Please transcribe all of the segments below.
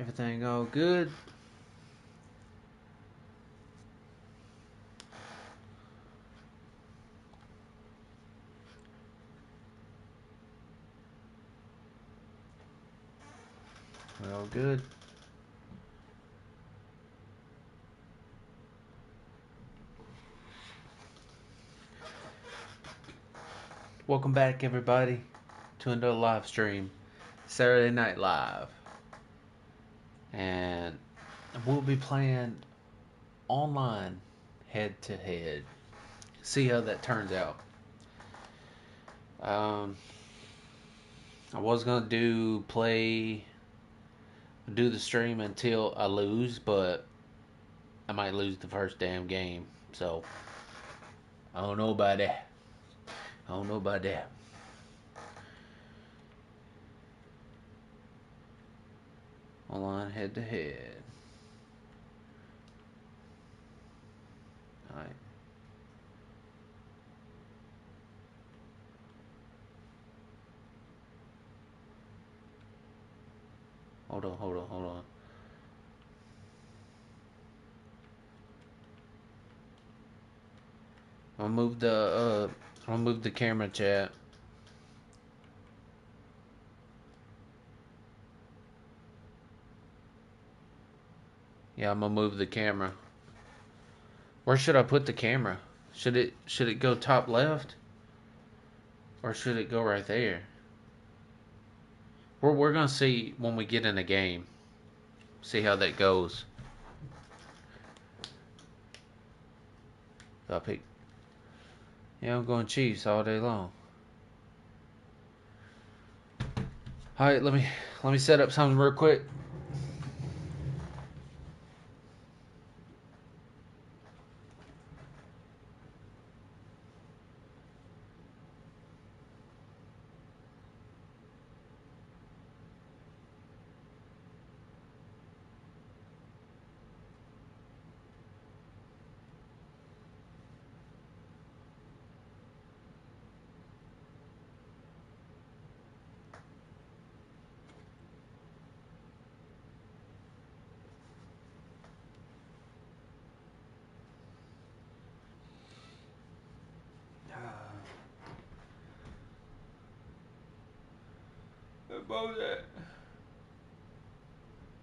Everything all good? All good. Welcome back, everybody, to another live stream, Saturday Night Live, and we'll be playing online, head to head. See how that turns out. I was gonna do the stream until I lose, but I might lose the first damn game. So I don't know about that. Online head to head. Alright. Hold on. I'll move the camera, chat. Yeah, I'm gonna move the camera. Where should I put the camera? Should it go top left? Or should it go right there? We're gonna see when we get in a game. See how that goes. I pick. Yeah, I'm going Chiefs all day long. Alright, let me set up something real quick.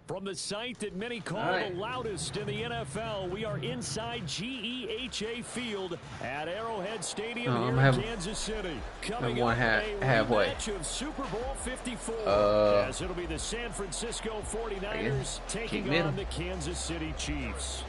From the site that many call the loudest in the NFL, we are inside GEHA Field at Arrowhead Stadium here in Kansas City. Coming up, a rematch of Super Bowl 54, as it'll be the San Francisco 49ers taking on the Kansas City Chiefs.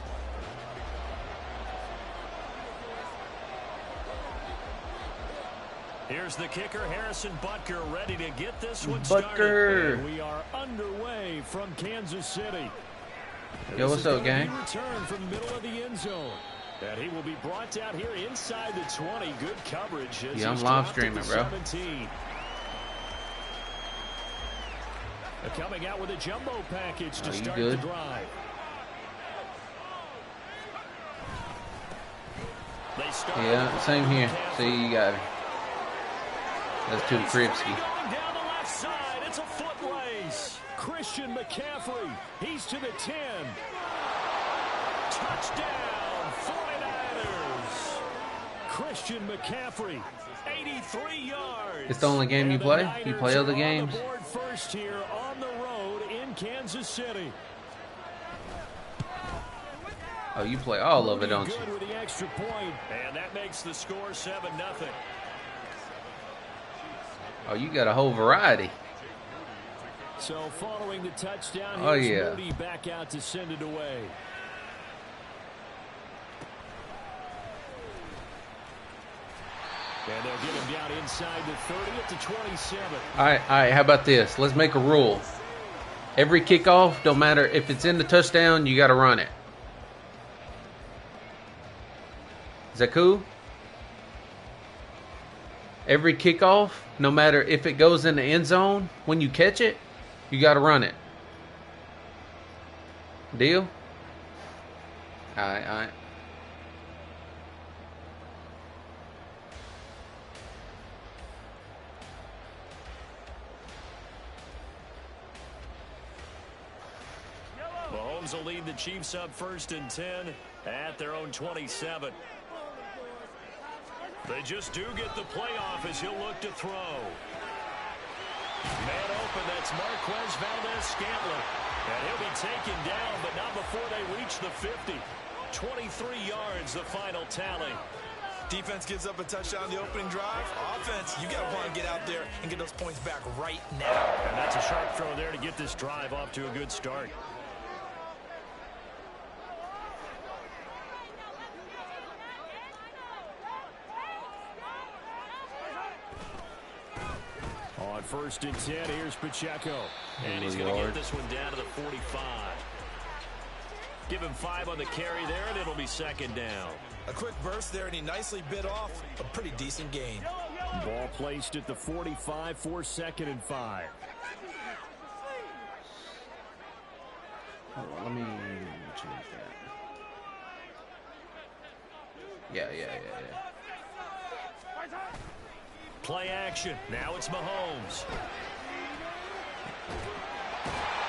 Here's the kicker, Harrison Butker, ready to get this one started. And we are underway from Kansas City. Yo, what's up, gang? Return from the middle of the end zone. And he will be brought down here inside the 20. Good coverage. Yeah, I'm live streaming, bro. 17. They're coming out with a jumbo package to start the drive. Yeah, same here. See, you got it. That's too Kripsky. Down the left side, it's a foot race. Christian McCaffrey, he's to the 10. Touchdown, 49ers. Christian McCaffrey, 83 yards. It's the only game you play? You play other games? On the board first here on the road in Kansas City. Oh, you play all of it, don't you? Good with the extra point, and that makes the score 7-0. Oh, you got a whole variety. So following the touchdown, here's Moody back out to send it away. And they'll get him down inside the 30 at the 27. All right, how about this? Let's make a rule. Every kickoff, don't matter if it's in the touchdown, you got to run it. Is that cool? Every kickoff, no matter if it goes in the end zone, when you catch it, you got to run it. Deal? All right. Rams will lead the Chiefs up 1st and 10 at their own 27. They just do get the playoff as he'll look to throw. Man open, that's Marquez Valdez-Scantling. And he'll be taken down, but not before they reach the 50. 23 yards, the final tally. Defense gives up a touchdown the opening drive. Offense, you got to want to get out there and get those points back right now. And that's a sharp throw there to get this drive off to a good start. On 1st and 10, here's Pacheco. And he's going to get this one down to the 45. Give him 5 on the carry there, and it'll be 2nd down. A quick burst there, and he nicely bit off a pretty decent gain. Ball placed at the 45 for 2nd and 5. Hold on, let me change that. Yeah. Play action. Now it's Mahomes.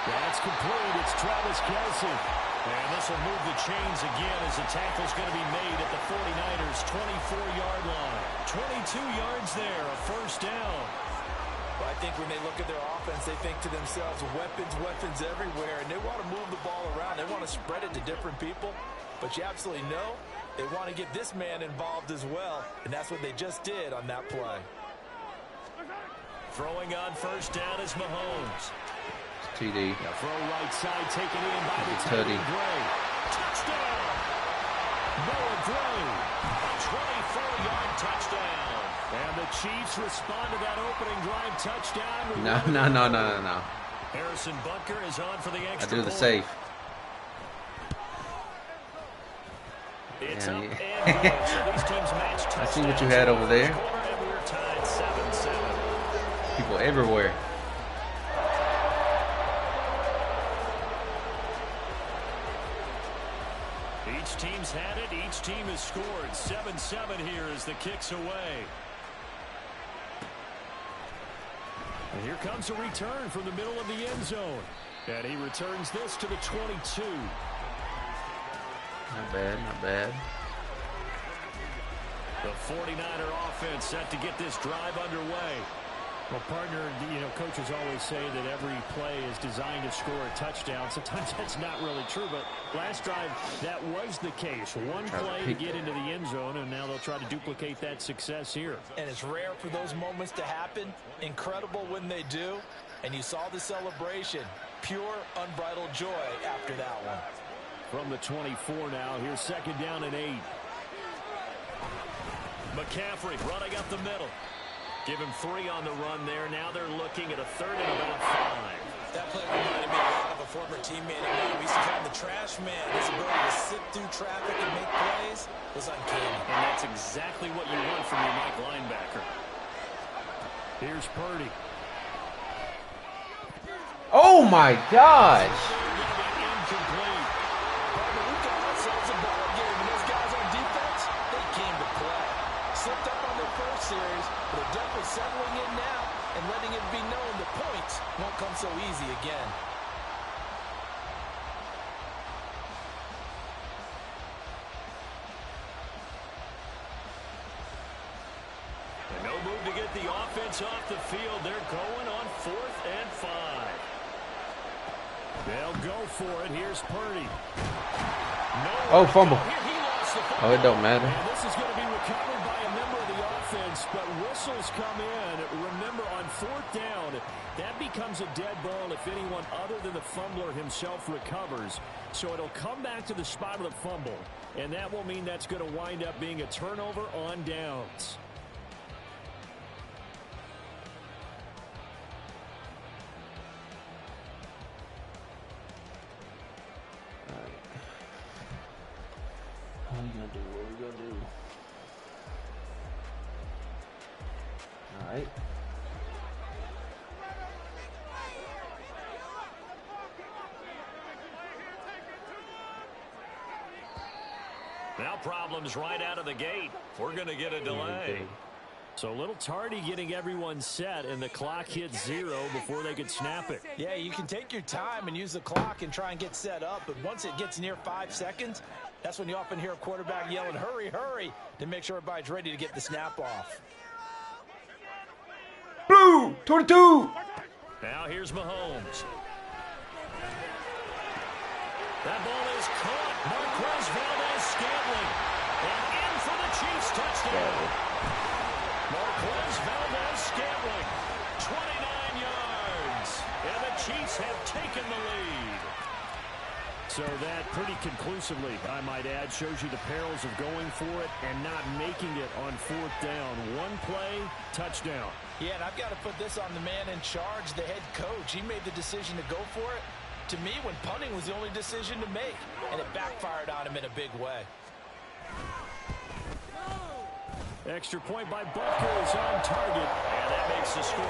That's complete. It's Travis Kelce. And this will move the chains again as the tackle's going to be made at the 49ers' 24-yard line. 22 yards there, a 1st down. Well, I think when they look at their offense, they think to themselves, weapons everywhere, and they want to move the ball around. They want to spread it to different people, but you absolutely know they want to get this man involved as well, and that's what they just did on that play. Throwing on 1st down is Mahomes. TD. The throw right side taken in by the Teddy Gray. Touchdown! Noah Gray. A 24-yard touchdown. And the Chiefs respond to that opening drive touchdown. No. Harrison Butker is on for the extra I do the point. safe. It's Yeah, up yeah. and good. So these teams match touchdowns. I see what you had over there. And we're tied 7-7. People everywhere. Each team's had it. Each team has scored. 7-7 here as the kick's away. And here comes a return from the middle of the end zone. And he returns this to the 22. Not bad. The 49er offense set to get this drive underway. Well, partner, coaches always say that every play is designed to score a touchdown. Sometimes that's not really true, but last drive, that was the case. One play to get into the end zone, and now they'll try to duplicate that success here. And it's rare for those moments to happen. Incredible when they do. And you saw the celebration. Pure, unbridled joy after that one. From the 24 now, here's 2nd down and 8. McCaffrey running up the middle. Give him 3 on the run there. Now they're looking at a 3rd and about 5. That play reminded me a lot of a former teammate of mine. We used to call him the trash man. His ability to sit through traffic and make plays was uncanny. And that's exactly what you want from your Mike linebacker. Here's Purdy. Oh my gosh! Incomplete. We've got ourselves a ball game, and those guys on defense, they came to play. Slipped up on their first series, but they're definitely settling in now and letting it be known the points won't come so easy again. And no move to get the offense off the field. They're going on 4th and 5. They'll go for it. Here's Purdy. Oh, fumble. He lost the fumble. Oh, it don't matter. And this is going to be recovered by a member of the offense, but whistles come in. Remember, on 4th down, that becomes a dead ball if anyone other than the fumbler himself recovers. So it'll come back to the spot of the fumble, and that will mean that's going to wind up being a turnover on downs. What are we gonna do? Alright. Now problems right out of the gate. We're going to get a delay. So a little tardy getting everyone set, and the clock hits 0 before they could snap it. Yeah, you can take your time and use the clock and try and get set up, but once it gets near 5 seconds, that's when you often hear a quarterback yelling, hurry, hurry, to make sure everybody's ready to get the snap off. Blue, 22. Now here's Mahomes. That ball is caught. Marquez Valdez-Scantling. And in for the Chiefs touchdown. Marquez Valdez-Scantling. 29 yards. And the Chiefs have taken the lead. So that pretty conclusively, I might add, shows you the perils of going for it and not making it on 4th down. One play, touchdown. Yeah, and I've got to put this on the man in charge, the head coach. He made the decision to go for it. To me, when punting was the only decision to make, and it backfired on him in a big way. Extra point by Butker is on target, and that makes the score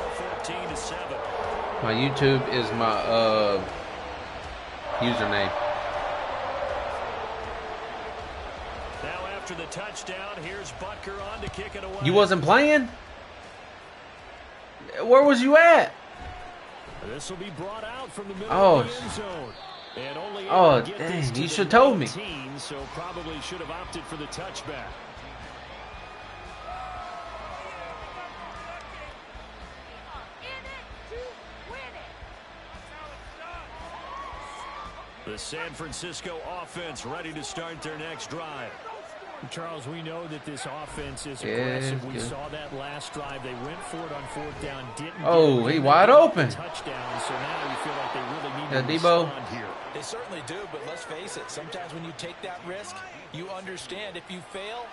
14-7. My YouTube is my username. Now after the touchdown, here's Butker on to kick it away. You wasn't playing? Where was you at? This will be brought out from the middle of the end zone. And only dang, you should have told me. So probably should have opted for the touchback. The San Francisco offense ready to start their next drive. Charles, we know that this offense is aggressive. We saw that last drive. They went for it on 4th down. Didn't he wide open. Touchdown. So now you feel like they really need to Debo. respond here. They certainly do, but let's face it. Sometimes when you take that risk, you understand if you fail,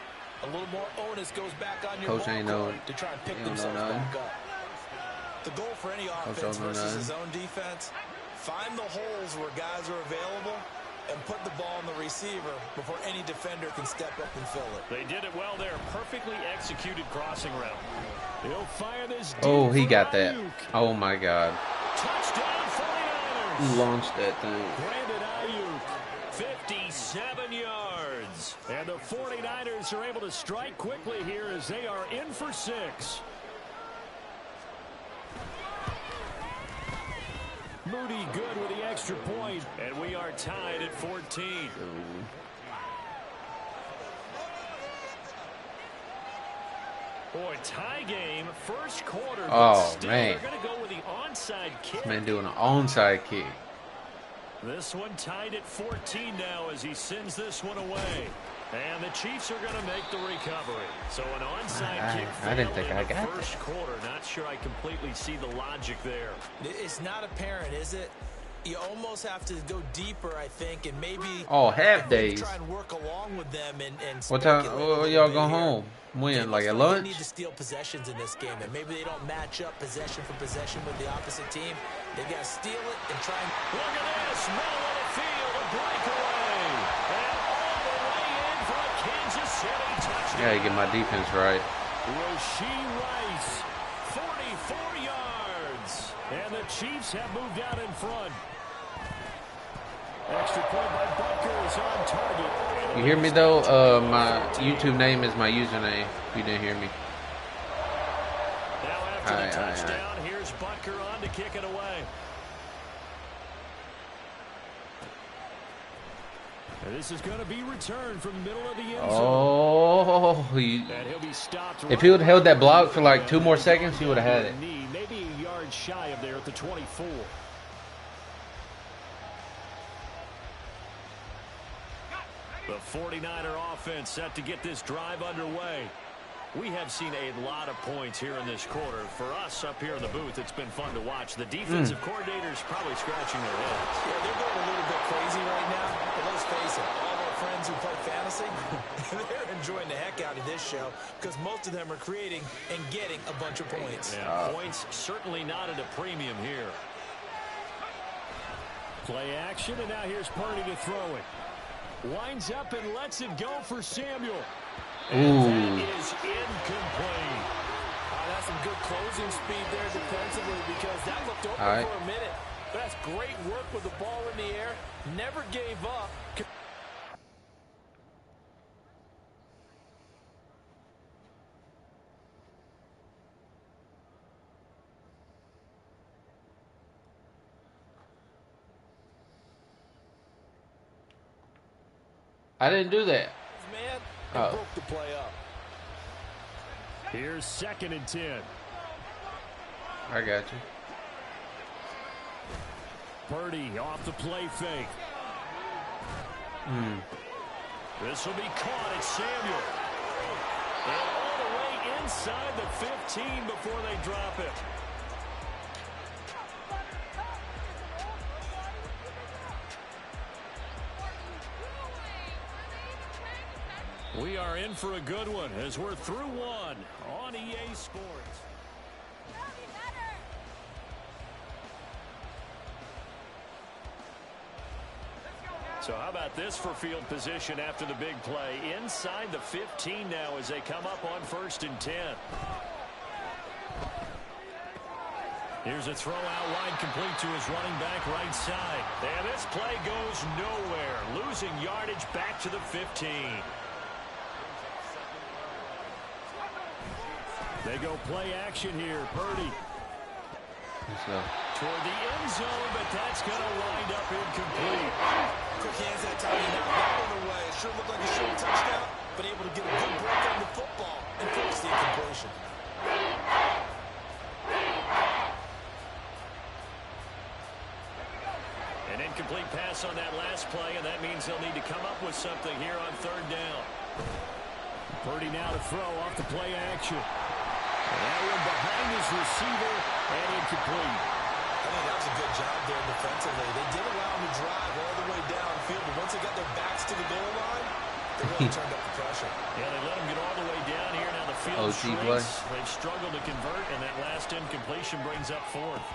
a little more onus goes back on your Coach ain't know to try and pick themselves back up. The goal for any offense versus his own defense, find the holes where guys are available and put the ball in the receiver before any defender can step up and fill it. They did it well there. Perfectly executed crossing route. He'll fire this. Oh, he got that. Oh, my God. Touchdown 49ers. He launched that thing. Brandon Ayuk, 57 yards. And the 49ers are able to strike quickly here as they are in for 6. Moody good with the extra point, and we are tied at 14. Boy, tie game, first quarter. Oh, man. They're going to go with the onside kick. This man doing an onside kick. This one tied at 14 now as he sends this one away. And the Chiefs are going to make the recovery. So an onside kick I didn't think I got the first quarter. Not sure I completely see the logic there. It's not apparent, is it? You almost have to go deeper, I think, and maybe half days. Try and work along with them and what time? Y'all go home? When? Like at lunch? They need to steal possessions in this game, and maybe they don't match up possession for possession with the opposite team. They've got to steal it and try and look at this. Middle of the field, a breakaway, and all the way in for a Kansas City touchdown. Gotta get my defense right. Rasheed Rice, 44 yards, and the Chiefs have moved out in front. Extra point by Butker is on target. You hear me though? My YouTube name is my username. If you didn't hear me. Now after the touchdown, here's Butker on to kick it away. And this is going to be returned from the middle of the end zone. And he'll be stopped if he would have held that block for like 2 more seconds, he would have had it. Maybe a yard shy of there at the 24. The 49er offense set to get this drive underway. We have seen a lot of points here in this quarter. For us up here in the booth, it's been fun to watch. The defensive coordinators probably scratching their heads. Yeah, they're going a little bit crazy right now. But let's face it, all our friends who play fantasy, they're enjoying the heck out of this show because most of them are creating and getting a bunch of points. Yeah, points certainly not at a premium here. Play action, and now here's Purdy to throw it. Winds up and lets it go for Samuel. And that is incomplete. That's some good closing speed there defensively because that looked open for a minute. That's great work with the ball in the air. Never gave up. I didn't do that. Man, and broke the play up. Here's 2nd and 10. I got you. Purdy off the play fake. This will be caught at Samuel. And all the way inside the 15 before they drop it. We are in for a good one as we're through one on EA Sports. So how about this for field position after the big play? Inside the 15 now as they come up on 1st and 10. Here's a throw out wide, complete to his running back right side. And this play goes nowhere. Losing yardage back to the 15. They go play action here. Purdy. Toward the end zone, but that's going to wind up incomplete. Quick hands that time. He knocked that one away. It sure looked like a short touchdown, but able to get a good break on the football and force the incompletion. An incomplete pass on that last play, and that means they'll need to come up with something here on 3rd down. Purdy now to throw off the play action. And that one behind his receiver and incomplete. I think that was a good job there defensively. They did allow him to drive all the way downfield, but once they got their backs to the goal line, they really turned up the pressure. Yeah, they let him get all the way down here. Now the field shrinks. They've struggled to convert, and that last incompletion brings up 4th.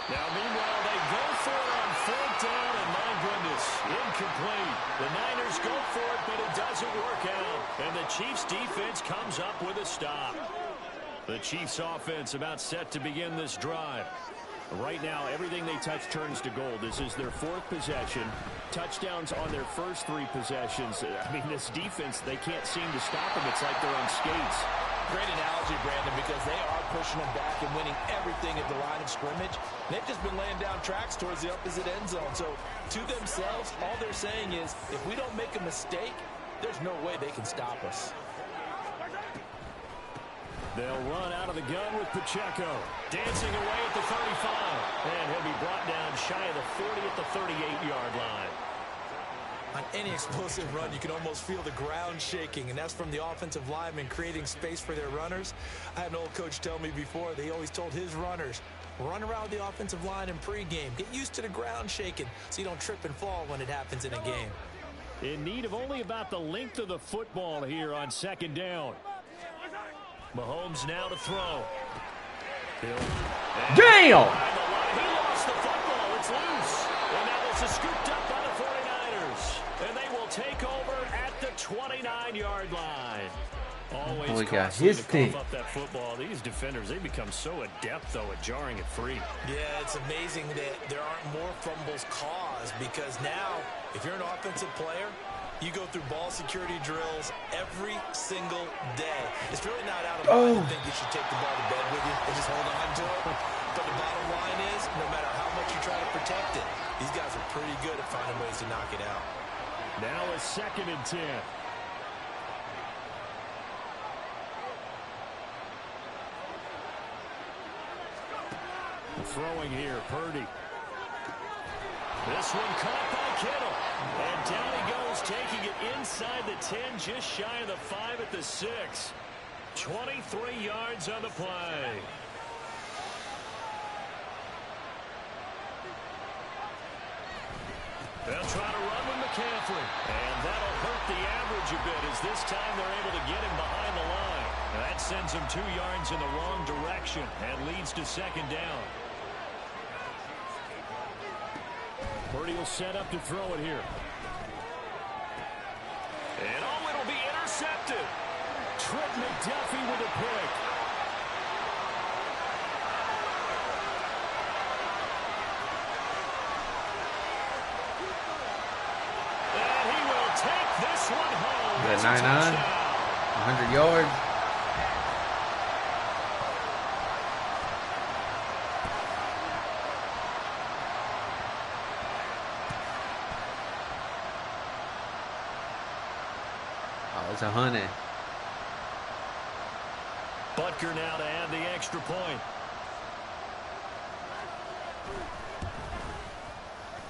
Now, meanwhile, they go for it on 4th down, and my goodness, incomplete. The Niners go for it, but it doesn't work out. And the Chiefs' defense comes up with a stop. The Chiefs' offense about set to begin this drive. Right now, everything they touch turns to gold. This is their 4th possession. Touchdowns on their first 3 possessions. I mean, this defense, they can't seem to stop them. It's like they're on skates. Great analogy, Brandon, because they are pushing them back and winning everything at the line of scrimmage. They've just been laying down tracks towards the opposite end zone. So, to themselves, all they're saying is, if we don't make a mistake, there's no way they can stop us. They'll run out of the gun with Pacheco. Dancing away at the 35. And he'll be brought down shy of the 40 at the 38-yard line. On any explosive run, you can almost feel the ground shaking, and that's from the offensive linemen creating space for their runners. I had an old coach tell me before, they always told his runners, run around the offensive line in pregame. Get used to the ground shaking so you don't trip and fall when it happens in a game. In need of only about the length of the football here on 2nd down. Mahomes now to throw. Damn! He lost the football. It's loose. And now this is scooped up by the 49ers. And they will take over at the 29-yard line. Always costly to cough up that football. These defenders, they become so adept, though, at jarring it free. Yeah, it's amazing that there aren't more fumbles caused, because now, if you're an offensive player, you go through ball security drills every single day. It's really not out of line to think you should take the ball to bed with you and just hold on to it. But the bottom line is, no matter how much you try to protect it, these guys are pretty good at finding ways to knock it out. Now a 2nd and 10. Throwing here, Purdy. This one caught by Kittle. And down he goes, taking it inside the 10, just shy of the 5 at the 6. 23 yards on the play. They'll try to run with McCaffrey. And that'll hurt the average a bit, as this time they're able to get him behind the line. And that sends him 2 yards in the wrong direction and leads to 2nd down. Purdy will set up to throw it here. And it'll be intercepted. Trent McDuffie with a pick. And he will take this one home. Is that 99? 100 yards. That's a honey. Butker now to add the extra point.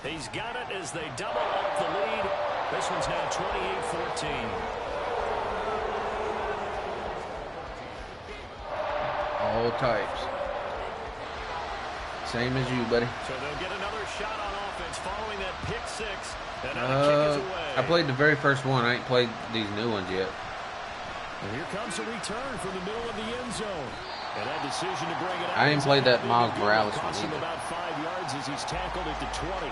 He's got it as they double up the lead. This one's now 28-14. All types. Same as you, buddy. So they'll get another shot on offense following that pick six. And now the kick is away. I played the very first one. I ain't played these new ones yet. And here comes a return from the middle of the end zone. And that decision to bring it out. I ain't played that Miles Morales one cost him either. about 5 yards as he's tackled at the 20.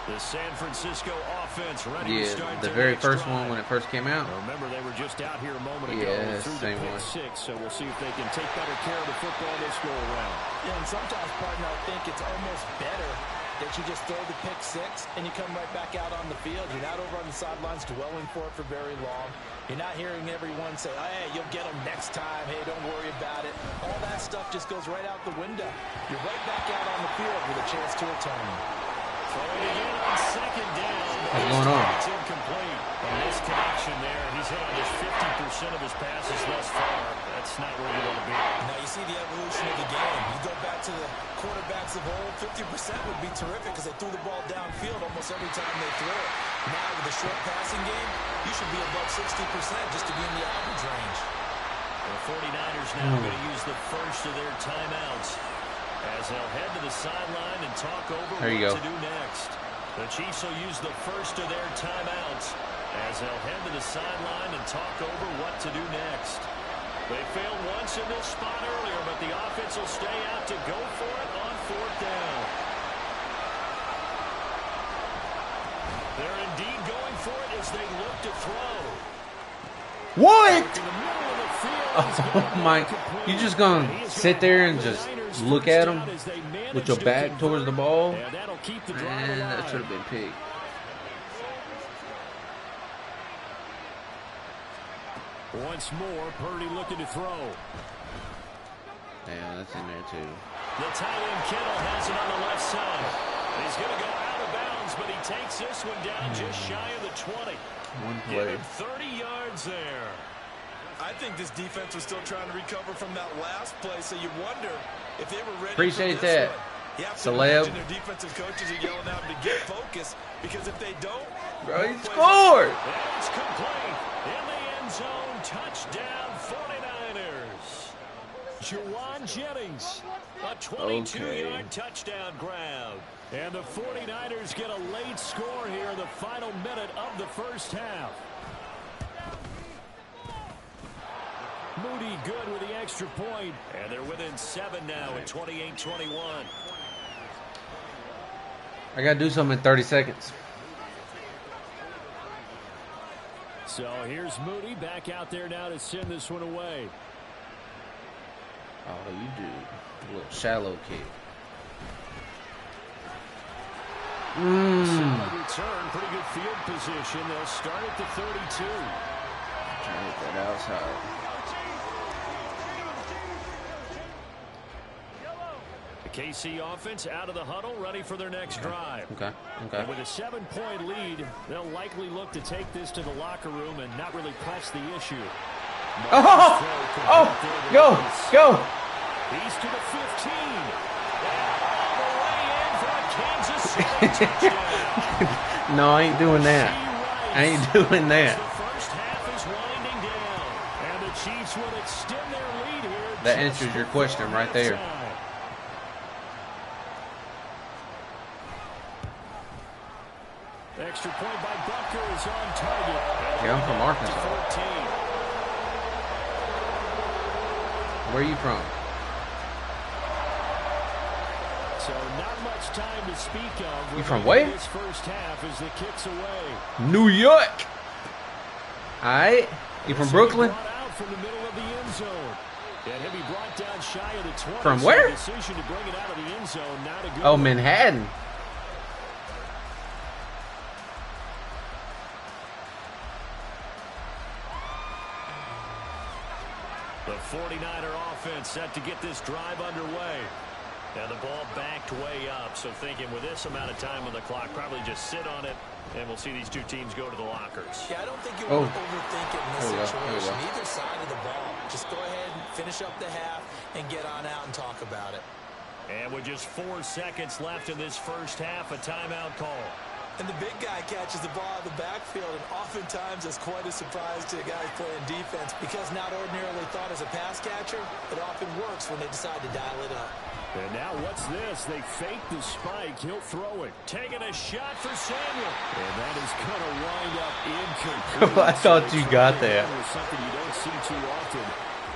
The San Francisco offense ready to start the very first one when it first came out. Remember, they were just out here a moment ago through the same pick one. six, so we'll see if they can take better care of the football this go around. Yeah, and sometimes, partner, I think it's almost better that you just throw the pick six and you come right back out on the field. You're not over on the sidelines dwelling for it for very long. You're not hearing everyone say, hey, you'll get them next time. Hey, don't worry about it. All that stuff just goes right out the window. You're right back out on the field with a chance to return. Throwing again on second down. What's going on? It's incomplete. A misconnection there. He's hit on just 50% of his passes thus far. That's not where you want to be. Now you see the evolution of the game. You go back to the quarterbacks of old, 50% would be terrific because they threw the ball downfield almost every time they threw it. Now with the short passing game, you should be above 60% just to be in the average range. The 49ers now going to use the first of their timeouts as they'll head to the sideline and talk over what to do next. The Chiefs will use the first of their timeouts as they'll head to the sideline and talk over what to do next. They failed once in this spot earlier, but the offense will stay out to go for it on fourth down. They're indeed going for it as they look to throw. What? Oh my, you just gonna sit there and just look at them with your back towards the ball? Man, that should have been picked. Once more, Purdy looking to throw. Yeah, that's in there too. The tight end Kittle has it on the left side. He's going to go out of bounds, but he takes this one down just shy of the 20. One Give play. him 30 yards there. I think this defense was still trying to recover from that last play, so you wonder if they were ready. Appreciate for this that. one. You have to Celeb. imagine their defensive coaches are yelling at them to get focused, because if they don't, Bro, he scored! And it's complete. In the end zone, touchdown 49ers. Juwan Jennings, a 22-yard touchdown grab. And the 49ers get a late score here in the final minute of the first half. Moody good with the extra point. And they're within 7 now at 28-21. I gotta do something in 30 seconds. So here's Moody back out there now to send this one away. Oh, you do a little shallow kick. Solid return, pretty good field position. They'll start at the 32. Try to hit that outside. The KC offense out of the huddle, ready for their next drive. Okay. And with a 7-point lead, they'll likely look to take this to the locker room and not really press the issue. Go! He's to the 15. And all the way in for a Kansas City touchdown. No, I ain't doing that. I ain't doing that. The first half is winding down, and the Chiefs will extend their lead here. That answers your question right there. Extra point by Butker is on target. Yeah, I'm from Arkansas. Where are you from? So not much time to speak of. You from where? This first half as the kicks away. New York. All right. You from Brooklyn? Out from the middle of the end zone. And he'll be brought down shy of the 20. From where? Decision to bring it out of the end zone. Not a good Oh, one. Manhattan. The 49er offense set to get this drive underway. And the ball backed way up. So thinking with this amount of time on the clock, probably just sit on it, and we'll see these two teams go to the lockers. Yeah, I don't think you want to overthink it in this situation. Either side of the ball. Just go ahead and finish up the half and get on out and talk about it. And with just 4 seconds left in this first half, a timeout call. And the big guy catches the ball out of the backfield, and oftentimes it's quite a surprise to the guys playing defense because not ordinarily thought as a pass catcher, it often works when they decide to dial it up. And now what's this? They fake the spike. He'll throw it. Taking a shot for Samuel. And that is going to wind up incomplete. I thought you got that. Something you don't see too often,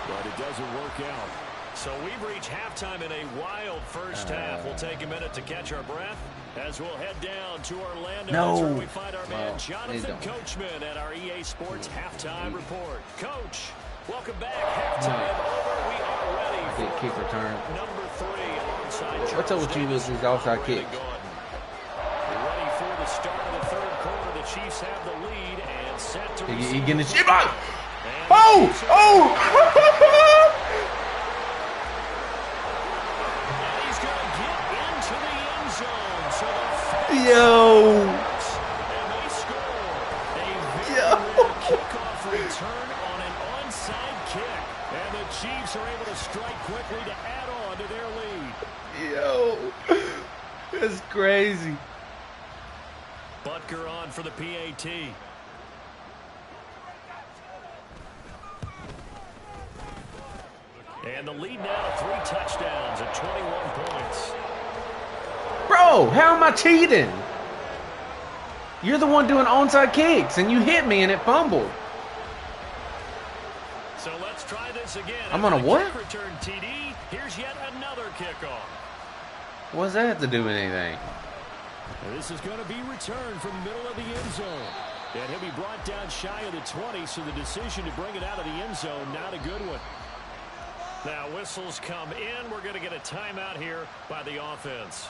but it doesn't work out. So we've reached halftime in a wild first half. We'll take a minute to catch our breath as we'll head down to Orlando. That's where we find our man Jonathan Coachman at our EA Sports Halftime Report. Coach, welcome back. Halftime over. We are ready for kick return. Number 3 alongside what's up with you with these outside kicks? Ready for the start of the third quarter. The Chiefs have the lead and set to receive. He getting the shit back. Oh! Yo! And they score a kickoff return on an onside kick. And the Chiefs are able to strike quickly to add on to their lead. Yo! That's crazy. Butker on for the PAT. And the lead now 3 touchdowns at 21 points. Bro, how am I cheating? You're the one doing onside kicks, and you hit me, and it fumbled. So let's try this again. I'm on a what? Return TD. Here's yet another kickoff. What does that have to do with anything? This is going to be returned from the middle of the end zone. And he'll be brought down shy of the 20, so the decision to bring it out of the end zone, not a good one. Now whistles come in. We're going to get a timeout here by the offense.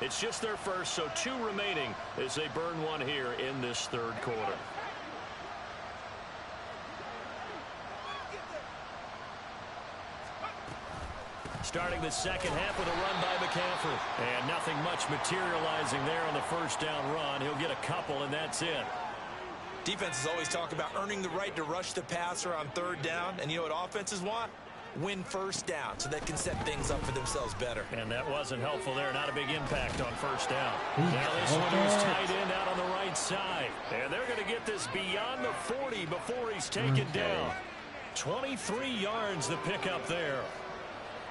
It's just their first, so 2 remaining as they burn 1 here in this third quarter. Starting the second half with a run by McCaffrey. And nothing much materializing there on the first down run. He'll get a couple, and that's it. Defenses always talk about earning the right to rush the passer on third down. And you know what offenses want? Win first down so they can set things up for themselves better. And that wasn't helpful there. Not a big impact on first down. Now this one is tight end out on the right side. And they're going to get this beyond the 40 before he's taken down. 23 yards the pickup there.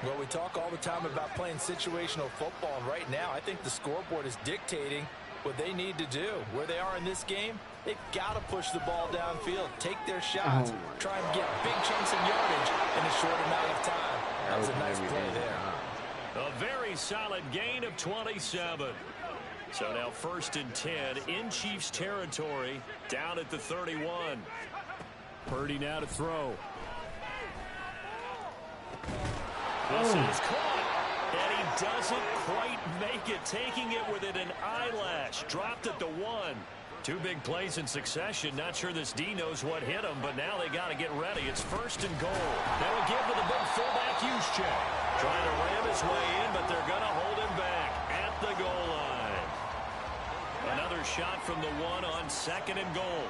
Well, we talk all the time about playing situational football. And right now, I think the scoreboard is dictating what they need to do. Where they are in this game, they've got to push the ball downfield, take their shots, try and get big chunks of yardage in a short amount of time. That was a nice play there. A very solid gain of 27. So now 1st and 10 in Chiefs territory, down at the 31. Purdy now to throw. This is caught. And he doesn't quite make it, taking it within an eyelash. Dropped at the 1. 2 big plays in succession. Not sure this D knows what hit him, but now they got to get ready. It's 1st and goal. Now a give with a big fullback use check. Trying to ram his way in, but they're going to hold him back at the goal line. Another shot from the 1 on 2nd and goal.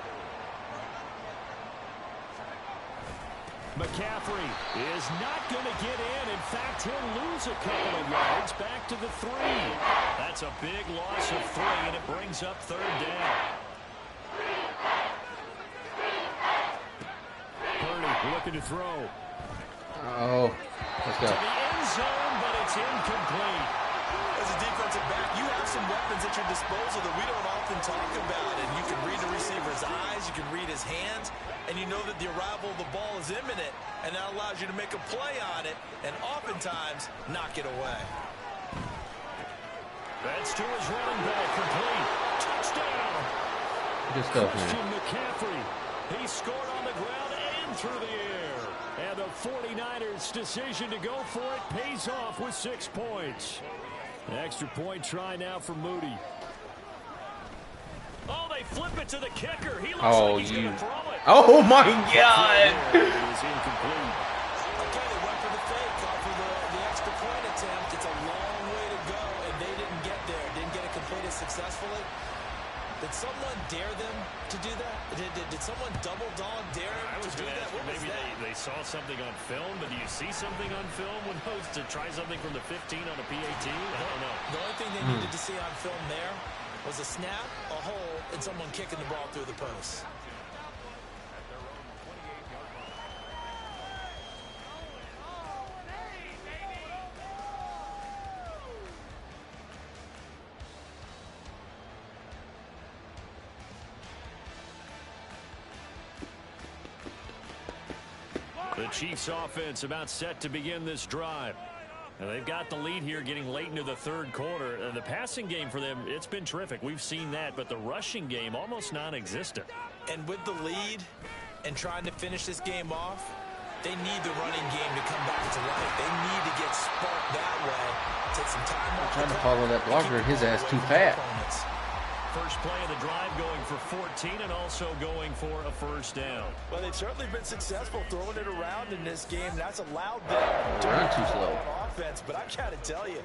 McCaffrey is not going to get in. In fact, he'll lose a couple of yards back to the 3. That's a big loss of 3, and it brings up 3rd down. Purdy looking to throw. Oh, let's go. To the end zone, but it's incomplete. As a defensive back, you have some weapons at your disposal that we don't often talk about. And you can read the receiver's eyes, you can read his hands, and you know that the arrival of the ball is imminent, and that allows you to make a play on it and oftentimes knock it away. That's to his running back, complete. Touchdown. Good stuff, Christian man. McCaffrey. He scored on the ground and through the air. And the 49ers' decision to go for it pays off with 6 points. An extra point try now for Moody. Oh, they flip it to the kicker. He looks like he's going to throw it. Oh, my God. It is incomplete. Okay, they went for the fake off of the extra point attempt. It's a long successfully. Did someone dare them to do that? Did someone double dog dare them to do that? Maybe they saw something on film, but do you see something on film when those to try something from the 15 on a PAT? I don't know. The only thing they needed to see on film there was a snap, a hole, and someone kicking the ball through the post. The Chiefs offense about set to begin this drive. Now they've got the lead here getting late into the third quarter. The passing game for them, it's been terrific. We've seen that, but the rushing game almost non-existent. And with the lead and trying to finish this game off, they need the running game to come back to life. They need to get sparked that way. Take some time off. Trying to follow that blocker, his ass too fat. First play of the drive going for 14 and also going for a first down. Well, they've certainly been successful throwing it around in this game. That's allowed them to run too slow on offense. But I got to tell you,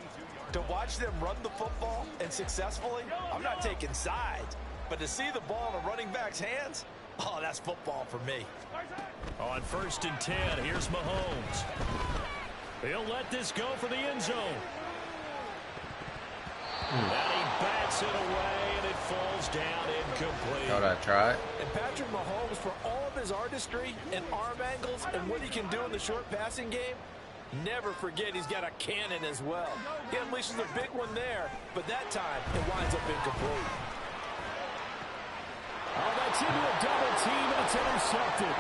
to watch them run the football and successfully, I'm not taking sides. But to see the ball in a running back's hands, oh, that's football for me. On 1st and 10, here's Mahomes. He'll let this go for the end zone. And he bats it away, and it falls down incomplete. Thought I'd try it. And Patrick Mahomes, for all of his artistry and arm angles and what he can do in the short passing game, never forget he's got a cannon as well. He unleashes a big one there, but that time it winds up incomplete. Oh, that's into a double team, and it's intercepted.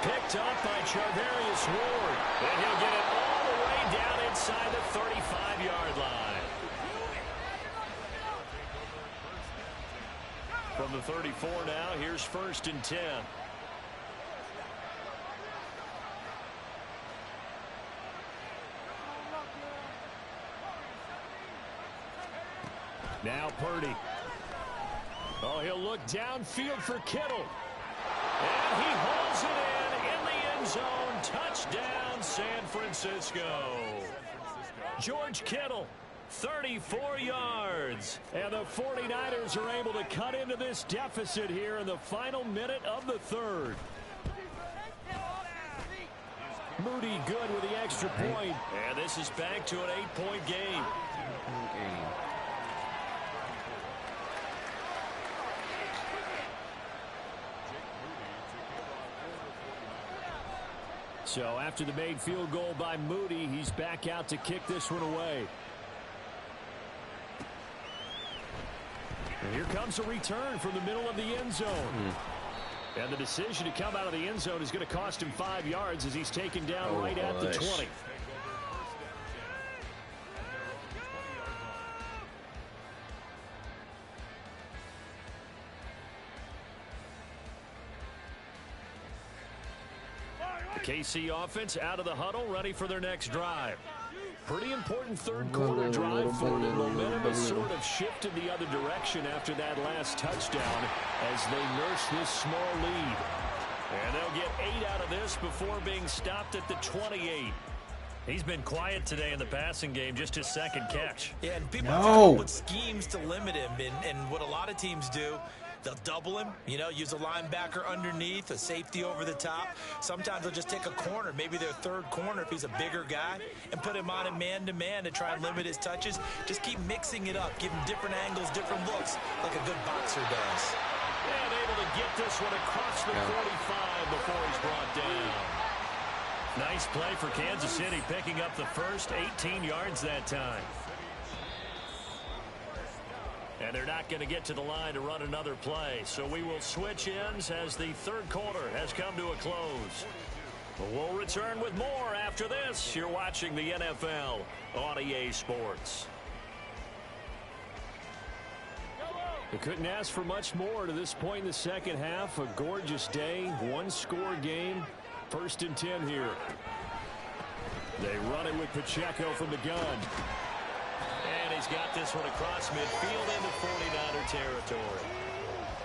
Picked up by Charvarius Ward. And he'll get it all the way down inside the 35-yard line. From the 34 now, here's 1st and 10. Now Purdy. Oh, he'll look downfield for Kittle. And he holds it in the end zone. Touchdown, San Francisco. George Kittle. 34 yards. And the 49ers are able to cut into this deficit here in the final minute of the third. Moody good with the extra point. And this is back to an 8-point game. So after the made field goal by Moody, he's back out to kick this one away. And here comes a return from the middle of the end zone. And the decision to come out of the end zone is going to cost him 5 yards as he's taken down right at the 20. The KC offense out of the huddle, ready for their next drive. Pretty important third quarter drive for them. Momentum has sort of shifted the other direction after that last touchdown as they nurse this small lead. And they'll get 8 out of this before being stopped at the 28. He's been quiet today in the passing game, just his second catch. Yeah, and people are trying to put schemes to limit him, and what a lot of teams do, they'll double him, you know, use a linebacker underneath, a safety over the top. Sometimes they'll just take a corner, maybe their third corner if he's a bigger guy, and put him on a man-to-man to try and limit his touches. Just keep mixing it up, give him different angles, different looks, like a good boxer does. And able to get this one across the 45 before he's brought down. Nice play for Kansas City, picking up the first 18 yards that time. And they're not going to get to the line to run another play. So we will switch ends as the third quarter has come to a close. We'll return with more after this. You're watching the NFL on EA Sports. They couldn't ask for much more to this point in the second half. A gorgeous day, one-score game. 1st and 10 here. They run it with Pacheco from the gun. And he's got this one across midfield into 49er territory.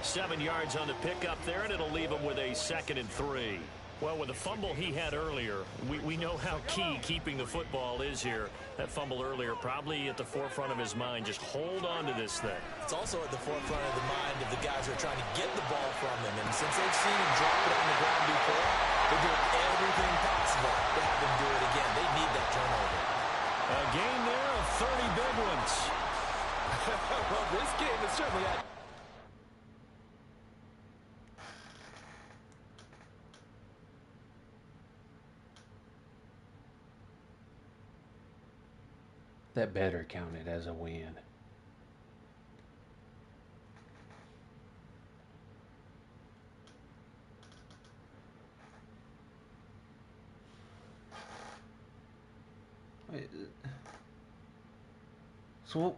7 yards on the pickup there, and it'll leave him with a 2nd and 3. Well, with the fumble he had earlier, we know how key keeping the football is here. That fumble earlier probably at the forefront of his mind. Just hold on to this thing. It's also at the forefront of the mind of the guys who are trying to get the ball from him. And since they've seen him drop it on the ground before, they're doing everything possible to have him do it again. They need that turnover. A game there of 30 big ones. Well, this game is certainly at... That better count it as a win. Wait. So...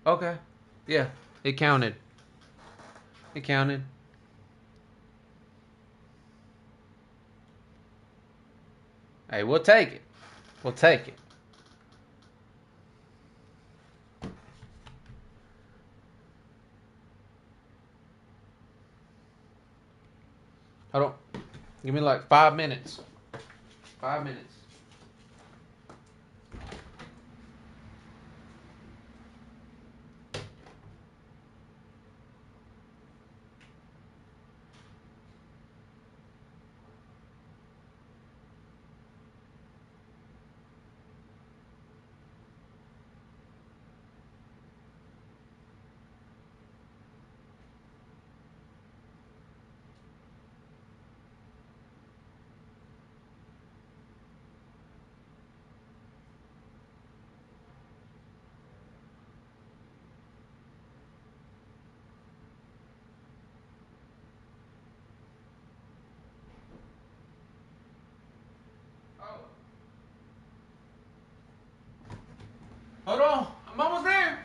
Okay. Yeah, it counted. It counted. Hey, we'll take it. We'll take it. Hold on. Give me like 5 minutes. 5 minutes. Hold on. I'm almost there.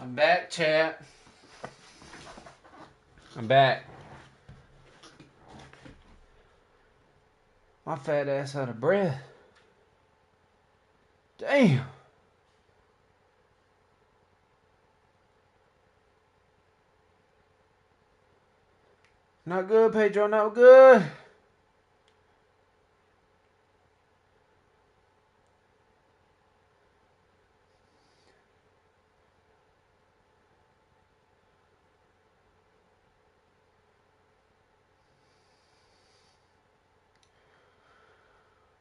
I'm back, chat. I'm back. My fat ass out of breath. Damn. Not good, Pedro. Not good.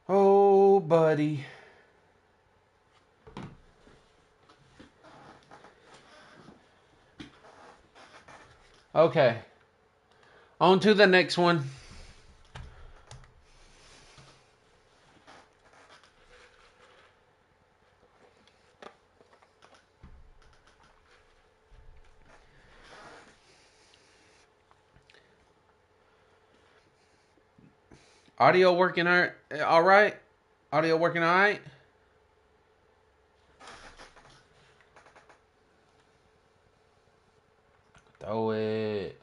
Oh, buddy. Okay. On to the next one. Audio working all right? Audio working all right? Throw it.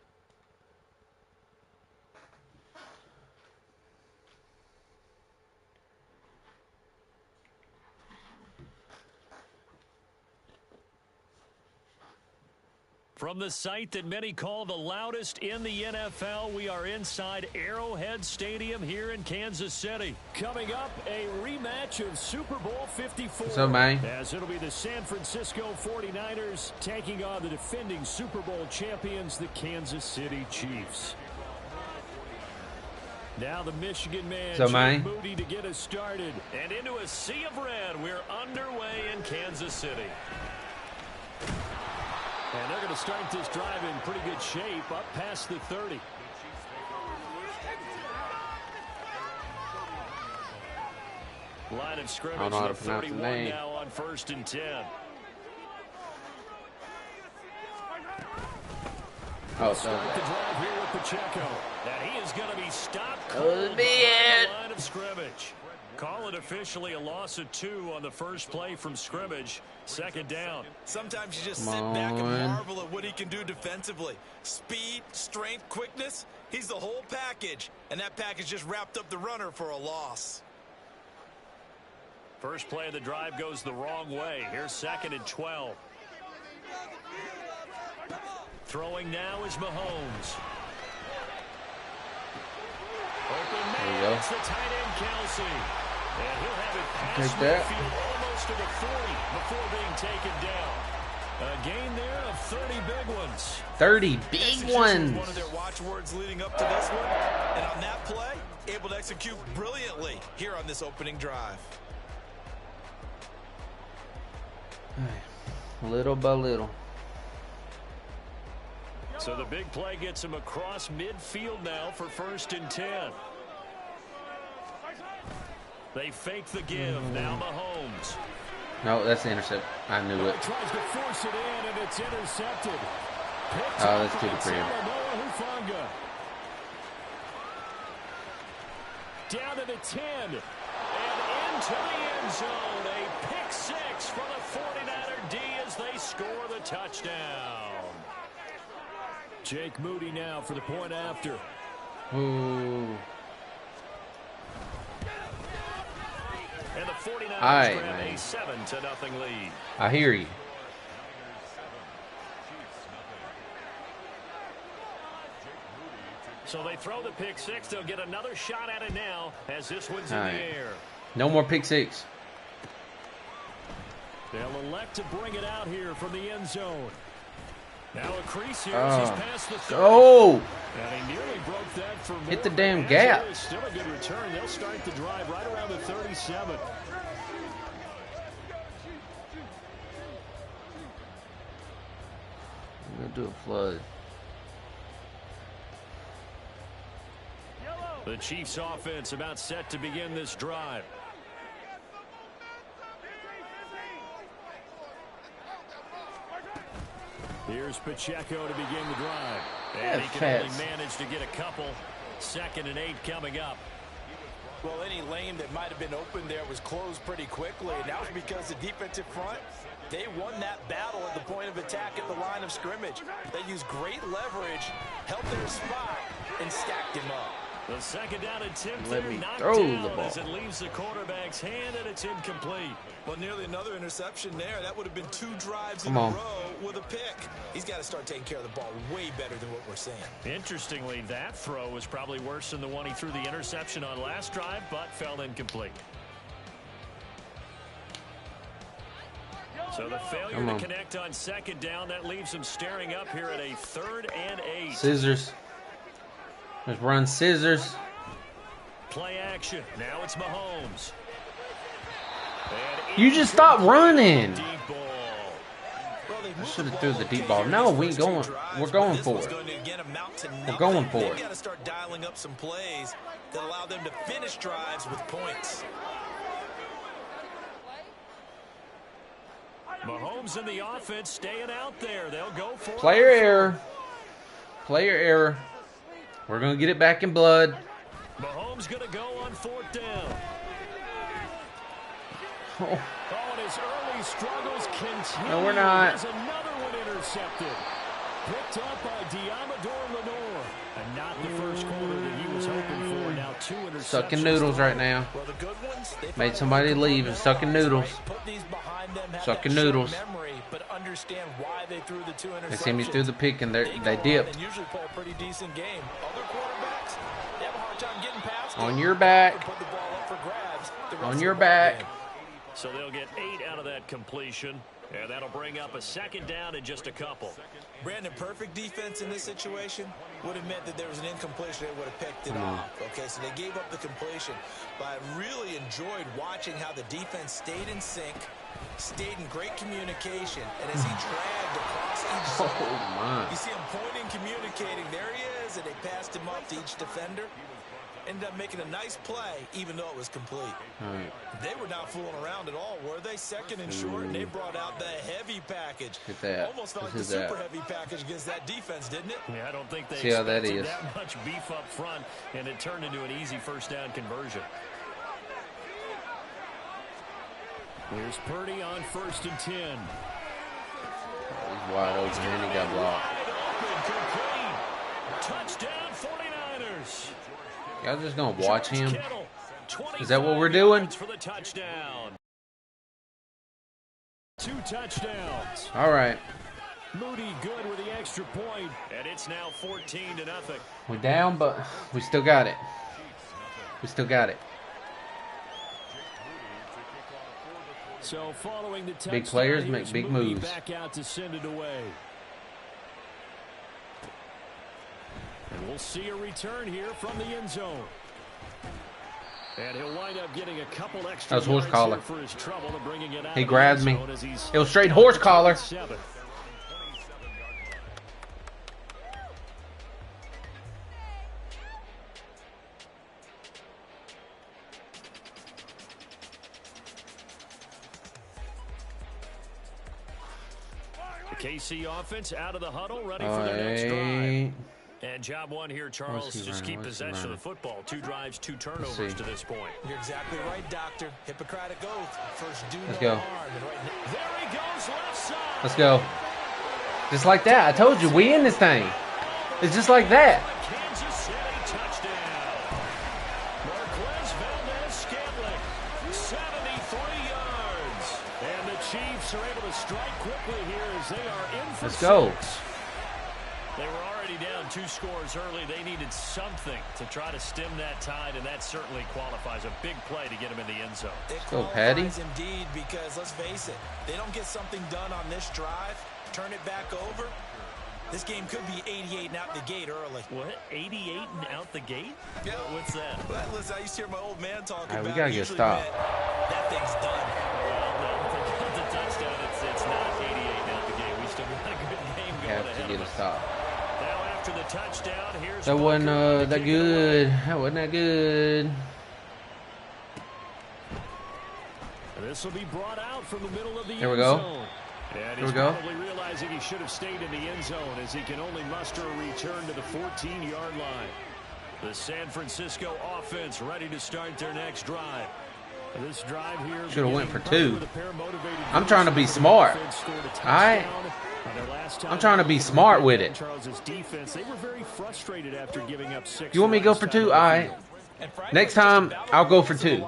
From the site that many call the loudest in the NFL, we are inside Arrowhead Stadium here in Kansas City. Coming up, a rematch of Super Bowl 54. What's up, man? As it'll be the San Francisco 49ers taking on the defending Super Bowl champions, the Kansas City Chiefs. Now the Michigan man, Jake Moody, to get us started. And into a sea of red, we're underway in Kansas City. And they're going to start this drive in pretty good shape, up past the 30. Line of scrimmage, the 31 now on 1st and 10. Oh, start the drive here with Pacheco. And he is going to be stopped on the line of scrimmage. Call it officially a loss of 2 on the first play from scrimmage. 2nd down. Sometimes you just sit back and marvel at what he can do defensively. Speed, strength, quickness. He's the whole package. And that package just wrapped up the runner for a loss. First play of the drive goes the wrong way. Here's 2nd and 12. Throwing now is Mahomes. Open man, it's the tight end Kelsey. And he'll have it past midfield almost to the 40 before being taken down. A gain there of 30 big ones. 30 big ones. One of their watchwords leading up to this one. And on that play, able to execute brilliantly here on this opening drive. Little by little. So the big play gets him across midfield now for 1st and 10. They fake the give. Now Mahomes. No, that's the intercept. I knew it. Tries to force it in, and it's intercepted. Oh, that's too free. Down to the 10. And into the end zone. A pick 6 for the 49er D as they score the touchdown. Jake Moody now for the point after. Ooh. And the 49ers grab a 7-0 lead. I hear you. So they throw the pick 6. They'll get another shot at it now as this one's in the air. No more pick 6. They'll elect to bring it out here from the end zone. Now a crease here as he's past the 30. Oh! And he nearly broke that for more. Hit the damn gap. Still a good return. They'll start the drive right around the 37. We're going to do a flood. The Chiefs offense about set to begin this drive. Here's Pacheco to begin the drive. And he can only manage to get a couple. 2nd and 8 coming up. Well, any lane that might have been open there was closed pretty quickly. And that was because the defensive front, they won that battle at the point of attack at the line of scrimmage. They used great leverage, held their spot, and stacked him up. The 2nd down attempt Let there me knocked throw down the ball. as it leaves the quarterback's hand, and it's incomplete. Well, nearly another interception there. That would have been 2 drives in a row with a pick. He's got to start taking care of the ball way better than what we're seeing. Interestingly, that throw was probably worse than the one he threw the interception on last drive, but fell incomplete. So the failure to connect on 2nd down, that leaves him staring up here at a 3rd and 8. Scissors. Let's run scissors. Play action. Now it's Mahomes. You just stop running. Deep ball. I should have threw the deep ball. No, we going. We're going for it. We're going for it. Got to start dialing up some plays that allow them to finish drives with points. Mahomes in the offense staying out there. They'll go for player error. Player error. We're going to get it back in blood. Mahomes going to go on 4th down. Oh. And his early struggles continue. No, we're not. There's another one intercepted. Picked up by Diamador Lenore. And not the first quarter that he was hoping for. Now 2 interceptions. Sucking noodles right now. Well, the good ones, made somebody leave and sucking noodles. Put these behind them, sucking noodles. Memory, but understand why they threw the 2 interceptions. They see me through the pick and they dip. And usually play a pretty decent game. Other quarterbacks, they have a hard time getting past On your back. put the ball up for grabs On your back. So they'll get 8 out of that completion, and that'll bring up a 2nd down in just a couple. Brandon, perfect defense in this situation would have meant that there was an incompletion. They would have picked it off. Okay, so they gave up the completion. But I really enjoyed watching how the defense stayed in sync, stayed in great communication, and as he dragged across each zone, you see him pointing, communicating. There he is, and they passed him off to each defender. Ended up making a nice play, even though it was complete. They were not fooling around at all, were they? 2nd and short, and they brought out the heavy package. Almost felt like the super heavy package against that defense, didn't it? Yeah, I don't think they expected that much beef up front, and it turned into an easy 1st down conversion. Here's Purdy on 1st and 10. He's wide open, and he got blocked. Touchdown 49ers. Y'all just gonna watch him? Is that what we're doing? For the touchdown. 2 touchdowns. All right. Moody good with the extra point, and it's now 14-0. We're down, but we still got it. We still got it. So following the touchdown, big players make big Moody moves. back out to send it away. And we'll see a return here from the end zone. And he'll wind up getting a couple extra yards horse collar. for his trouble and bringing it out. He grabbed me. It was straight horse collar. The KC offense out of the huddle, ready for their next drive. And job one here, Charles, just keep possession of the football. 2 drives, 2 turnovers to this point. You're exactly right, Doctor. Hippocratic oath. First do Let's no go. harm. And There he goes, left side. Let's go. Just like that. I told you, we in this thing. It's just like that. Kansas City touchdown. Marquez Valdez-Scantling, 73 yards. And the Chiefs are able to strike quickly here as they are in for 6. Let's go. They were already down 2 scores early. They needed something to try to stem that tide, and that certainly qualifies. A big play to get him in the end zone. It go, Patty. qualifies indeed, because let's face it, they don't get something done on this drive, turn it back over. This game could be 88 and out the gate early. What? 88 and out the gate? Yeah. What's that? Well, listen, I used to hear my old man talking All right, about we gotta get stopped. That thing's done. Well, the touchdown, it's not 88 and out the gate. We still got a good game going Have to ahead get of a us. stop. Now after the touchdown, here's That wasn't that good. That wasn't that good. This will be brought out from the middle of the There we end go. zone. And There he's we go. probably realizing he should have stayed in the end zone as he can only muster a return to the 14-yard line. The San Francisco offense ready to start their next drive. This drive here Should have went for 2. with a pair of motivated I'm trying to be smart. Alright? I'm trying to be smart with it. Charles's defense, they were very frustrated after giving up 6. You want me to go for 2? Alright. Next time, I'll go for 2.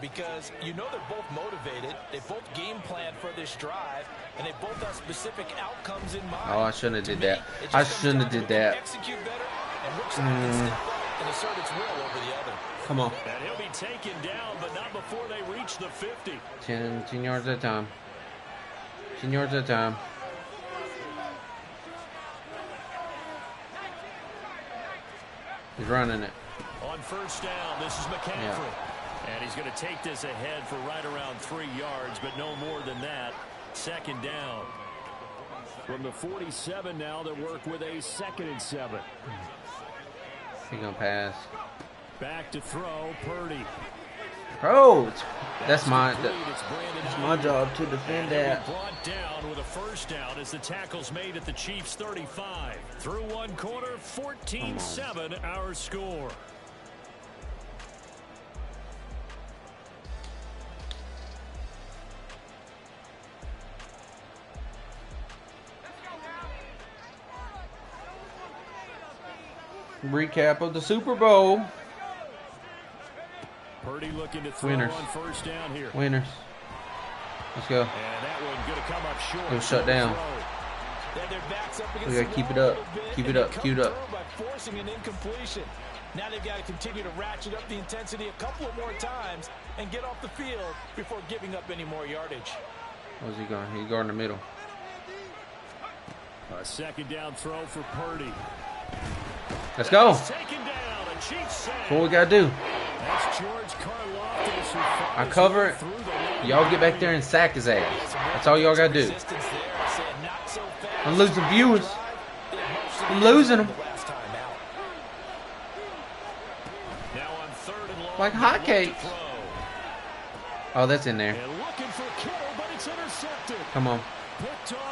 Because you know they're both motivated, they both game planned for this drive, and they both have specific outcomes in mind. Oh, I shouldn't have did that. I shouldn't have did that. Execute better, and which side can step up and assert its will over the other. Come on. And he'll be taken down, but not before they reach the 50. 10 yards at a time. 10 yards at a time. He's running it. On 1st down, this is McCaffrey. Yeah. And he's going to take this ahead for right around 3 yards, but no more than that. 2nd down. From the 47 now, they work with a 2nd and 7. He's going to pass. Back to throw, Purdy. Oh, that's my job to defend that. Brought down with a 1st down as the tackle's made at the Chiefs' 35. Through 1 quarter, 14-7 our score. Recap of the Super Bowl. Purdy looking to throw Winners. on 1st down here. Winners. Let's go. And that one going to come up short. It was shut down. We gotta keep it up. Keep it up. Keep it up. By forcing an incompletion. Now they've got to continue to ratchet up the intensity a couple of more times and get off the field before giving up any more yardage. Where's he going? He's going in the middle. A second down throw for Purdy. Let's go. That's what we gotta do. I cover it. Y'all get back there and sack his ass. That's all y'all gotta do. I'm losing viewers. I'm losing them. Like hotcakes. Oh, that's in there. Come on.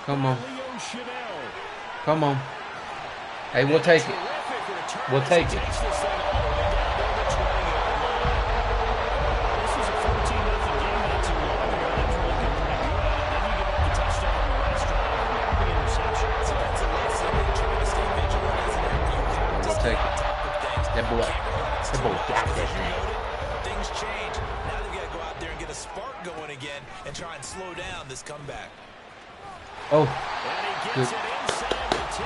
Come on. Come on. Hey, we'll take it. We'll take it. We'll take it. That boy got that thing. Things change. Now they've got to go out there and get a spark going again and try and slow down this comeback. Oh,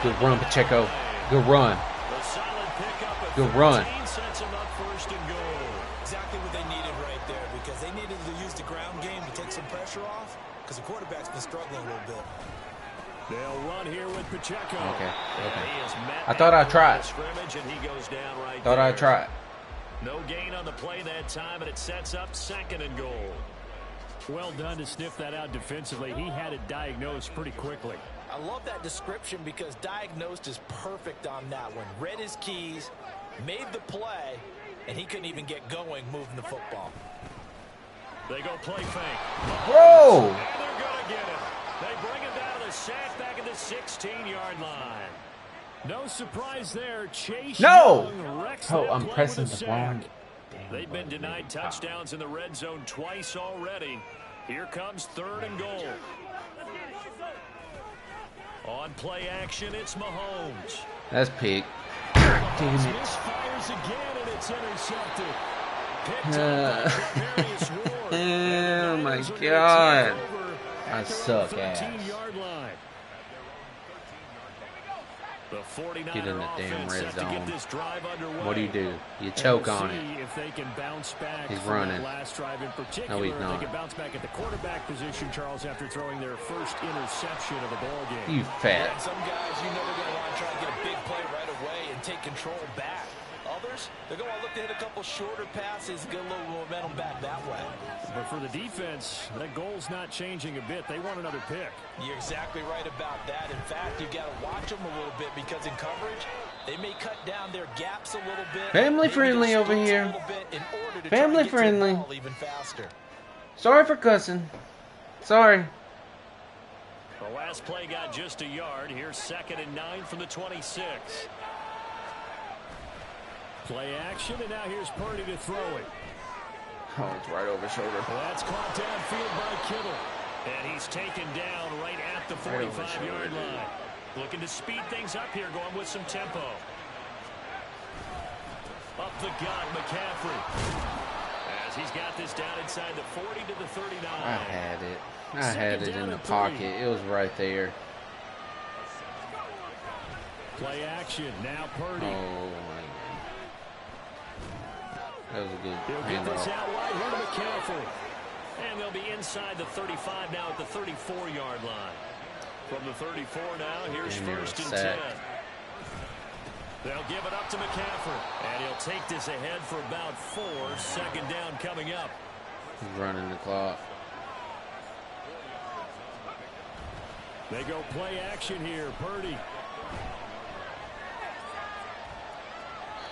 good run, Pacheco. Good run. Good run. Exactly what they needed right there, because they needed to use the ground game to take some pressure off, because the quarterback's been struggling a little bit. They'll run here with Pacheco. Okay. I thought I'd try it. Thought I'd try it. No gain on the play that time, and it sets up 2nd and goal. Well done to sniff that out defensively. He had it diagnosed pretty quickly. I love that description because diagnosed is perfect on that one. Read his keys, made the play, and he couldn't even get going moving the football. They go play fake. Whoa! And they're going to get it. They bring it down to the sack back at the 16-yard line. No surprise there. Chase Young wrecks that I'm play pressing with a the sack. wrong. They've been denied touchdowns in the red zone twice already. Here comes 3rd and goal. On play action, it's Mahomes. That's pig. Damn it. Misfires again, and it's intercepted. Oh my God. I suck ass. Get in the damn red zone. What do? You choke on it. He's running. No, he's not. They can bounce back at the quarterback position, Charles, after throwing their first interception of the ball game. You fat. And some guys, you know, they're going to want to try to get a big play right away and take control back. Others, they're going to look to hit a couple shorter passes, get a little momentum back that way. But for the defense, that goal's not changing a bit. They want another pick. You're exactly right about that. In fact, you've got to watch them a little bit because in coverage, they may cut down their gaps a little bit. Family friendly over here. Family friendly. Even faster. Sorry for cussing. Sorry. The last play got just a yard. Here's 2nd and 9 from the 26. Play action, and now here's Purdy to throw it. Oh, it's right over his shoulder. Well, that's caught downfield by Kittle. And he's taken down right at the 45-yard line. Looking to speed things up here, going with some tempo. Up the gut, McCaffrey. As he's got this down inside the 40 to the 39. I had it. I had it in the pocket. It was right there. Play action, now Purdy. Oh, my God. That was a good He'll get this handoff. out wide here to McCaffrey. And they'll be inside the 35 now at the 34-yard line. From the 34 now, here's 1st and 10. They'll give it up to McCaffrey. And he'll take this ahead for about 4. 2nd down coming up. He's running the clock. They go play action here. Purdy.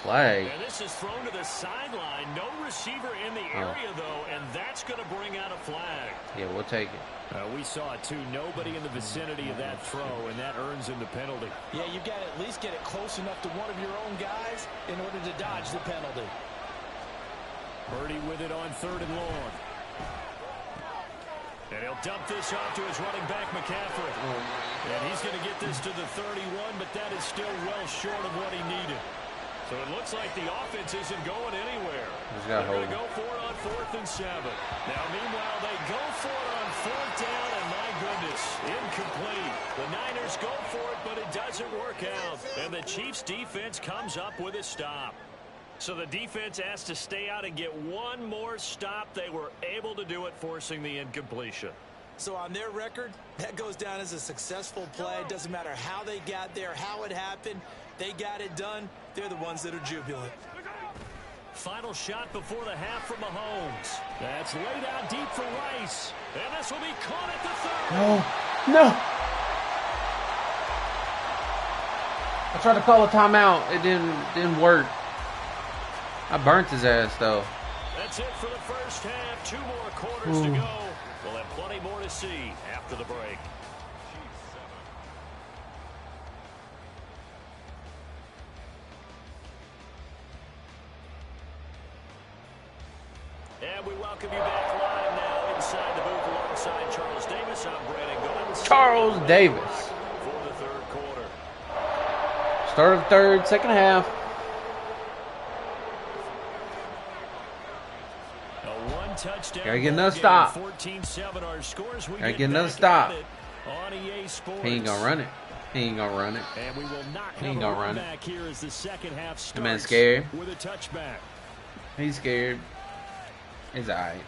Flag. And this is thrown to the sideline. No receiver in the area, though, and that's going to bring out a flag. Yeah, we'll take it. We saw it, too. Nobody in the vicinity of that throw, and that earns him the penalty. Yeah, you've got to at least get it close enough to one of your own guys in order to dodge the penalty. Purdy with it on 3rd and long. And he'll dump this off to his running back, McCaffrey. And he's going to get this to the 31, but that is still well short of what he needed. So it looks like the offense isn't going anywhere. They're going to go for it on 4th and 7. Now, meanwhile, they go for it on 4th down, and my goodness, incomplete. The Niners go for it, but it doesn't work out. And the Chiefs' defense comes up with a stop. So the defense has to stay out and get one more stop. They were able to do it, forcing the incompletion. So on their record, that goes down as a successful play. Doesn't matter how they got there, how it happened. They got it done. They're the ones that are jubilant. Final shot before the half from Mahomes. That's laid out deep for Rice. And this will be caught at the 30. No. I tried to call a timeout. It didn't work. I burnt his ass, though. That's it for the first half. 2 more quarters to go. We'll have plenty more to see after the break. And we welcome you back live now inside the booth alongside Charles Davis. I'm Brandon Gold. Charles Davis. For the 3rd quarter. Start of 3rd, second half. Touchdown. Gotta get another stop. 14-7 our scores. Gotta get another stop. He ain't gonna run it. He ain't gonna run it. And we will not he ain't gonna run it. Back here as the second half starts. The man's scared. With a touchback. He's scared. It's alright.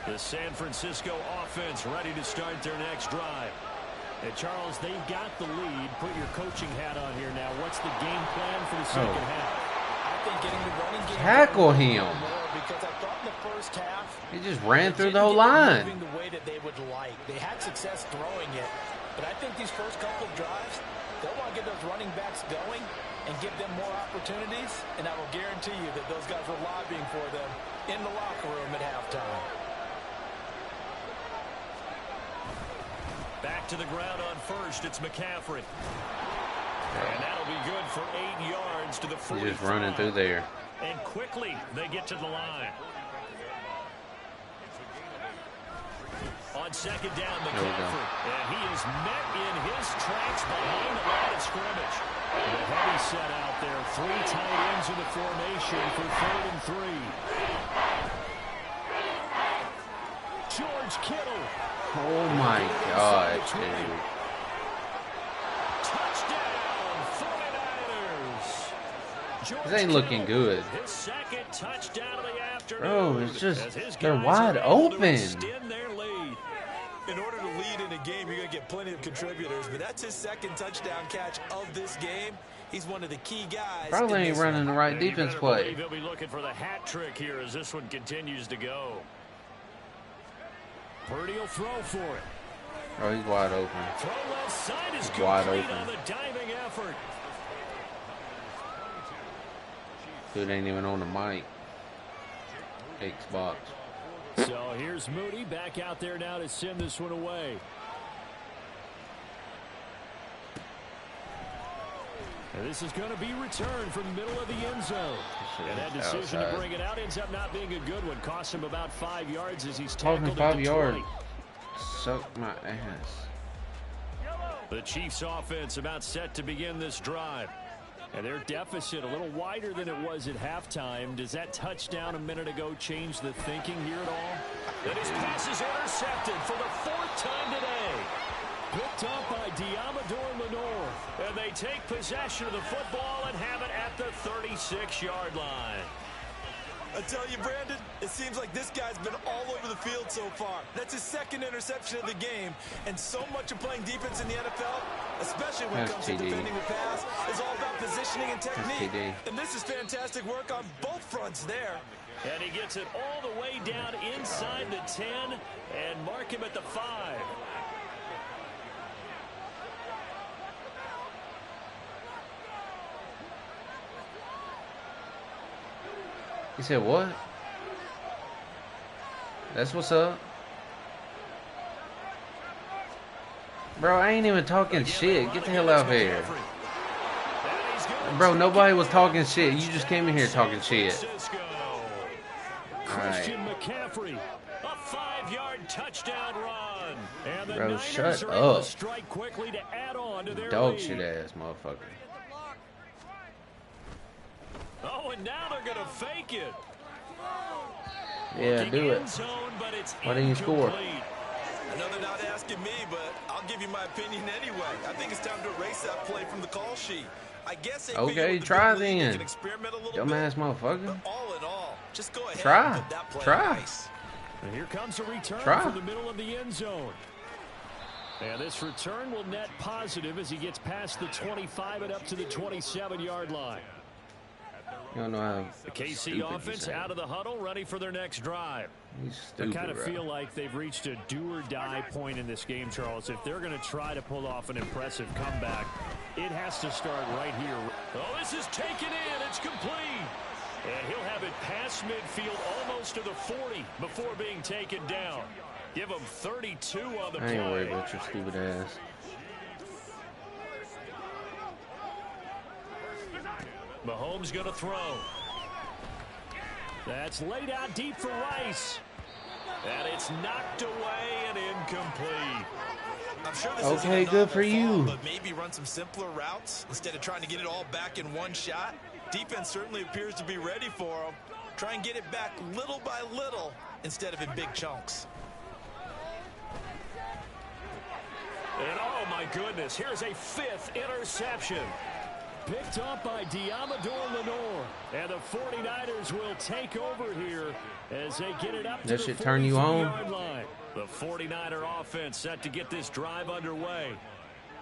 The San Francisco offense ready to start their next drive. And Charles, they've got the lead. Put your coaching hat on here now. What's the game plan for the second half? Getting the running game tackle him. Because I thought in the first half he just ran through the whole line. The way that they would like. They had success throwing it, but I think these first couple of drives, they'll want to get those running backs going and give them more opportunities. And I will guarantee you that those guys were lobbying for them in the locker room at halftime. Back to the ground on first. It's McCaffrey. And that'll be good for 8 yards to the 45. He's just running through there. And quickly, they get to the line. On second down, McCaffrey. And he is met in his tracks behind the line of scrimmage. The heavy set out there. 3 tight ends in the formation for 3rd and 3. George Kittle. Oh, my God, dude. This ain't looking good. His second touchdown of the afternoon. Bro, it's just, they're wide open. In order to lead in a game, you're going to get plenty of contributors, but that's his second touchdown catch of this game. He's one of the key guys. Probably ain't running the right defense play. He'll be looking for the hat trick here as this one continues to go. Purdy will throw for it. Oh, he's wide open. Throw left side is he's wide open. On the diving effort. Dude ain't even on the mic. Xbox. So here's Moody back out there now to send this one away. And this is going to be returned from the middle of the end zone. And that decision to bring it out ends up not being a good one. Cost him about 5 yards as he's tackled 5 yards. Suck my ass. The Chiefs offense about set to begin this drive. And their deficit a little wider than it was at halftime. Does that touchdown a minute ago change the thinking here at all? And his pass is intercepted for the 4th time today. Picked up by Diamador Lenore. And they take possession of the football and have it at the 36-yard line. I tell you, Brandon, it seems like this guy's been all over the field so far. That's his 2nd interception of the game. And so much of playing defense in the NFL, especially when it comes to defending the pass, is all about positioning and technique. And this is fantastic work on both fronts there. And he gets it all the way down inside the 10 and mark him at the 5. He said what? That's what's up. Bro, I ain't even talking shit. Get the hell out of here. Bro, nobody was talking shit. You just came in here talking shit. Alright. McCaffrey, a 5-yard touchdown run. And the Bro, Niners shut are able to up. strike quickly to add on to their Dog lead. shit ass motherfucker. Oh, and now they're going to fake it. Yeah, do it. Why didn't you score? I know they're not asking me, but I'll give you my opinion anyway. I think it's time to erase that play from the call sheet. I guess okay, try then. Dumbass motherfucker. But all in all, just go ahead try. and put that play Try. on ice. And here comes a return from the middle of the end zone. And this return will net positive as he gets past the 25 and up to the 27-yard line. You don't know how the KC offense out of the huddle, ready for their next drive. Stupid, I kind of feel like they've reached a do-or-die point in this game, Charles. If they're going to try to pull off an impressive comeback, it has to start right here. Oh, this is taken in. It's complete. And he'll have it past midfield almost to the 40 before being taken down. Give him 32 on the play. I ain't worried about your stupid ass. Mahomes going to throw. That's laid out deep for Rice. And it's knocked away and incomplete. I'm sure this okay, good for you. But maybe run some simpler routes instead of trying to get it all back in one shot. Defense certainly appears to be ready for him. Try and get it back little by little instead of in big chunks. And oh my goodness, here's a 5th interception. Picked up by Diamador Lenore. And the 49ers will take over here as they get it up to the 43-yard line. The 49er offense set to get this drive underway.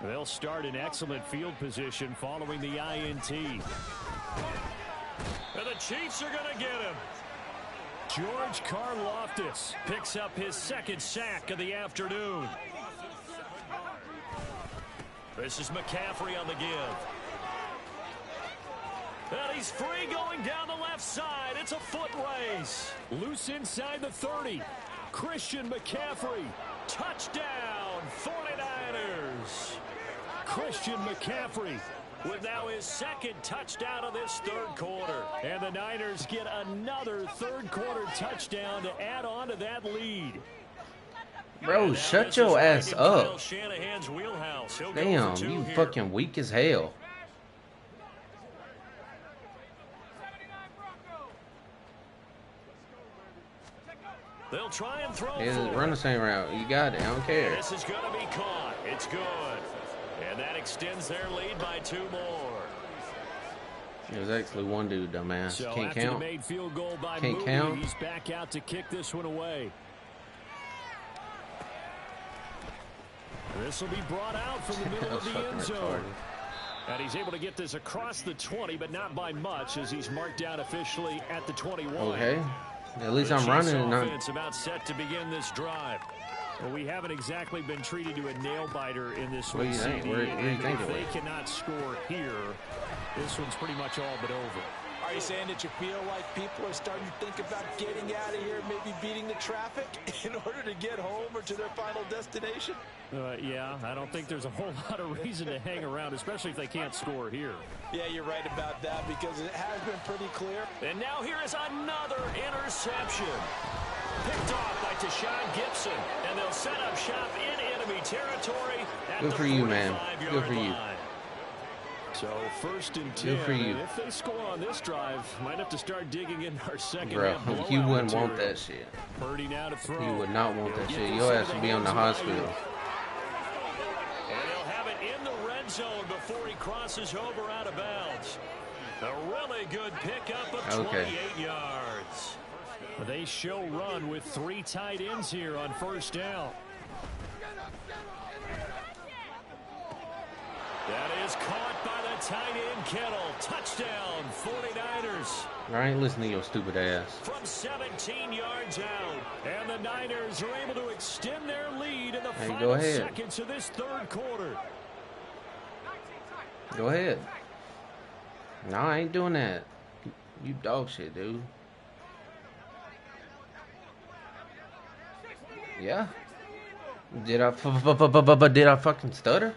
They'll start in excellent field position following the INT. And the Chiefs are going to get him. George Karlaftis picks up his 2nd sack of the afternoon. This is McCaffrey on the give. And he's free going down the left side. It's a foot race. Loose inside the 30. Christian McCaffrey. Touchdown, 49ers. Christian McCaffrey with now his 2nd touchdown of this 3rd quarter. And the Niners get another 3rd quarter touchdown to add on to that lead. Bro, shut your ass up. Damn, you fucking weak as hell. They'll try and throw. Run the same route. You got it. I don't care. This is going to be caught. It's good. And that extends their lead by 2 more. It was actually one dude, dumbass. So Can't after count. The made field goal by Can't Moody, count. He's back out to kick this one away. This will be brought out from the middle of the end zone. And he's able to get this across the 20, but not by much as he's marked down officially at the 21. Okay. At least I'm running and not. Offense about set to begin this drive. Well, we haven't exactly been treated to a nail-biter in this one. What do you think? Where do you think if it they was? cannot score here, this one's pretty much all but over. Are you saying that you feel like people are starting to think about getting out of here, maybe beating the traffic in order to get home or to their final destination? Yeah, I don't think there's a whole lot of reason to hang around, especially if they can't score here. Yeah, you're right about that because it has been pretty clear. And now here is another interception. Picked off by Tashawn Gibson, and they'll set up shop in enemy territory. Good for you, man. Good for you. So 1st and 10. Good for you. If they score on this drive, might have to start digging in our second Bro, half. you wouldn't want that shit. Purdy now to throw. You would not want that shit. Your ass would be on the hospital. And he'll have it in the red zone before he crosses over out of bounds. A really good pickup of 28 yards. They show run with 3 tight ends here on 1st down. That is caught by the tight end Kittle. Touchdown, 49ers. I ain't listening to your stupid ass. From 17 yards out. And the Niners are able to extend their lead in the final seconds of this 3rd quarter. Go ahead. No, I ain't doing that. You dog shit, dude. Yeah. Did I fucking stutter?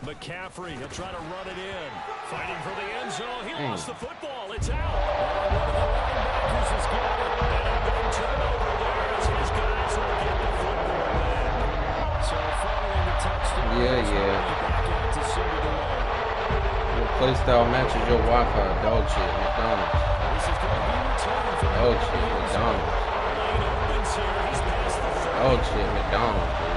McCaffrey, he'll try to run it in. Fighting for the end zone. He lost the football. It's out. One of the linebackers has got it. And a big turnover there as his guys will get the Yeah. Your playstyle matches your Wi-Fi. Dog shit, McDonald's. Dog shit, McDonald's. Dog shit, McDonald's, dude.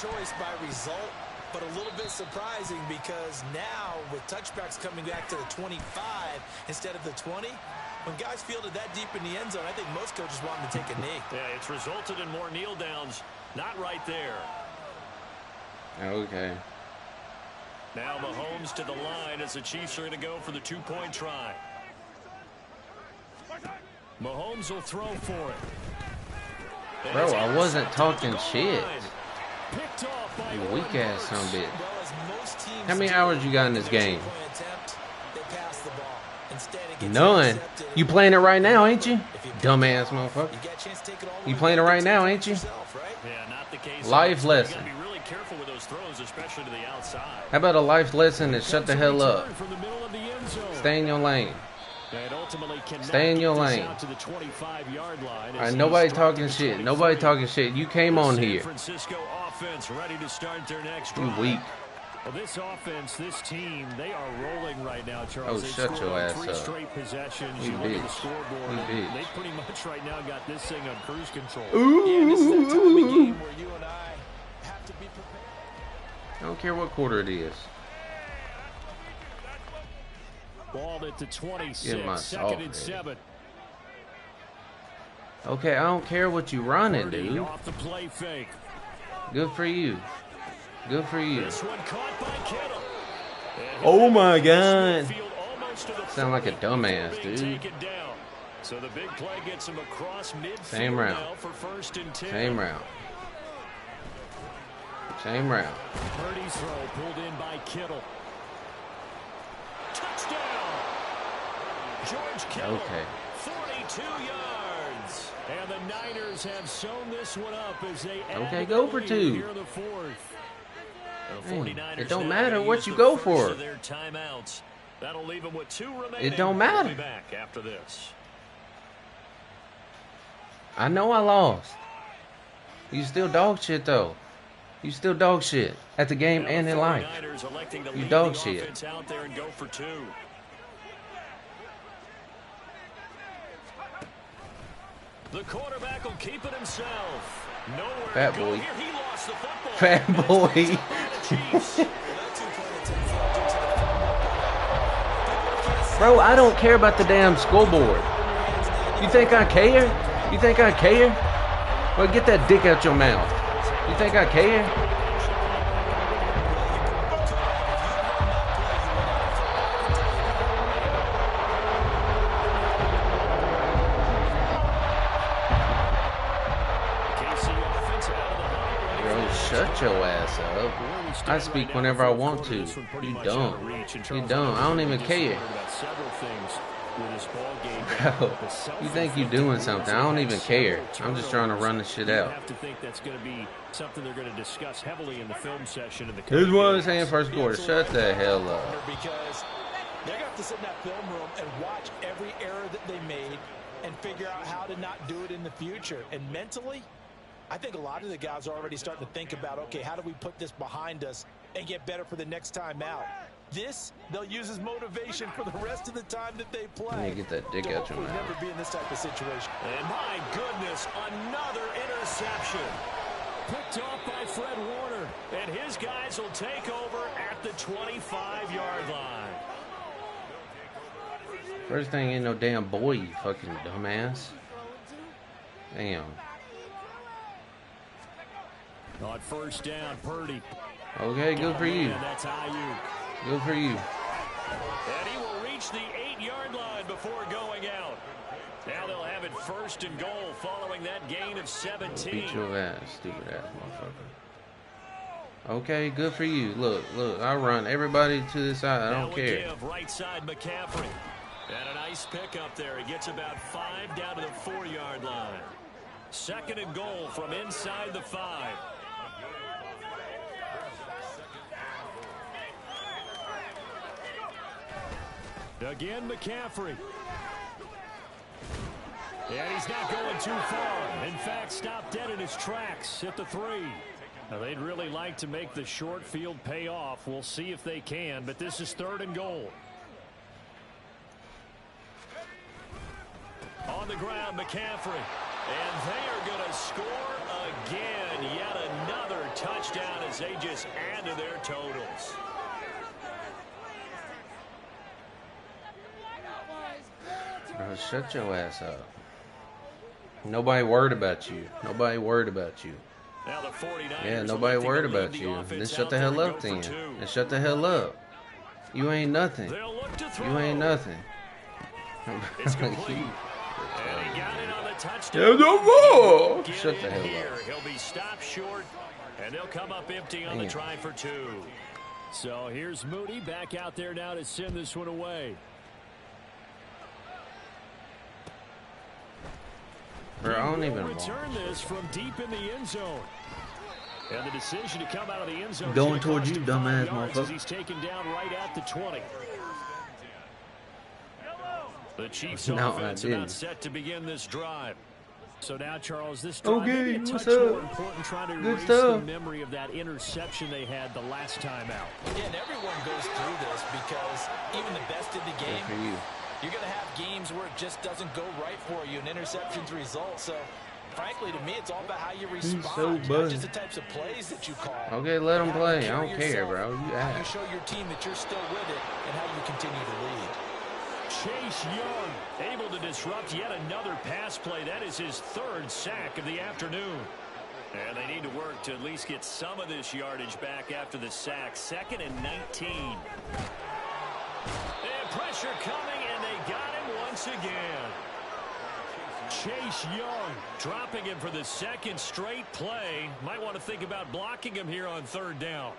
Choice by result, but a little bit surprising because now with touchbacks coming back to the 25 instead of the 20, when guys fielded that deep in the end zone, I think most coaches want them to take a knee. Yeah, it's resulted in more kneel downs. Not right there. Okay. Now Mahomes to the line as the Chiefs are going to go for the 2-point try. Mahomes will throw for it. Bro, I wasn't talking shit. You weak ass son of a bitch. How many hours you got in this game? None. You playing it right now, ain't you? Dumbass motherfucker. You playing it right now, ain't you? Life lesson. How about a life lesson and shut the hell up? Stay in your lane. Stay in your lane. Alright, nobody talking shit. Nobody talking shit. You came on here. You weak. Well, this offense, this team, they are rolling right now, Charles. Oh, shut your ass up. Straight possessions. You bitch. You bitch. They pretty much right now got this thing on cruise control. Ooh. Yeah, this is that time of game where you and I have to be prepared. I don't care what quarter it is. Ball at the 26, second and 7. Okay, I don't care what you running, dude. Off the play fake. Good for you. Good for you. This one caught by Kittle. Oh my God. Sound like a dumbass, dude. So the big play gets him across midfield. Same round. For first and 10. Same round. Same round. Purdy's throw pulled in by Kittle. Touchdown. George Kittle. Okay. 42 yards. And the Niners have sewn this one up as they okay, go for 2. Here in the fourth. Hey, it don't matter what you go for. Their timeouts. That'll leave them with 2 remaining. It don't matter. We'll be back after this. I know I lost. You still dog shit though. You still dog shit at the game and in life. You dog shit. Out there and go for 2. The quarterback will keep it himself. Nowhere Fat to go boy. here. He lost the football. Fat boy. Bro, I don't care about the damn scoreboard. You think I care? You think I care? Well, get that dick out your mouth. You think I care? Shut your ass up. I speak whenever I want to. You don't. You don't. I don't even care. Bro, you think you're doing something. I don't even care. I'm just trying to run the shit out. I have to think that's going to be something they're going to discuss heavily in the film session. Here's what I'm saying first quarter. Shut the hell up. Because they're going to have to sit in that film room and watch every error that they made and figure out how to not do it in the future. And mentally, I think a lot of the guys are already starting to think about, okay, how do we put this behind us and get better for the next time out? This, they'll use as motivation for the rest of the time that they play. Get that dick out your mouth. Never be in this type of situation. And my goodness, another interception. Picked off by Fred Warner. And his guys will take over at the 25-yard line. First thing ain't no damn boy, you fucking dumbass. Damn. On first down, Purdy. Okay, good for you. That's Ayuk. Good for you. And he will reach the 8-yard line before going out. Now they'll have it first and goal following that gain of 17. Beat your ass, stupid ass motherfucker. Okay, good for you. Look, I run everybody to the side. I don't care. Give right side McCaffrey. And a nice pick up there. He gets about 5 down to the 4-yard line. Second and goal from inside the 5. Again, McCaffrey. And he's not going too far. In fact, stopped dead in his tracks at the 3. Now, they'd really like to make the short field pay off. We'll see if they can, but this is 3rd and goal. On the ground, McCaffrey. And they are going to score again. Yet another touchdown as they just add to their totals. Bro, shut your ass up. Nobody worried about you. Nobody worried about you. Now the 49ers, yeah, nobody worried about you. Then shut the hell up then. Then shut the hell up. You ain't nothing. You ain't nothing. It's complete. And he got it on the touchdown. No more. Shut the hell up. He'll be stopped short, and they'll come up empty on the try for 2. So here's Moody back out there now to send this one away. Bro, I don't even return this from deep in the end zone. And the decision to come out of the end zone going towards you, dumbass motherfucker. He's taken down right at the 20. The Chiefs offense about set to begin this drive. So now, Charles, this drive may be a touch more important trying to erase the memory of that interception they had the last time out. Again, everyone goes through this because even the best in the game, you're going to have games where it just doesn't go right for you and interceptions result. So, frankly, to me, it's all about how you respond, not just the types of plays that you call. Okay, let them play. I don't care, bro. You show your team that you're still with it and how you continue to lead. Chase Young able to disrupt yet another pass play. That is his 3rd sack of the afternoon. And they need to work to at least get some of this yardage back after the sack. 2nd and 19. And pressure coming, and they got him once again. Chase Young dropping him for the 2nd straight play. Might want to think about blocking him here on 3rd down.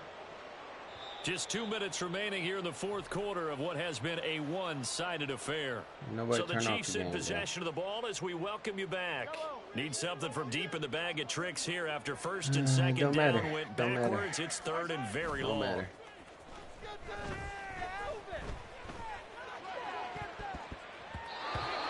Just 2 minutes remaining here in the 4th quarter of what has been a one-sided affair. Nobody so the Chiefs in possession of the ball as we welcome you back. Need something from deep in the bag of tricks here after 1st and 2nd down went backwards. It's 3rd and very long.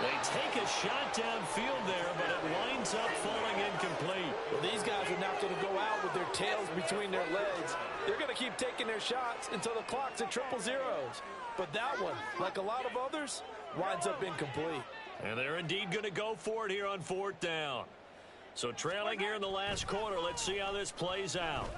They take a shot downfield there, but it winds up falling incomplete. Well, these guys are not going to go out with their tails between their legs. They're going to keep taking their shots until the clock's at 000. But that one, like a lot of others, winds up incomplete. And they're indeed going to go for it here on 4th down. So trailing here in the last quarter, let's see how this plays out.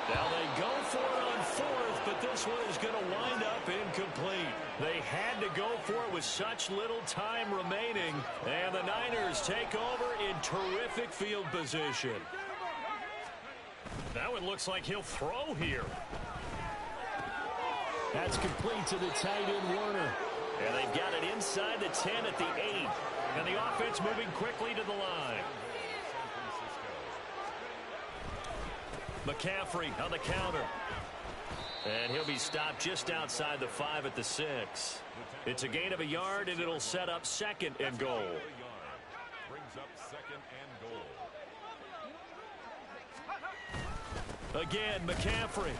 Now they go for it on 4th, but this one is going to wind up incomplete. They had to go for it with such little time remaining, and the Niners take over in terrific field position. That one looks like he'll throw here. That's complete to the tight end, Warner. And they've got it inside the 10 at the 8. And the offense moving quickly to the line. McCaffrey on the counter. And he'll be stopped just outside the 5 at the 6. It's a gain of a yard, and it'll set up 2nd and goal. Again, McCaffrey.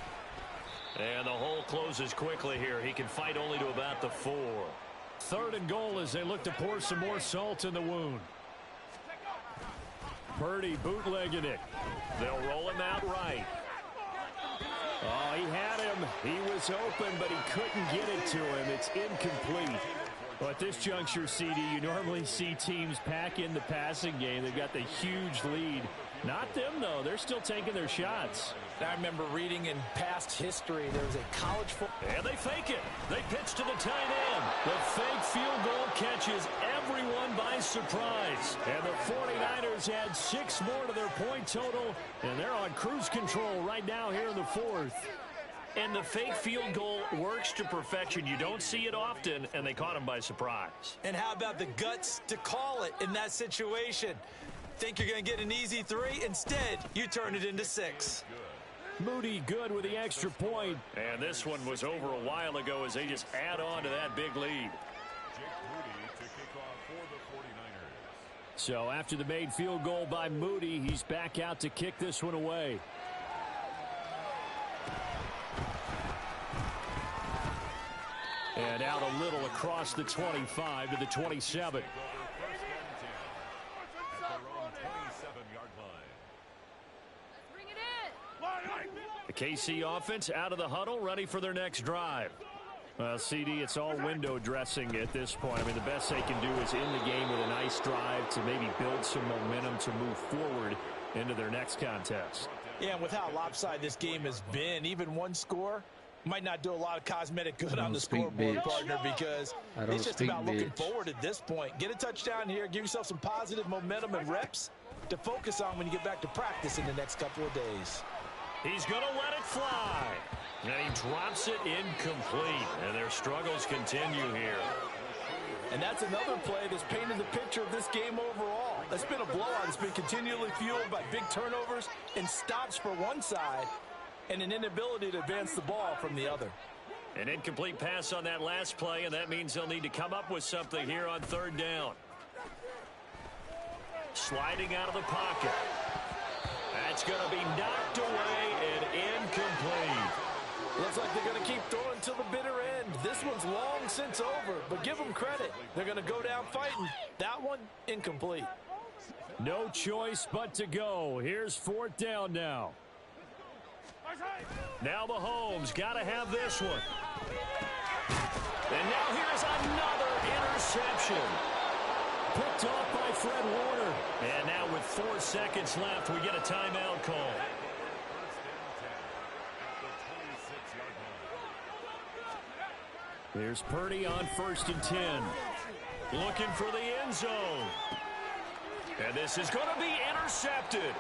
And the hole closes quickly here. He can fight only to about the 4. 3rd and goal as they look to pour some more salt in the wound. Purdy bootlegging it. They'll roll him out right. Oh, he had him. He was open, but he couldn't get it to him. It's incomplete. But at this juncture, CD, you normally see teams pack in the passing game. They've got the huge lead. Not them, though. They're still taking their shots. I remember reading in past history there was a college football. And they fake it. They pitch to the tight end. The fake field goal catches everyone by surprise. And the 49ers add 6 more to their point total. And they're on cruise control right now here in the 4th. And the fake field goal works to perfection. You don't see it often, and they caught him by surprise. And how about the guts to call it in that situation? Think you're going to get an easy 3? Instead, you turn it into 6. Moody good with the extra point. And this one was over a while ago as they just add on to that big lead. So after the made field goal by Moody, he's back out to kick this one away. And out a little across the 25 to the 27. The KC offense out of the huddle, ready for their next drive. CD, it's all window dressing at this point. I mean, the best they can do is end the game with a nice drive to maybe build some momentum to move forward into their next contest. Yeah, and with how lopsided this game has been, even one score might not do a lot of cosmetic good on the scoreboard, partner, because it's just about looking forward at this point. Get a touchdown here, give yourself some positive momentum and reps to focus on when you get back to practice in the next couple of days. He's going to let it fly. And he drops it incomplete. And their struggles continue here. And that's another play that's painted the picture of this game overall. That's been a blowout. It's been continually fueled by big turnovers and stops for one side and an inability to advance the ball from the other. An incomplete pass on that last play, and that means they'll need to come up with something here on third down. Sliding out of the pocket. That's going to be knocked away and incomplete. Looks like they're going to keep throwing till the bitter end. This one's long since over, but give them credit. They're going to go down fighting. That one, incomplete. No choice but to go. Here's fourth down now. Now Mahomes got to have this one. And now here's another interception. Picked off by Fred Warner. And now with 4 seconds left, we get a timeout call. Here's Purdy on 1st and 10. Looking for the end zone. And this is going to be intercepted.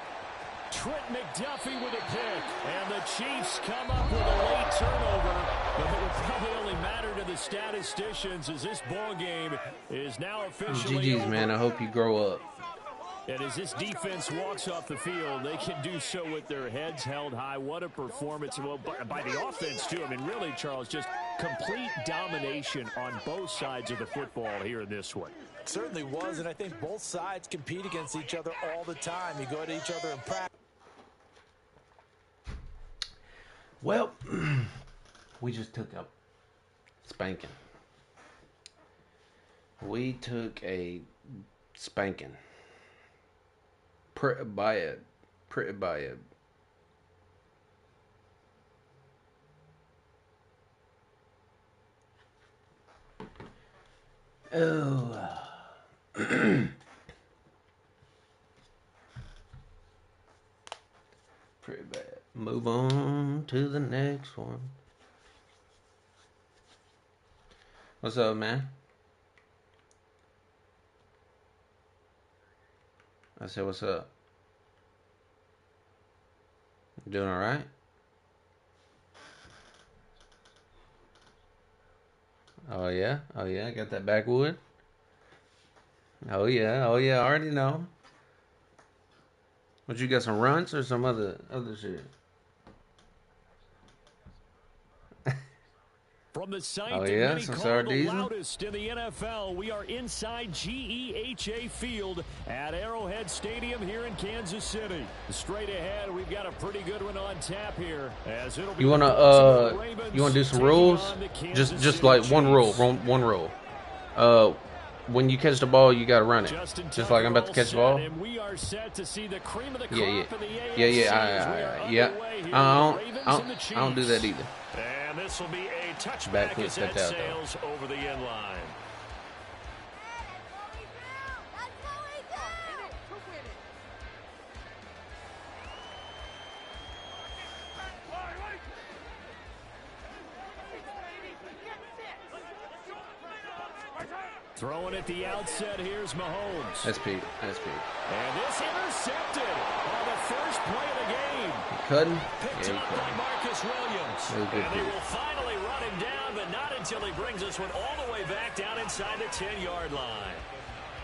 Trent McDuffie with a pick. And the Chiefs come up with a late turnover. But it will probably only matter to the statisticians as this ball game is now officially GG's, over. man. I hope you grow up. And as this defense walks off the field, they can do so with their heads held high. What a performance. Well, by the offense, too. I mean, really, Charles, just complete domination on both sides of the football here in this one. It certainly was, and I think both sides compete against each other all the time. You go to each other in practice. Well, we just took a spanking. We took a spanking. Pretty bad. Oh. Pretty bad. Move on to the next one. What's up, man? I said, what's up? You doing all right? Oh, yeah? Oh, yeah? Got that backwood? Oh, yeah. Oh, yeah. I already know. What, you got some runts or some other shit? From the site oh, that yeah? many Some call sardines? the loudest in the NFL, we are inside GEHA Field at Arrowhead Stadium here in Kansas City. Straight ahead, we've got a pretty good one on tap here. As it'll be you wanna do some rules? Just like one rule. One rule. When you catch the ball, you gotta run it. Just like I'm about to catch the ball. And we are set to see the cream of the crop Yeah. of the AFC. I don't do that either. And this will be a touchback as that sails over the end line. Throwing at the outset, here's Mahomes. That's Pete. And this intercepted on the first play of the game. Cutting? Picked up by Marcus Williams. And they will finally run him down, but not until he brings this one all the way back down inside the 10-yard line.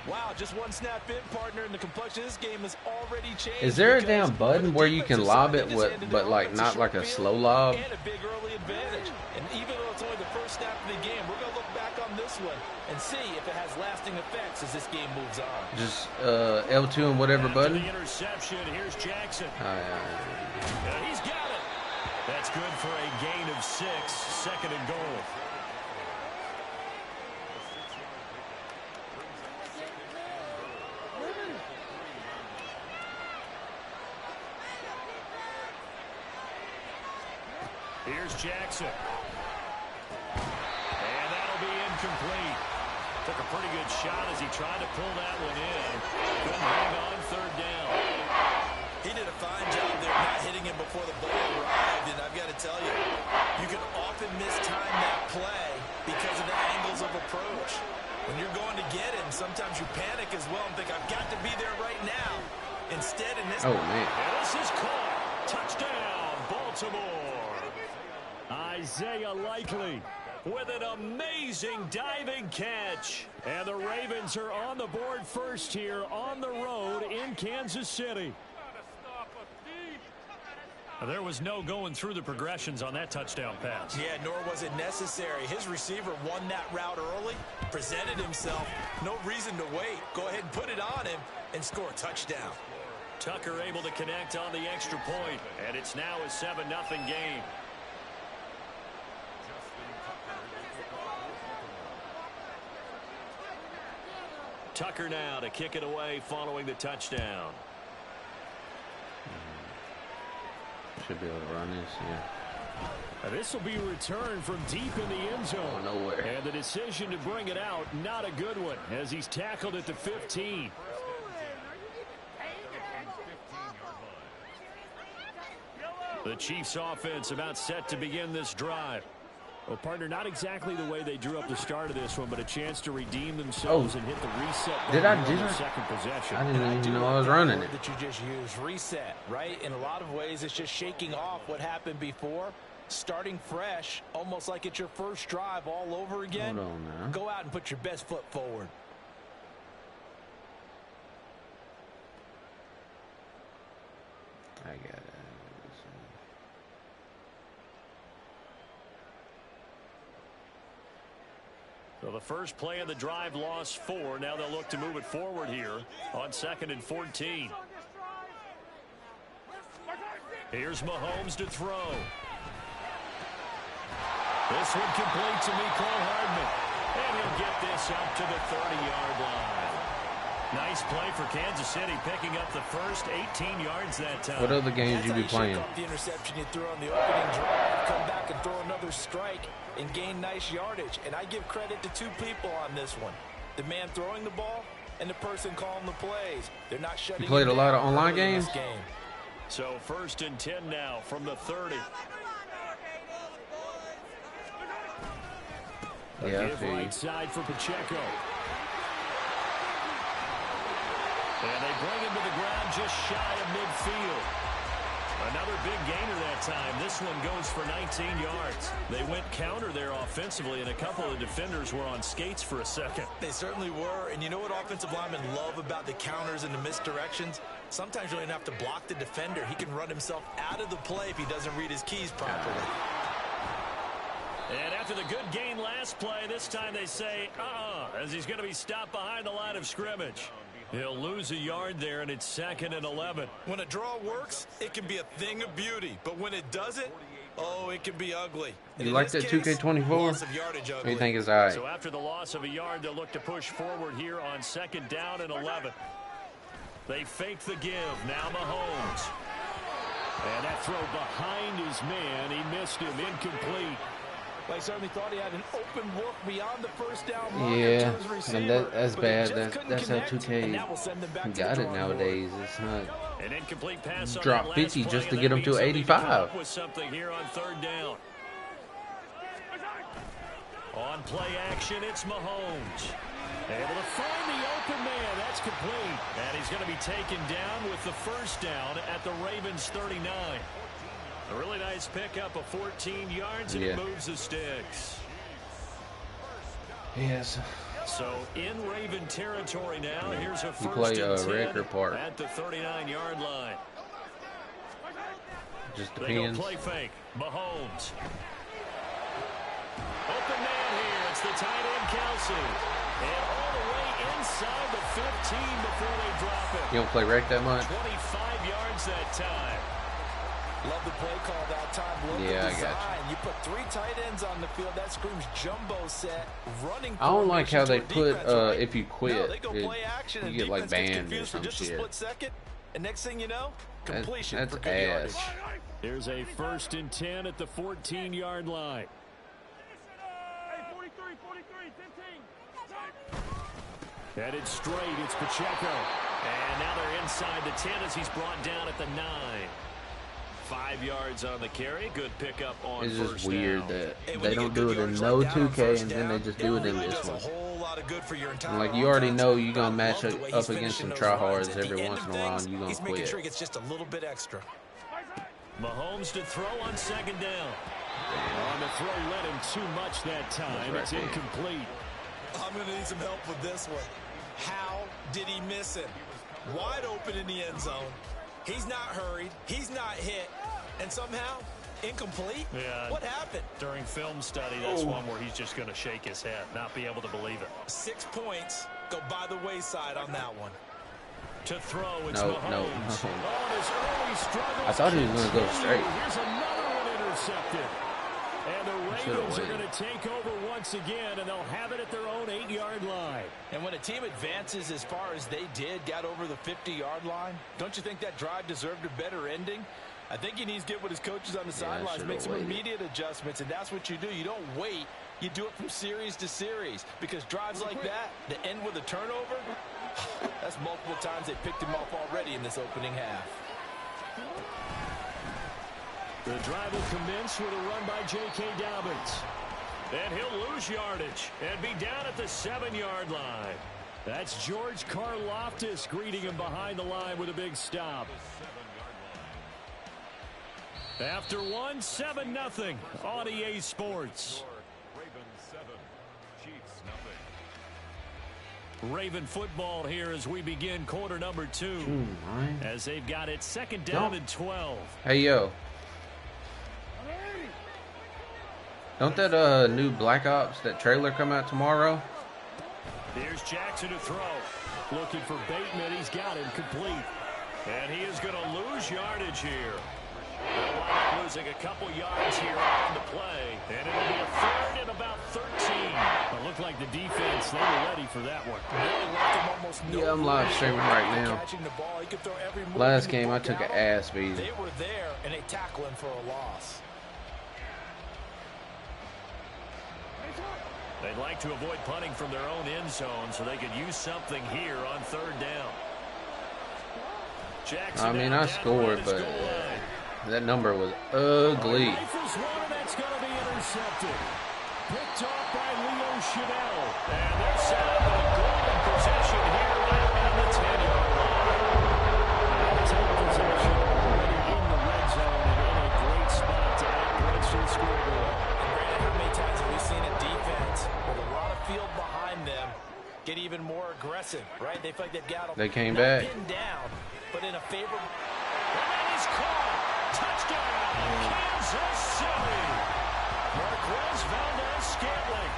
Wow, just one snap in, partner, and the complexion of this game has already changed. Is there a damn button where you can lob it but like not like a slow lob? And a big early advantage. And even though it's only the first snap of the game, we're going to look back on this one and see if it has lasting effects as this game moves on. Just L2 and whatever button. The interception, here's Jackson. He's got it. That's good for a gain of 6, second and goal. Here's Jackson. And that'll be incomplete. Took a pretty good shot as he tried to pull that one in. Couldn't hang on third down. He did a fine job there not hitting him before the ball arrived. And I've got to tell you, you can often mistime that play because of the angles of approach. When you're going to get him, sometimes you panic as well and think, I've got to be there right now. Instead, in this... Oh, man. And this is caught. Touchdown, Baltimore. Isaiah Likely with an amazing diving catch. And the Ravens are on the board first here on the road in Kansas City. There was no going through the progressions on that touchdown pass. Yeah, nor was it necessary. His receiver won that route early, presented himself. No reason to wait. Go ahead and put it on him and score a touchdown. Tucker able to connect on the extra point, and it's now a 7-0 game. Tucker now to kick it away following the touchdown. Should be able to run this, yeah. This will be returned from deep in the end zone. Oh, nowhere. And the decision to bring it out, not a good one, as he's tackled at the 15. The Chiefs offense about set to begin this drive. Well, partner, not exactly the way they drew up the start of this one, but a chance to redeem themselves and hit the reset button on the second possession. I didn't even know I was running it. That you just used, reset, right? In a lot of ways, it's just shaking off what happened before, starting fresh, almost like it's your first drive all over again. Hold on now. Go out and put your best foot forward. I got it. So the first play of the drive lost 4. Now they'll look to move it forward here on 2nd and 14. Here's Mahomes to throw. This one complete to Mecole Hardman. And he'll get this up to the 30-yard line. Nice play for Kansas City, picking up the first 18 yards that time. What other games you be playing? The interception you threw on the opening drive, come back and throw another strike and gain nice yardage. And I give credit to two people on this one. The man throwing the ball and the person calling the plays. They're not shutting. You played a lot of online games? So 1st and 10 now from the 30. Yeah, I see. Right side for Pacheco. And they bring him to the ground just shy of midfield. Another big gainer that time. This one goes for 19 yards. They went counter there offensively, and a couple of defenders were on skates for a second. They certainly were. And you know what offensive linemen love about the counters and the misdirections? Sometimes you don't even have to block the defender. He can run himself out of the play if he doesn't read his keys properly. And after the good gain last play, this time they say, as he's going to be stopped behind the line of scrimmage. He'll lose a yard there, and it's 2nd and 11. When a draw works, it can be a thing of beauty. But when it doesn't, oh, it can be ugly. You like that 2K24? What do you think is all right? So after the loss of a yard, they'll look to push forward here on 2nd down and 11. They fake the give. Now Mahomes. And that throw behind his man. He missed him. Incomplete. They certainly thought he had an open look beyond the first down line. Yeah, and that's bad. That's how 2K got it nowadays. It's not an incomplete pass drop 50 just to get them to 85. With something here on 3rd down. On play action, it's Mahomes. Able to find the open man. That's complete. And he's going to be taken down with the first down at the Ravens 39. A really nice pickup of 14 yards, and it moves the sticks. Yes. So in Raven territory now. Here's a 1st and 10 at the 39-yard line. Just depends. They go play fake. Mahomes. Open man here. It's the tight end, Kelsey. And all the way inside the 15 before they drop it. You don't play rec that much? 25 yards that time. Love the play call that time. Look yeah, at the I got you put 3 tight ends on the field. That screams jumbo set. Running. I don't like how they put if you quit, they go play action, you get like banned or some just shit. A split second, and next thing you know, completion that's for good ass. yardage. Here's a 1st and 10 at the 14-yard line. Headed straight, it's Pacheco. And now they're inside the 10 as he's brought down at the 9. 5 yards on the carry. Good pickup on it's first just weird down. that they don't do it in no 2K and then they just do it in this one. And like you already know you're going to match up against some tryhards every once in a while and you're going to quit. Sure it's just a little bit extra. Mahomes to throw on 2nd down. On the throw led him too much that time. It's incomplete. I'm going to need some help with this one. How did he miss it? Wide open in the end zone. He's not hurried. He's not hit. And somehow, incomplete? Yeah. What happened? During film study, that's one where he's just going to shake his head, not be able to believe it. 6 points go by the wayside on that one. To throw, it's No. I thought he was going to go straight. Here's another one intercepted. And the Ravens are going to take over once again, and they'll have it at their own 8-yard line. And when a team advances as far as they did, got over the 50-yard line, don't you think that drive deserved a better ending? I think he needs to get with his coaches on the sidelines, make some immediate adjustments, and that's what you do. You don't wait. You do it from series to series, because drives like that end with a turnover, that's multiple times they picked him off already in this opening half. The drive will commence with a run by J.K. Dobbins. And he'll lose yardage and be down at the 7-yard line. That's George Karlaftis greeting him behind the line with a big stop. After 1, 7-0 on EA Sports. Raven football here as we begin quarter number 2. As they've got it 2nd down and 12. Hey, yo. Don't that new Black Ops, that trailer come out tomorrow? Here's Jackson to throw. Looking for Bateman. He's got him complete. And he is going to lose yardage here. They'll wind up losing a couple yards here on the play. And it'll be a 3rd and about 13. It looked like the defense, they were ready for that one. Yeah, I'm live streaming right now. Last game, I took an ass beating. They were there, and they tackle him for a loss. They'd like to avoid punting from their own end zone so they could use something here on 3rd down. Jackson, I mean, I scored, but that number was ugly. That's going to be intercepted. Picked off by Leo Chanel. And they're set up with a golden possession here right around the 10-yard line. Take possession already in the red zone and in a great spot to add points to the scoreboard. How many times have we seen a defense with a lot of field behind them get even more aggressive, right? They feel like they've got They came back. Pinned down, but in a favorable. And that is caught. Touchdown, Kansas City. Marquez Valdez-Scantling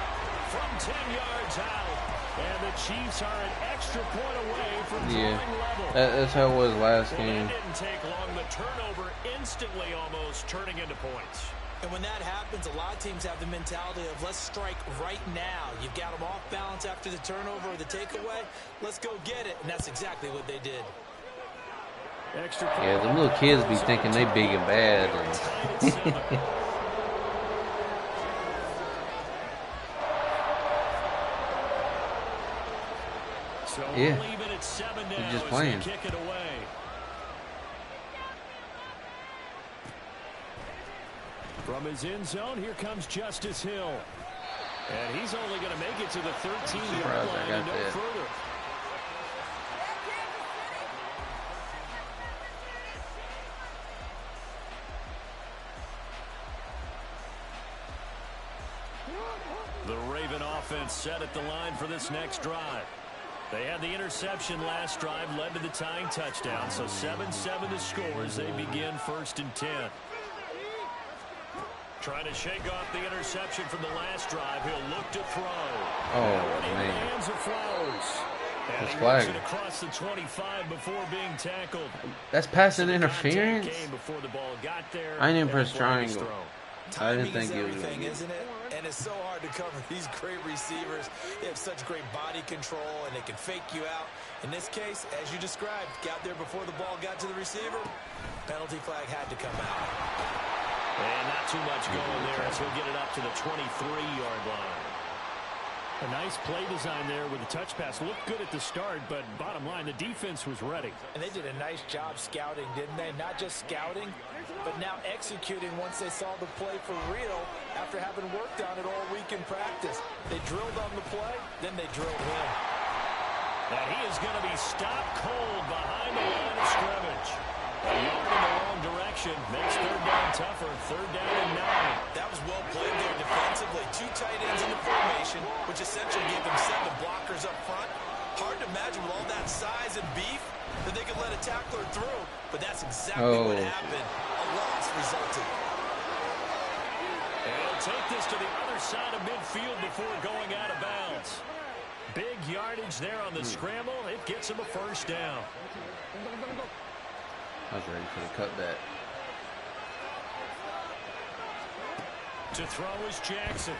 from 10 yards out. And the Chiefs are an extra point away from drawing level. That's how it was last game. That didn't take long. The turnover instantly almost turning into points. And when that happens, a lot of teams have the mentality of let's strike right now. You've got them off balance after the turnover or the takeaway. Let's go get it. And that's exactly what they did. Yeah, them little kids be thinking they big and bad. Yeah, he's just playing. From his end zone, here comes Justice Hill. And he's only going to make it to the 13-yard line and no further. The Raven offense set at the line for this next drive. They had the interception last drive, led to the tying touchdown. So 7-7 the score as they begin 1st and 10. Trying to shake off the interception from the last drive. He'll look to throw. Oh, man. Hands of Flowers. That's flag. Across the 25 before being tackled. That's passing interference? Before the ball got there, I didn't press triangle. I didn't Timing think is it was everything, isn't it? And it's so hard to cover these great receivers. They have such great body control, and they can fake you out. In this case, as you described, got there before the ball got to the receiver. Penalty flag had to come out. And not too much going there as he'll get it up to the 23-yard line. A nice play design there with the touch pass. Looked good at the start, but bottom line, the defense was ready. And they did a nice job scouting, didn't they? Not just scouting, but now executing once they saw the play for real after having worked on it all week in practice. They drilled on the play, then they drilled him. And he is going to be stopped cold behind the line of scrimmage. A yard in the wrong direction makes third down tougher. Third down and 9. That was well played there defensively. 2 tight ends in the formation, which essentially gave them 7 blockers up front. Hard to imagine with all that size and beef that they could let a tackler through, but that's exactly what happened. A loss resulted. And he'll take this to the other side of midfield before going out of bounds. Big yardage there on the scramble. It gets him a first down. I was ready for the cutback. To throw is Jackson.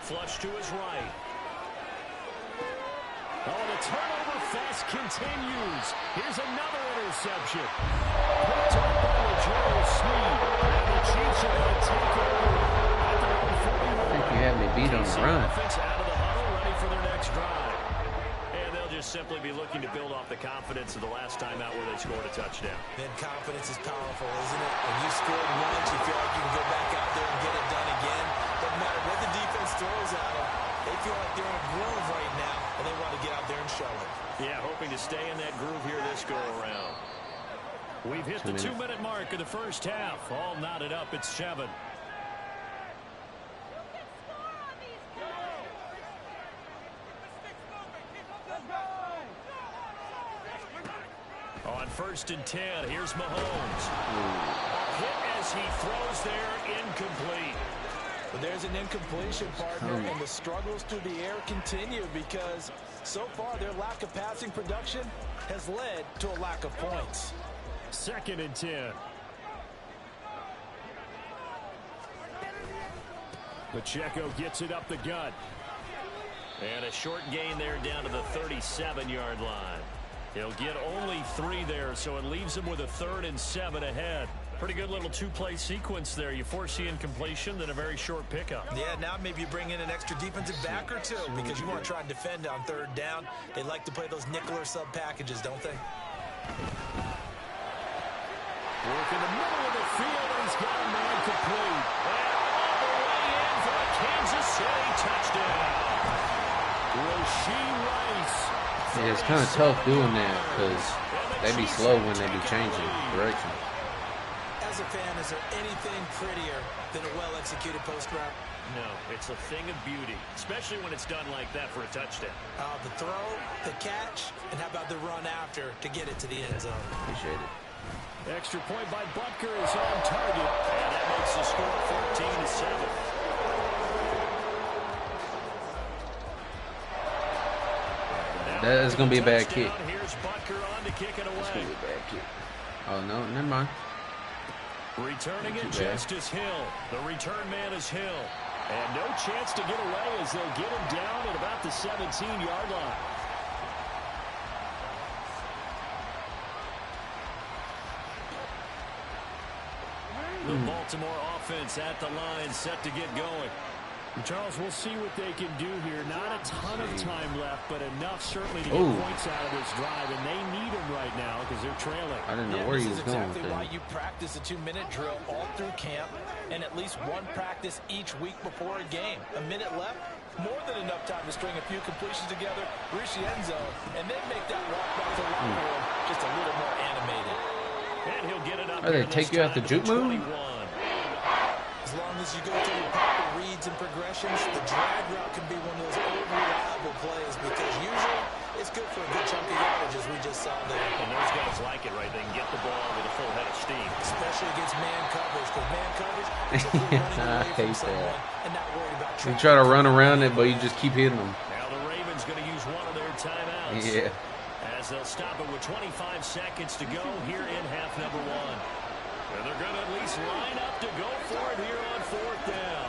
Flush to his right. Oh, the turnover fest continues. Here's another interception. Picked up by Joel Snead. And the Chiefs are going to take over at their own 41. I think you had me beat on the run. Offense out of the huddle, ready for their next drive. And they'll just simply be looking to build off the confidence of the last time out where they scored a touchdown. Then confidence is powerful, isn't it? When you scored once, you feel like you can go back out there and get it done again. Doesn't matter what the defense throws at them. They feel like they're in a groove right now, and they want to get out there and show it. Yeah, hoping to stay in that groove here this go-around. We've hit the 2-minute mark of the first half. All knotted up. It's 7. On 1st and 10, here's Mahomes. Hit as he throws there, incomplete. But there's an incompletion, partner, and the struggles through the air continue because so far their lack of passing production has led to a lack of points. 2nd and 10. Pacheco gets it up the gut. And a short gain there down to the 37-yard line. He'll get only 3 there, so it leaves him with a 3rd and 7 ahead. Pretty good little 2-play sequence there. You foresee incompletion, then a very short pickup. Yeah, now maybe you bring in an extra defensive back or 2 because you want to try and defend on 3rd down. They like to play those nickel or sub packages, don't they? Work in the middle of the field, and he's got a man complete. And all the way in for a Kansas City touchdown. Rasheed Rice. Yeah, it's kind of tough doing that because they be slow when they be changing direction. As a fan, is there anything prettier than a well-executed post route? No, it's a thing of beauty, especially when it's done like that for a touchdown. The throw, the catch, and how about the run after to get it to the end zone? Appreciate it. Extra point by Butker is on target, and that makes the score 14-7. That is going to be a bad kick. Here's Butker on to kick it away. It's going to be a bad kick. Oh, no, never mind. Returning it, Justice Hill. The return man is Hill. And no chance to get away as they'll get him down at about the 17-yard line. The Baltimore offense at the line, set to get going. Charles, we'll see what they can do here. Not a ton of time left, but enough certainly to get points out of this drive, and they need them right now because they're trailing. I didn't know where he was going with that. This is exactly why you practice a 2-minute drill all through camp and at least one practice each week before a game. A minute left, more than enough time to string a few completions together, reach the end zone, and then make that walk back to the locker room just a little more animated. And he'll get it up. They take you out the juke move? As long as you go through your proper reads and progressions, the drag route can be one of those over-reliable plays because usually it's good for a good chunk of yardage, as we just saw there. And those guys like it, right? They can get the ball with a full head of steam. Especially against man coverage, because man coverage is I hate that. And not worried about you try to run around it, but you just keep hitting them. Now the Ravens going to use one of their timeouts. Yeah. As they'll stop it with 25 seconds to go here in half number 1. And they're going to at least line up to go for it here on 4th down.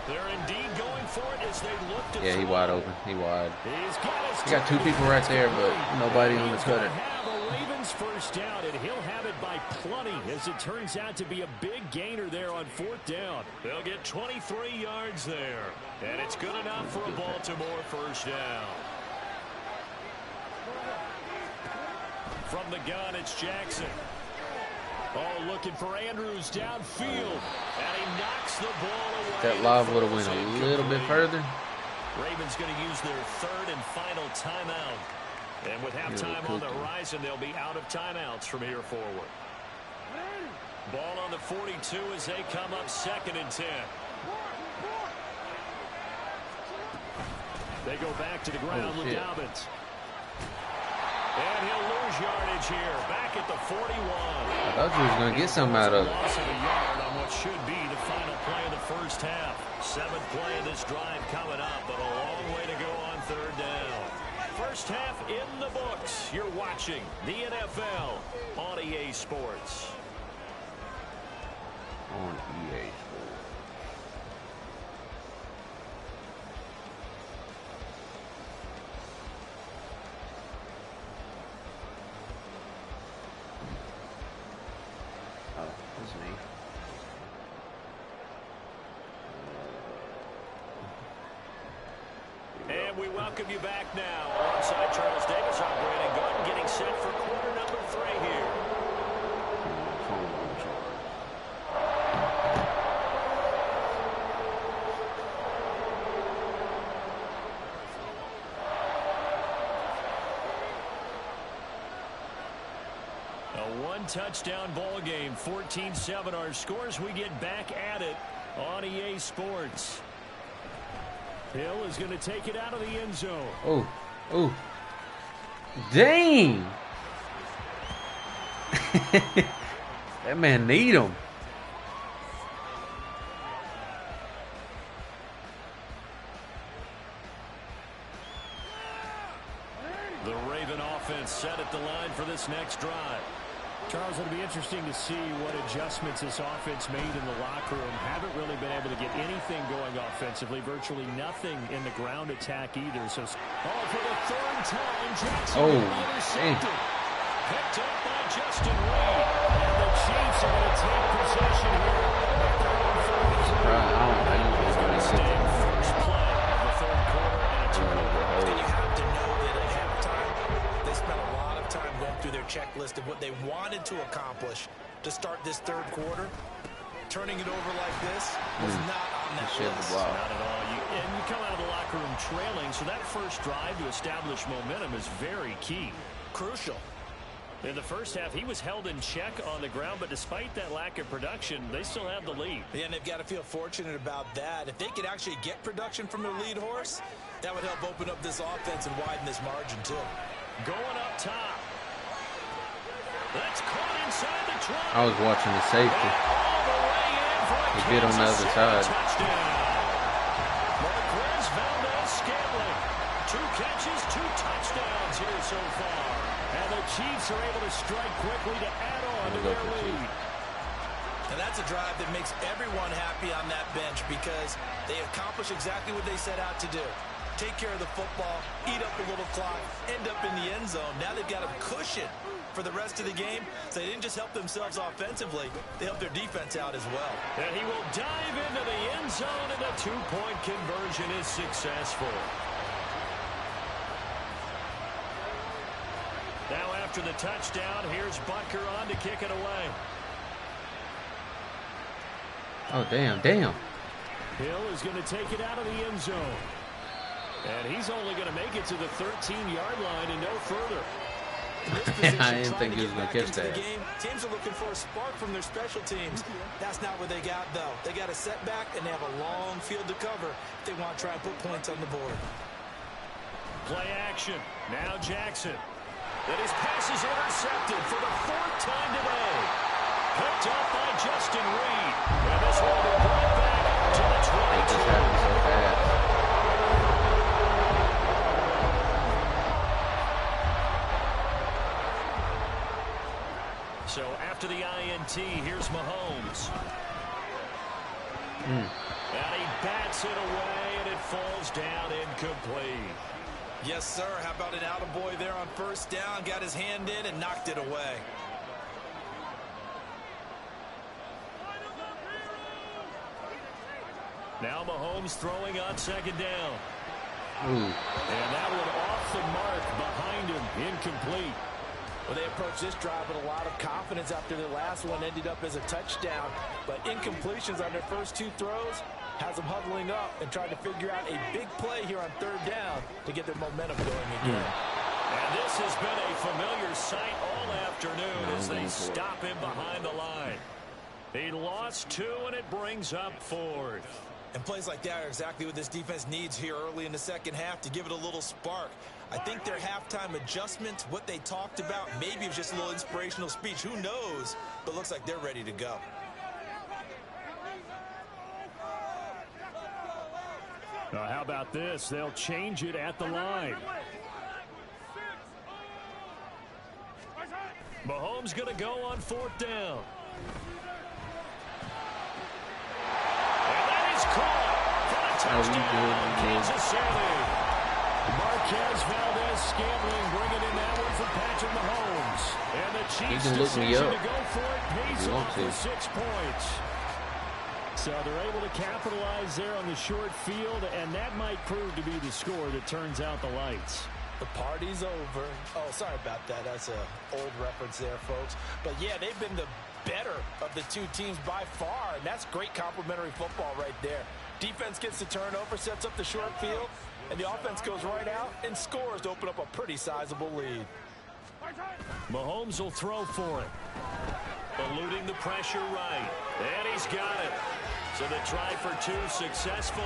They're indeed going for it as they look to he wide open. He wide. He got 2 people right there, but nobody on the cutter. Have a Ravens first down, and he'll have it by plenty, as it turns out to be a big gainer there on 4th down. They'll get 23 yards there, and it's good enough for a Baltimore first down. From the gun, it's Jackson. Oh, looking for Andrews downfield, and he knocks the ball away. That live would have went a little bit further. Ravens going to use their 3rd and final timeout. And with halftime on the horizon, they'll be out of timeouts from here forward. Ball on the 42 as they come up 2nd and 10. They go back to the ground with Dobbins. And he'll lose yardage here, back at the 41. I thought you was going to get something out of it. Loss of a yard on what should be the final play of the first half. 7th play of this drive coming up, but a long way to go on 3rd down. First half in the books. You're watching the NFL on EA Sports. On EA Sports. And we welcome you back now. Alongside Charles Davis, I'm Brandon Gordon, getting set for quarter number 3 here. A 1-touchdown ball game, 14-7 our scores. We get back at it on EA Sports. Hill is going to take it out of the end zone. Oh, oh. Dang. That man need him. The Raven offense set at the line for this next drive. Charles, it'll be interesting to see what adjustments this offense made in the locker room. Haven't really been able to get anything going offensively. Virtually nothing in the ground attack either. So, for the 3rd time, Jackson intercepted. Picked up by Justin Reed. And the Chiefs are going to take possession here at their own 40. It's going to stay first play of the 3rd quarter and a turnover. And you have to know that at halftime, they spent a lot of time going through their checklist of what they wanted to accomplish to start this 3rd quarter. Turning it over like this was not on that list. Not at all. And you come out of the locker room trailing, so that first drive to establish momentum is very key. Crucial. In the first half, he was held in check on the ground, but despite that lack of production, they still have the lead. Yeah, and they've got to feel fortunate about that. If they could actually get production from their lead horse, that would help open up this offense and widen this margin, too. Going up top. That's caught inside the 20. I was watching the safety. He bit on the other side. Marquez Valdez-Scantling. 2 catches, 2 touchdowns here so far. And the Chiefs are able to strike quickly to add on to their lead. And that's a drive that makes everyone happy on that bench because they accomplish exactly what they set out to do. Take care of the football, eat up a little clock, end up in the end zone. Now they've got a cushion for the rest of the game. So they didn't just help themselves offensively, they helped their defense out as well. And he will dive into the end zone, and the 2-point conversion is successful. Now after the touchdown, here's Butker on to kick it away. Oh, damn, damn. Hill is going to take it out of the end zone. And he's only going to make it to the 13-yard line and no further. I didn't think he was going to catch that. Teams are looking for a spark from their special teams. That's not what they got, though. They got a setback, and they have a long field to cover if they want to try and put points on the board. Play action. Now Jackson. And his pass is intercepted for the 4th time today. Picked up by Justin Reed. And this one will be brought back to the 22. It just happened so fast. So after the INT, here's Mahomes. And he bats it away, and it falls down incomplete. Yes, sir. How about an attaboy there on first down? Got his hand in and knocked it away. Now Mahomes throwing on second down. Ooh. And that one off the mark behind him. Incomplete. Well, they approached this drive with a lot of confidence after the last one ended up as a touchdown. But incompletions on their first two throws has them huddling up and trying to figure out a big play here on third down to get their momentum going again. And this has been a familiar sight all afternoon as they stop him behind the line. He lost 2, and it brings up 4th. And plays like that are exactly what this defense needs here early in the second half to give it a little spark. I think their halftime adjustment, what they talked about, maybe it was just a little inspirational speech. Who knows? But looks like they're ready to go. How about this? They'll change it at the line. Mahomes going to go on 4th down. And that is caught for a touchdown, Kansas City. Marquez Valdez-Scantling bringing in that one for Patrick Mahomes. And the Chiefs decision to go for it pays off for 6 points. So they're able to capitalize there on the short field, and that might prove to be the score that turns out the lights. The party's over. Oh, sorry about that. That's an old reference there, folks. But, yeah, they've been the better of the two teams by far, and that's great complimentary football right there. Defense gets the turnover, sets up the short field, and the offense goes right out and scores to open up a pretty sizable lead. Mahomes will throw for it. Eluding the pressure right. And he's got it. So the try for 2 successful.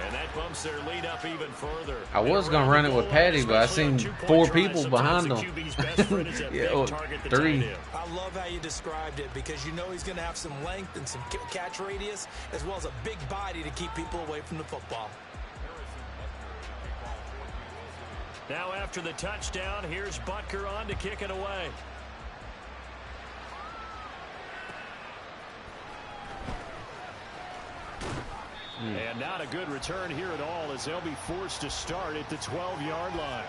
And that bumps their lead up even further. I was going to run it with Patty, but I seen 4 people behind him. Yeah, 3. I love how you described it because you know he's going to have some length and some catch radius as well as a big body to keep people away from the football. Now after the touchdown, here's Butker on to kick it away. And not a good return here at all as they'll be forced to start at the 12-yard line.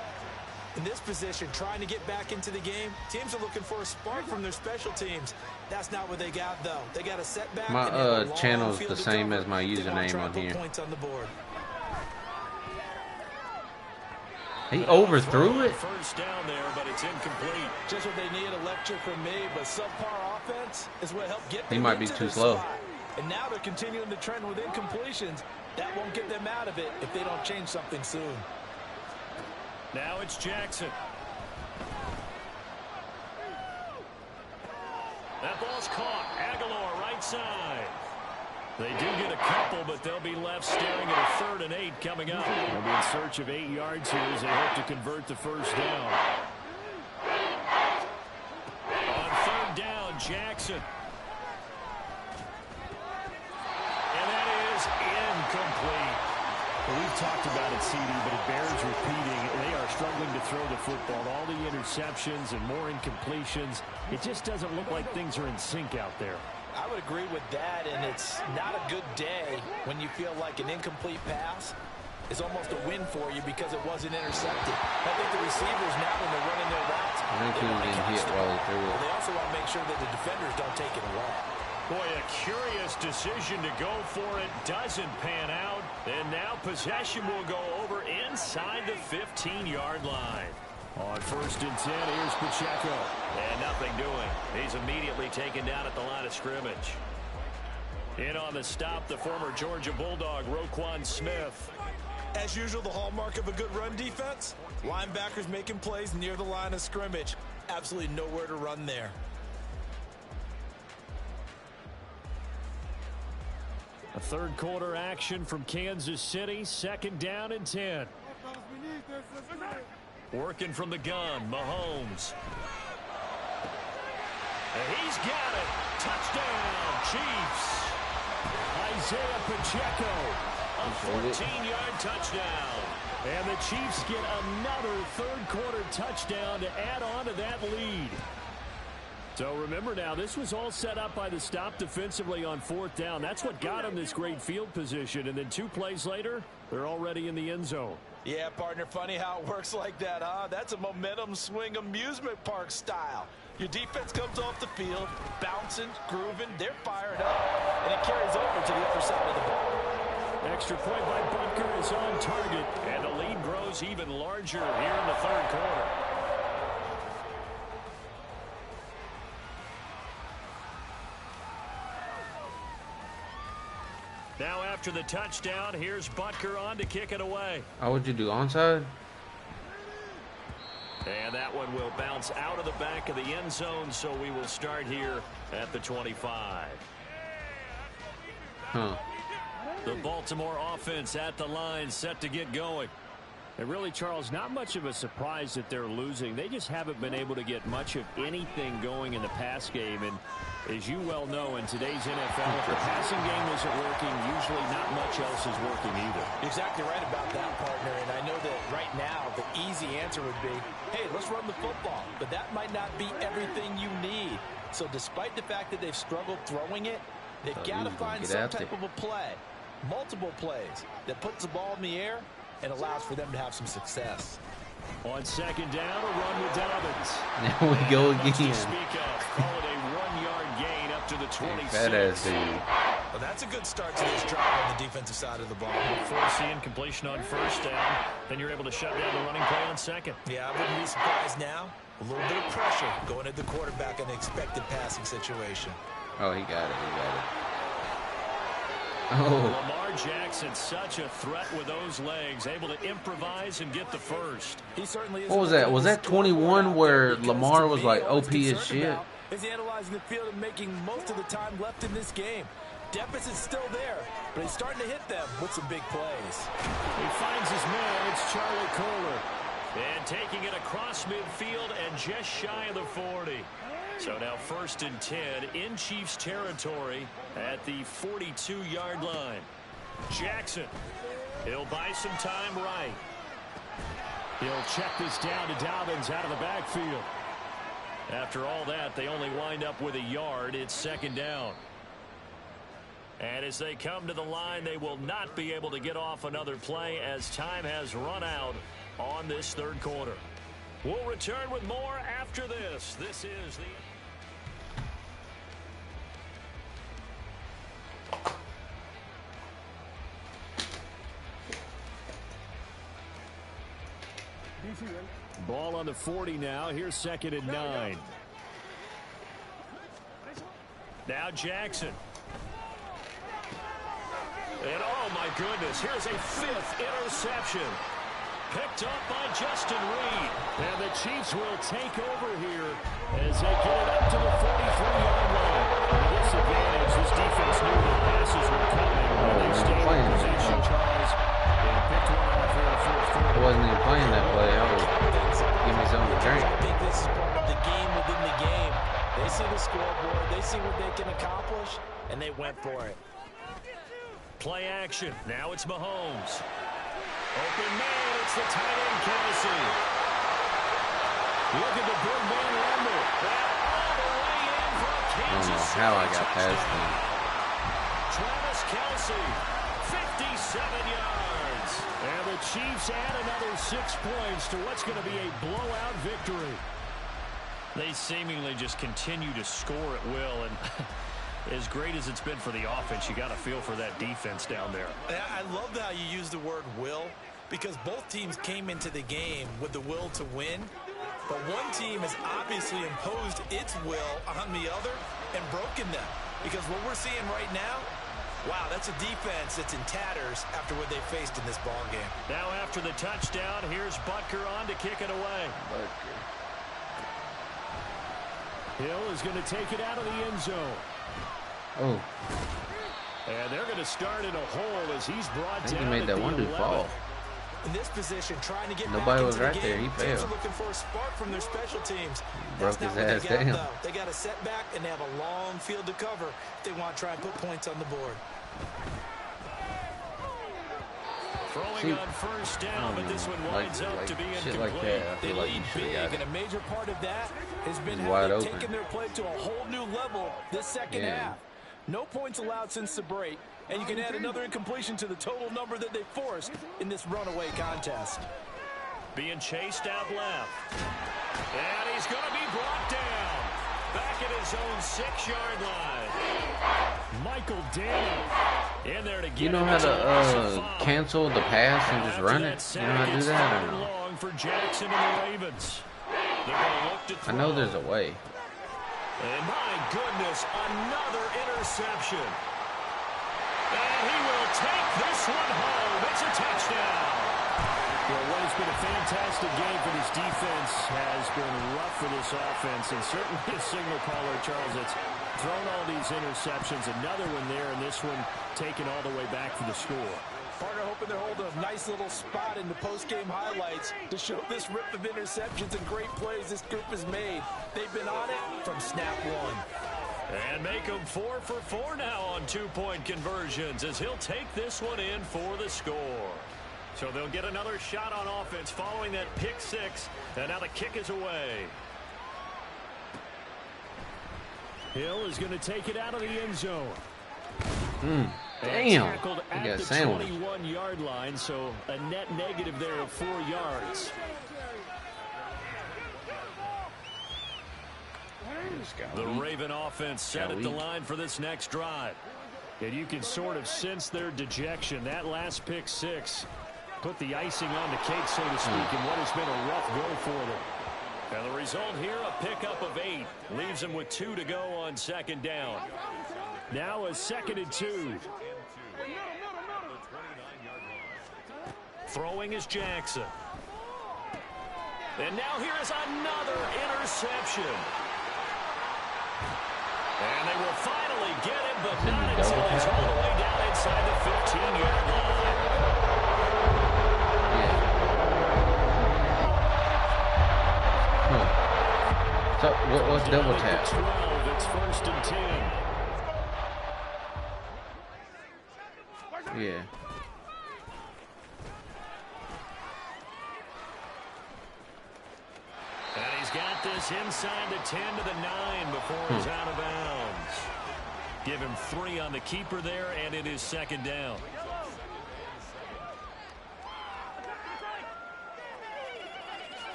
In this position, trying to get back into the game, teams are looking for a spark from their special teams. That's not what they got, though. They got a setback. My channel's the same as my username on here. Points on the board. He overthrew it. First down there, but it's incomplete. Just what they need, a lecture from me, but subpar offense is what helped get them. He might be too slow. And now they're continuing the trend with incompletions. That won't get them out of it if they don't change something soon. Now it's Jackson. That ball's caught. Aguilar right side. They do get a couple, but they'll be left staring at a 3rd and 8 coming up. They'll be in search of 8 yards here as they hope to convert the first down. On 3rd down, Jackson. Incomplete. Well, we've talked about it, CD, but it bears repeating. They are struggling to throw the football. All the interceptions and more incompletions. It just doesn't look like things are in sync out there. I would agree with that, and it's not a good day when you feel like an incomplete pass is almost a win for you because it wasn't intercepted. I think the receivers now, when they're running their routes, they also want to make sure that the defenders don't take it away. Boy, a curious decision to go for it. Doesn't pan out. And now possession will go over inside the 15-yard line. On 1st and 10, here's Pacheco. And nothing doing. He's immediately taken down at the line of scrimmage. In on the stop, the former Georgia Bulldog, Roquan Smith. As usual, the hallmark of a good run defense, linebackers making plays near the line of scrimmage. Absolutely nowhere to run there. A 3rd quarter action from Kansas City. 2nd down and 10. Working from the gun, Mahomes. And he's got it. Touchdown, Chiefs. Isaiah Pacheco. A 14-yard touchdown. And the Chiefs get another 3rd quarter touchdown to add on to that lead. So remember now, this was all set up by the stop defensively on 4th down. That's what got him this great field position. And then 2 plays later, they're already in the end zone. Yeah, partner, funny how it works like that, huh? That's a momentum swing amusement park style. Your defense comes off the field, bouncing, grooving, they're fired up, and it carries over to the other side of the ball. Extra point by Butker is on target, and the lead grows even larger here in the 3rd quarter. Now after the touchdown, here's Butker on to kick it away. How would you do, onside? And that one will bounce out of the back of the end zone, so we will start here at the 25. The Baltimore offense at the line, set to get going. And really, Charles, not much of a surprise that they're losing. They just haven't been able to get much of anything going in the pass game. And as you well know, in today's NFL, if the passing game isn't working, usually not much else is working either. Exactly right about that, partner. And I know that right now the easy answer would be, hey, let's run the football. But that might not be everything you need. So despite the fact that they've struggled throwing it, they've got to find some type of a play, multiple plays, that puts the ball in the air and allows for them to have some success. On 2nd down, a run with Dobbins. There we go again. Speak up. Call it a 1-yard gain up to the 26. Well, that's a good start to this drive on the defensive side of the ball. Forcing completion on 1st down. Then you're able to shut down the running play on 2nd. Yeah, I wouldn't be surprised now. A little bit of pressure going at the quarterback in an expected passing situation. Oh, he got it. He got it. Oh. Lamar Jackson, such a threat with those legs, able to improvise and get the first. He certainly is. What was that? Was that 21 where Lamar was like OP as shit? Is analyzing the field and making most of the time left in this game. Deficit's still there, but he's starting to hit them with some big plays. He finds his man. It's Charlie Kohler. And taking it across midfield and just shy of the 40. So now 1st and 10 in Chiefs territory at the 42-yard line. Jackson, he'll buy some time right. He'll check this down to Dobbins out of the backfield. After all that, they only wind up with a yard. It's 2nd down. And as they come to the line, they will not be able to get off another play as time has run out on this 3rd quarter. We'll return with more after this. This is the... Ball on the 40 now. Here's 2nd and 9. Now Jackson. And oh my goodness, here's a 5th interception. Picked up by Justin Reed. And the Chiefs will take over here as they get it up to the 43-yard line. With this advantage, this defense knew the passes were coming when they stayed in position. Charles, they picked one off here in the 4th quarter. I wasn't even playing that play. I was give me something to drink. I think this is part of the game within the game. They see the scoreboard, they see what they can accomplish, and they went for it. Play action. Now it's Mahomes. Open man. It's the tight end, Kelsey. Looking to bring man Rumble. That all the way in for a Kansas City how I got past him. Travis Kelsey, 57 yards. And the Chiefs add another 6 points to what's going to be a blowout victory. They seemingly just continue to score at will, and as great as it's been for the offense, you got to feel for that defense down there. I love how you use the word will, because both teams came into the game with the will to win, but one team has obviously imposed its will on the other and broken them, because what we're seeing right now, wow, that's a defense that's in tatters after what they faced in this ball game. Now after the touchdown, here's Butker on to kick it away. Hill is going to take it out of the end zone. Oh. And they're going to start in a hole as he's brought down. I think he made that one dude fall. In this position, trying to get Nobody back was into right the there. game. He failed. Teams are looking for a spark from their special teams. Broke his ass down. They got a setback, and they have a long field to cover if they want to try and put points on the board. going on first down, but this one winds up to be shit incomplete. like that. I feel like you should have got And it. a major part of that has been Wide how they've open. taken their play to a whole new level this second half. No points allowed since the break, and you can add another incompletion to the total number that they forced in this runaway contest. Being chased out left. And he's going to be brought down. Back at his own 6-yard line. Michael Daniel in there to get You know how to cancel the pass and just run it? You know how to do that or no? For Jackson and the Ravens. They're going to look to throw. I know there's a way. And my goodness, another interception. And he will take this one home. It's a touchdown. Well, what has been a fantastic game for this defense has been rough for this offense, and certainly a signal caller, Charles, that's thrown all these interceptions. Another one there, and this one taken all the way back for the score. Partner hoping they're holding a nice little spot in the post-game highlights to show this rip of interceptions and great plays this group has made. They've been on it from snap one. And make them 4 for 4 now on 2-point conversions as he'll take this one in for the score. So they'll get another shot on offense following that pick 6. And now the kick is away. Hill is going to take it out of the end zone. Damn. Tackled at the 21-yard line, so a net negative there of 4 yards. The Raven offense set at the line for this next drive. And you can sort of sense their dejection. That last pick 6 put the icing on the cake, so to speak, in what has been a rough go for them. And the result here, a pickup of 8. Leaves them with 2 to go on second down. Now a 2nd and 2. Throwing is Jackson. And now here is another interception. And they will finally get him, but not until he's all the way down inside the 15-yard line. So what's double tap? 12, it's 1st and 10. Yeah. And he's got this inside the 10 to the 9 before he's out of bounds. Give him 3 on the keeper there, and it is 2nd down.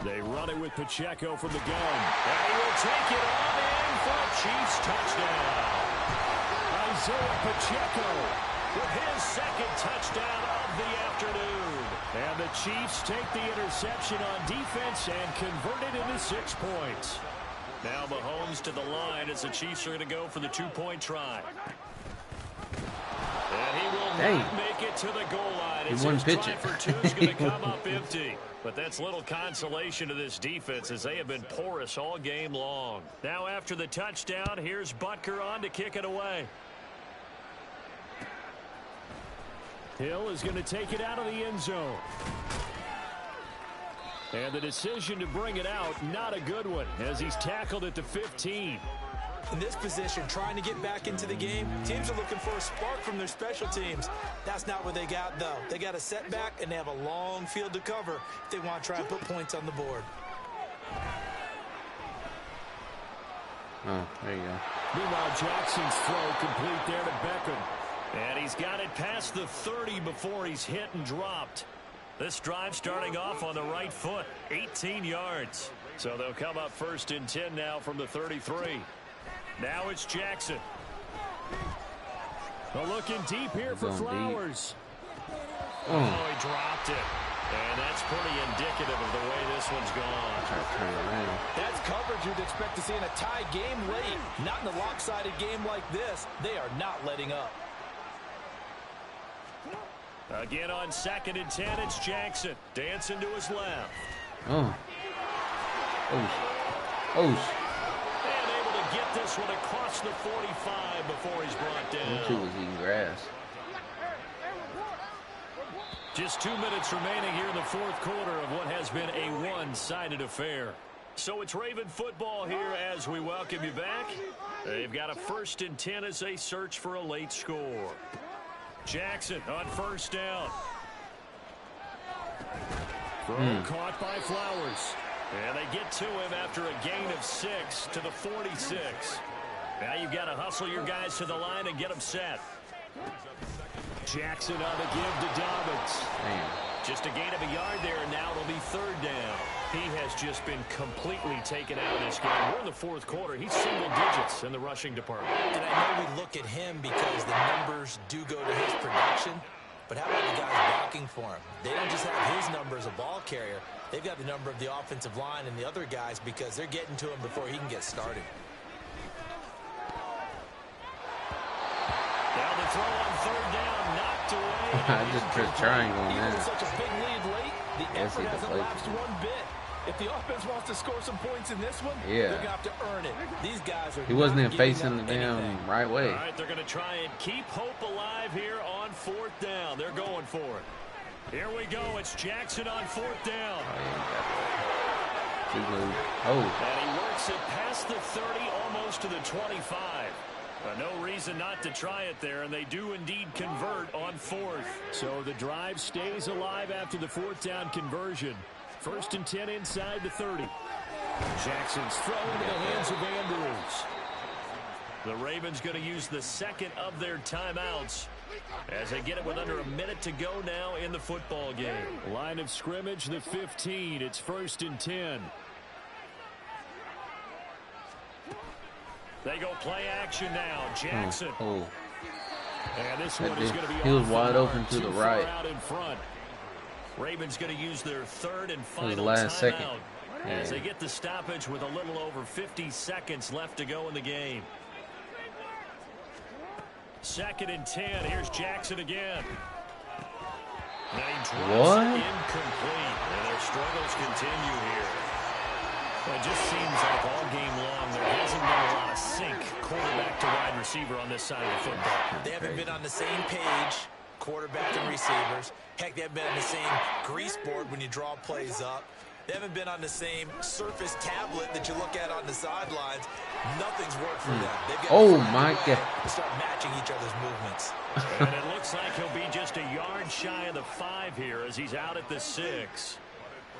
They run it with Pacheco from the gun. And he will take it on in for a Chiefs touchdown. Isaiah Pacheco with his 2nd touchdown of the afternoon. And the Chiefs take the interception on defense and convert it into 6 points. Now Mahomes to the line as the Chiefs are going to go for the 2-point try. And he will not make it to the goal line. His try for 2 is going to come up empty. But that's little consolation to this defense as they have been porous all game long. Now after the touchdown, here's Butker on to kick it away. Hill is going to take it out of the end zone. And the decision to bring it out, not a good one, as he's tackled at the 15. In this position, trying to get back into the game, teams are looking for a spark from their special teams. That's not what they got, though. They got a setback, and they have a long field to cover if they want to try and put points on the board. Oh, there you go. Meanwhile, Jackson's throw complete there to Beckham. And he's got it past the 30 before he's hit and dropped. This drive starting off on the right foot, 18 yards. So they'll come up 1st and 10 now from the 33. Now it's Jackson. Looking deep here for Flowers. Oh, he dropped it. And that's pretty indicative of the way this one's gone. That's coverage you'd expect to see in a tie game late. Not in a lopsided game like this. They are not letting up. Again on 2nd and 10, it's Jackson. Dancing to his left. Oh. And able to get this one across the 45 before he's brought down. He was eating grass. Just 2 minutes remaining here in the 4th quarter of what has been a one-sided affair. So it's Raven football here as we welcome you back. They've got a 1st and 10 as they search for a late score. Jackson on first down. Throw caught by Flowers. And they get to him after a gain of 6 to the 46. Now you've got to hustle your guys to the line and get them set. Jackson on the give to Dobbins. Just a gain of a yard there, and now it'll be third down. He has just been completely taken out of this game. We're in the fourth quarter. He's single digits in the rushing department. And I know we look at him because the numbers do go to his production. But how about the guys blocking for him? They don't just have his number as a ball carrier. They've got the number of the offensive line and the other guys because they're getting to him before he can get started. Now the throw on third down, knocked away. I just pressed triangle on that. Such a big lead late, the effort hasn't lapsed one bit. If the offense wants to score some points in this one, they're going to have to earn it. These guys are he wasn't even facing the damn right way. All right, they're going to try and keep hope alive here on fourth down. They're going for it. Here we go. It's Jackson on fourth down. Oh. And he works it past the 30, almost to the 25. But no reason not to try it there, and they do indeed convert on fourth. So the drive stays alive after the fourth down conversion. First and 10 inside the 30. Jackson's throw into the hands of Andrews. The Ravens going to use the second of their timeouts as they get it with under a minute to go now in the football game. Line of scrimmage, the 15. It's first and 10. They go play action now. Jackson. And this one is going to be he was wide open to the right. Out in front. Ravens going to use their third and final last second. As they get the stoppage with a little over 50 seconds left to go in the game. Second and 10. Here's Jackson again. What? Incomplete. And their struggles continue here. Well, it just seems like all game long there hasn't been a lot of sync quarterback to wide receiver on this side of the football. They haven't been on the same page, quarterback and receivers. Heck, they haven't been on the same grease board when you draw plays up. They haven't been on the same surface tablet that you look at on the sidelines. Nothing's worked for them. They've got my God. To start matching each other's movements. And it looks like he'll be just a yard shy of the 5 here as he's out at the 6.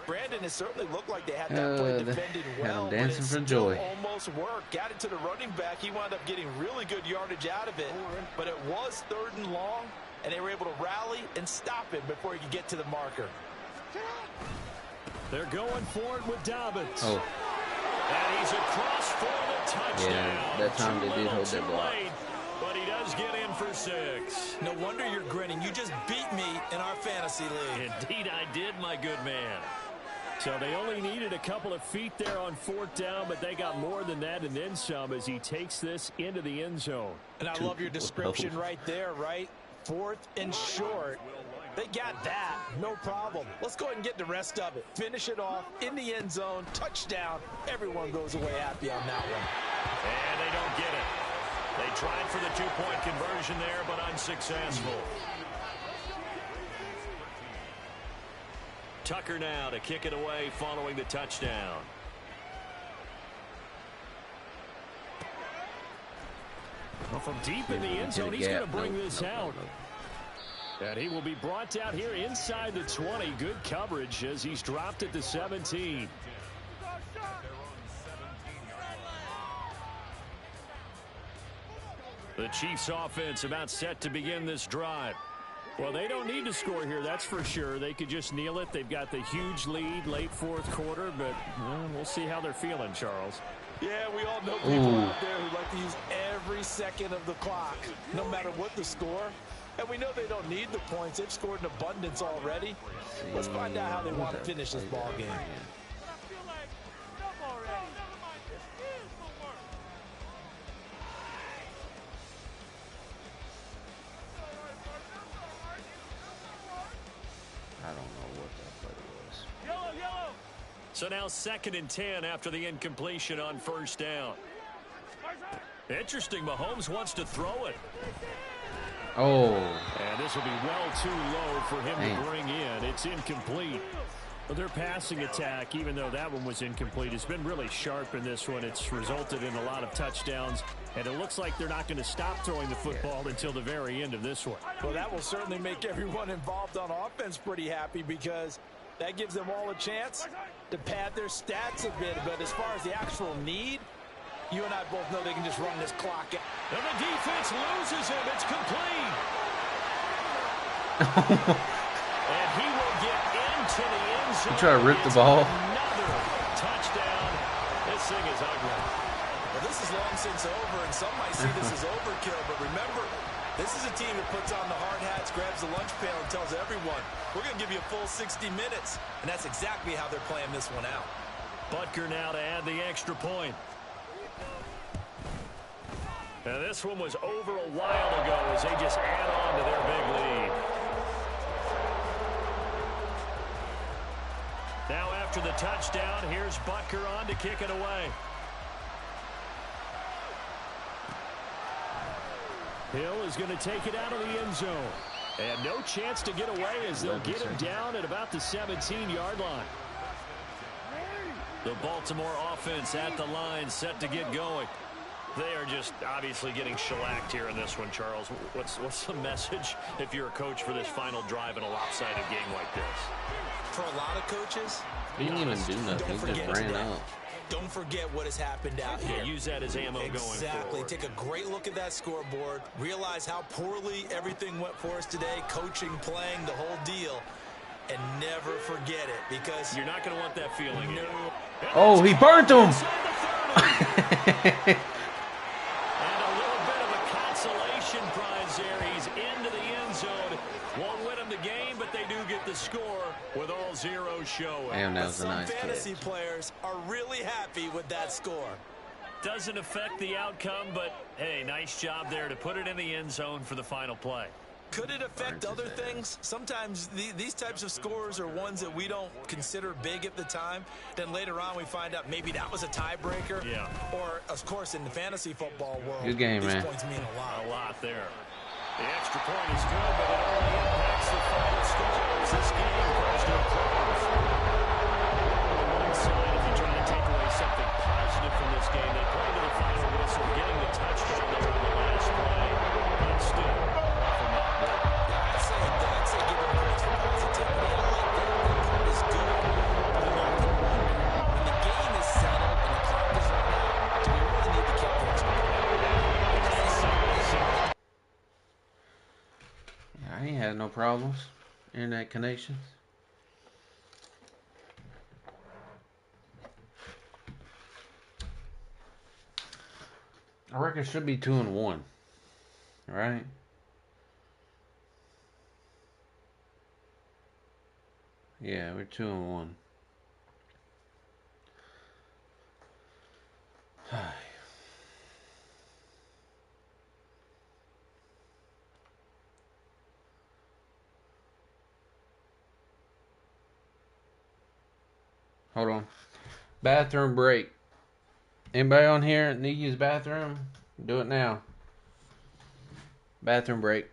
Brandon, it certainly looked like they had that play defended well, but it still almost worked. Got it to the running back. He wound up getting really good yardage out of it, but it was third and long, and they were able to rally and stop him before he could get to the marker. They're going for it with Dobbins. And he's across for the touchdown. Yeah, that time they did hold their block. But he does get in for 6. No wonder you're grinning. You just beat me in our fantasy league. Indeed I did, my good man. So they only needed a couple of feet there on fourth down, but they got more than that and then some as he takes this into the end zone. And I love your description right there, right? Fourth and short. They got that. No problem. Let's go ahead and get the rest of it. Finish it off in the end zone. Touchdown. Everyone goes away happy on that one. And they don't get it. They tried for the 2-point conversion there, but unsuccessful. Tucker now to kick it away following the touchdown. Well, from deep in the end zone, he's going to bring this out. And he will be brought down here inside the 20. Good coverage as he's dropped at the 17. The Chiefs offense about set to begin this drive. Well, they don't need to score here, that's for sure. They could just kneel it. They've got the huge lead late fourth quarter, but we'll see how they're feeling, Charles. Yeah, we all know people out there who like to use every second of the clock, no matter what the score. And we know they don't need the points. They've scored in abundance already. Let's find out how they want to finish this ball game. I don't know what that play was. So now 2nd and 10 after the incompletion on first down. Interesting, Mahomes wants to throw it. Oh. And this will be well too low for him to bring in. It's incomplete. Well, their passing attack, even though that one was incomplete, has been really sharp in this one. It's resulted in a lot of touchdowns, and it looks like they're not going to stop throwing the football until the very end of this one. Well, that will certainly make everyone involved on offense pretty happy because that gives them all a chance to pad their stats a bit. But as far as the actual need, you and I both know they can just run this clock out. And the defense loses him. It's complete. And he will get into the end zone. You try to rip the ball. Another touchdown. This thing is ugly. Well, this is long since over, and some might see this as overkill. But remember, this is a team that puts on the hard hats, grabs the lunch pail, and tells everyone, we're going to give you a full 60 minutes. And that's exactly how they're playing this one out. Butker now to add the extra point. Now, this one was over a while ago as they just add on to their big lead. Now, after the touchdown, here's Butker on to kick it away. Hill is going to take it out of the end zone. And no chance to get away as they'll get him down at about the 17-yard line. The Baltimore offense at the line, set to get going. They are just obviously getting shellacked here in this one, Charles. What's the message if you're a coach for this final drive in a lopsided game like this? For a lot of coaches, he didn't even do nothing. He just ran out. Don't forget what has happened out here. Use that as ammo going forward. Exactly. Take a great look at that scoreboard. Realize how poorly everything went for us today. Coaching, playing, the whole deal. And never forget it because you're not going to want that feeling. No. Oh, he burnt him. And a little bit of a consolation prize there. He's into the end zone. Won't win them the game, but they do get the score with all zeros showing. Damn, that was a nice catch. Some fantasy catch. players are really happy with that score. Doesn't affect the outcome, but hey, nice job there to put it in the end zone for the final play. Could it affect other things? Sometimes these types of scores are ones that we don't consider big at the time. Then later on we find out maybe that was a tiebreaker. Yeah. Or, of course, in the fantasy football world, good game, these man. points mean a lot. A lot there. The extra point is good, but it only impacts the final score as this game comes to a close. One side, if you try to take away something positive from this game, they play to the final whistle, getting the touchdown there on the last play, but still. I'd say give them points for positivity. I like that. That part is good. But in long run, when the game is settled and the clock is run out, do we really need to keep things going? I ain't had no problems. Internet connections. I reckon it should be 2-1. Right? Yeah, we're 2-1. Hold on. Bathroom break. Anybody on here need to use the bathroom? Do it now. Bathroom break.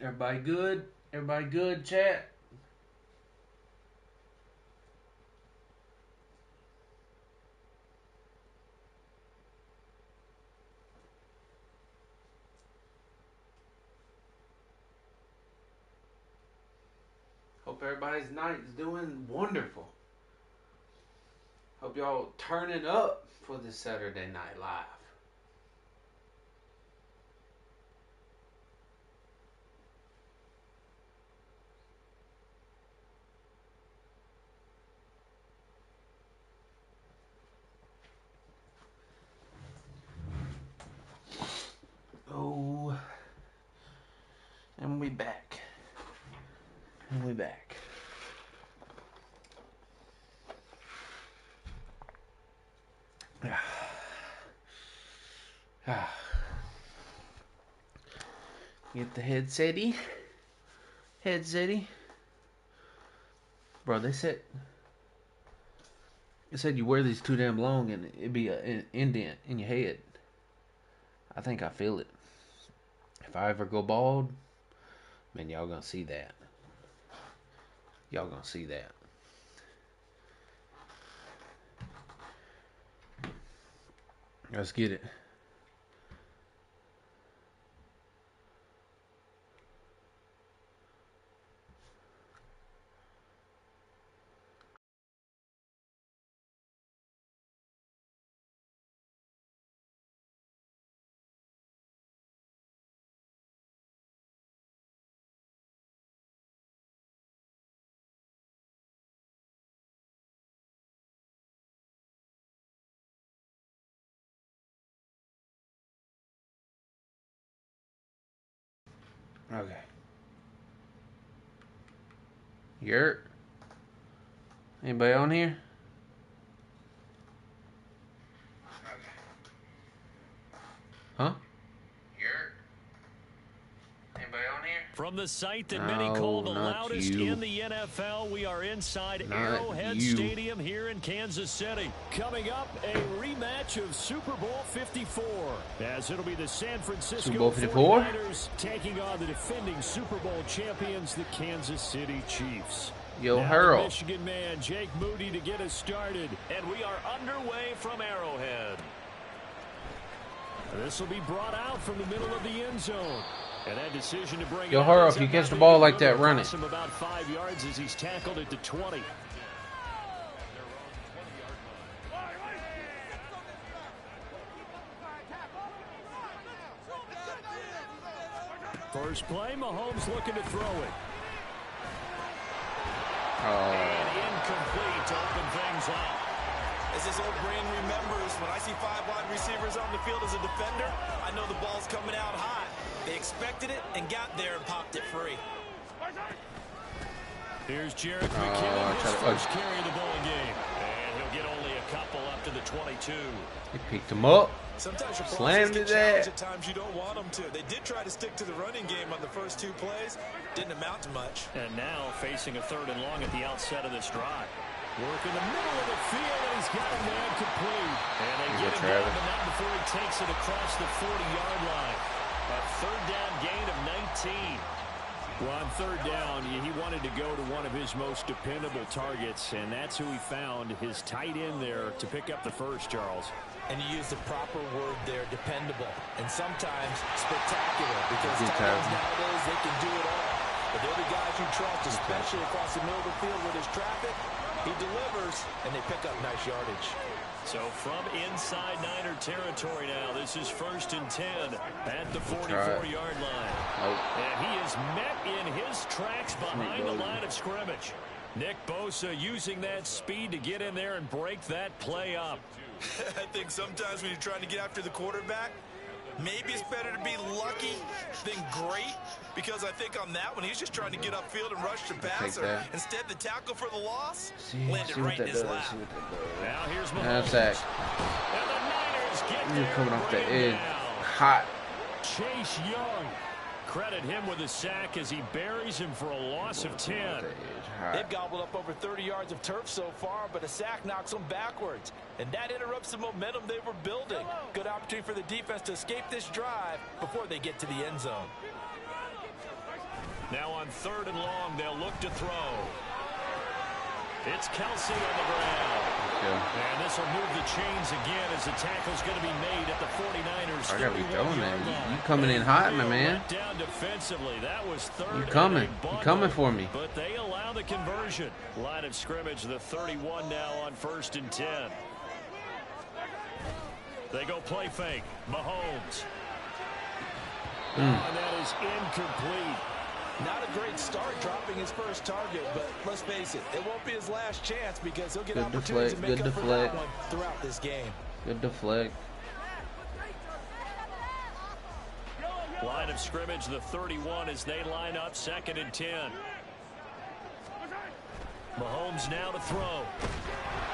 Everybody good? Everybody good, chat? Hope everybody's night is doing wonderful. Hope y'all turning up for this Saturday Night Live. Oh, and we back. And we back. Get the headset-y. Bro, they said you wear these too damn long and it'd be an indent in your head. I think I feel it. If I ever go bald, man, y'all gonna see that. Y'all gonna see that. Let's get it. Okay. Yurt. Anybody on here? Okay. Huh? Yurt. Anybody on here? From the site that many call the loudest in the NFL, we are inside Arrowhead Stadium here in Kansas City. Coming up, a rematch of Super Bowl 54, as it'll be the San Francisco 49ers taking on the defending Super Bowl champions, the Kansas City Chiefs. Yo, Hurl. Michigan man Jake Moody to get us started, and we are underway from Arrowhead. This will be brought out from the middle of the end zone. And that decision to bring Yo, Hurl, if you catch the ball like that, run it. Him about 5 yards as he's tackled it to 20. First play, Mahomes looking to throw it. And incomplete to open things up. As this old brain remembers, when I see 5 wide receivers on the field as a defender, I know the ball's coming out hot. They expected it and got there and popped it free. Here's Jarrett McKinnon, his first carry of the ball game. And he'll get only a couple up to the 22. He picked him up. Sometimes your slammed it there. At times you don't want them to. They did try to stick to the running game on the first 2 plays. Didn't amount to much. And now facing a 3rd and long at the outset of this drive. Work in the middle of the field, and he's got him there complete. And they get him down, but not before he takes it across the 40-yard line. A 3rd down gain of 19. Well, on 3rd down, he wanted to go to one of his most dependable targets, and that's who he found, his tight end there, to pick up the first, Charles. And you use the proper word there, dependable, and sometimes spectacular, because tight ends nowadays, they can do it all. But they're the guys you trust, especially across the middle of the field where there's traffic. He delivers, and they pick up nice yardage. So from inside Niner territory now, this is 1st and 10 at the 44-yard line. And he is met in his tracks behind the line of scrimmage. Nick Bosa using that speed to get in there and break that play up. I think sometimes when you're trying to get after the quarterback, maybe it's better to be lucky than great, because I think on that one, he's just trying to get upfield and rush the passer. Instead, the tackle for the loss landed right in his lap. Now here's Mahomes. That's and the Niners get You're coming off the edge. Hot. Chase Young. Credit him with a sack as he buries him for a loss of 10. They've gobbled up over 30 yards of turf so far, but a sack knocks them backwards. And that interrupts the momentum they were building. Good opportunity for the defense to escape this drive before they get to the end zone. Now on 3rd and long, they'll look to throw. It's Kelsey on the ground. go. And this will move the chains again as the tackle's going to be made at the 49ers. I gotta be throwing that. You coming in hot, my man. Down defensively. That was third. You coming for me. But they allow the conversion. Line of scrimmage, the 31 now on 1st and 10. They go play fake. Mahomes. And that is incomplete. Not a great start dropping his first target, but let's face it, it won't be his last chance because he'll get opportunities to make up for that one throughout this game. Good deflect. Line of scrimmage, the 31 as they line up 2nd and 10. Mahomes now to throw.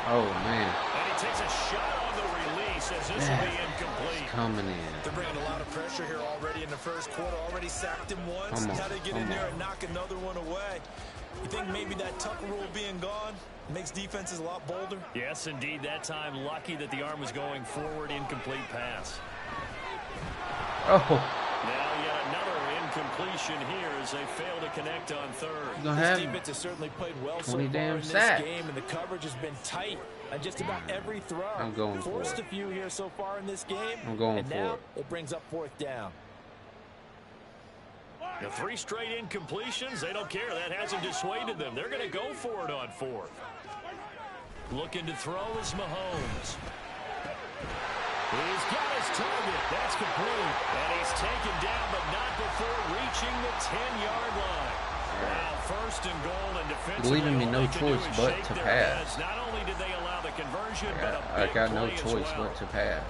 Oh, man. And he takes a shot on the release as this will be incomplete. Coming in. They're bringing a lot of pressure here already in the first quarter. Already sacked him once. Got to get in there and knock another one away. You think maybe that Tucker rule being gone makes defenses a lot bolder? Yes, indeed. That time, lucky that the arm was going forward. Incomplete pass. Oh. Now yet another incompletion here as they fail to connect on 3rd. This defense has certainly played well so far in this game, and the coverage has been tight on just about every throw. I'm going for it. Forced a few here so far in this game. I'm going and for now it. It brings up 4th down. The 3 straight incompletions, they don't care. That hasn't dissuaded them. They're going to go for it on 4th. Looking to throw is Mahomes. He's got his target. That's complete. And he's taken down, but not before reaching the 10-yard line. Now 1st and goal, and defensively, leaving me no choice but to pass. Not only did they allow the conversion, but I got no choice but to pass.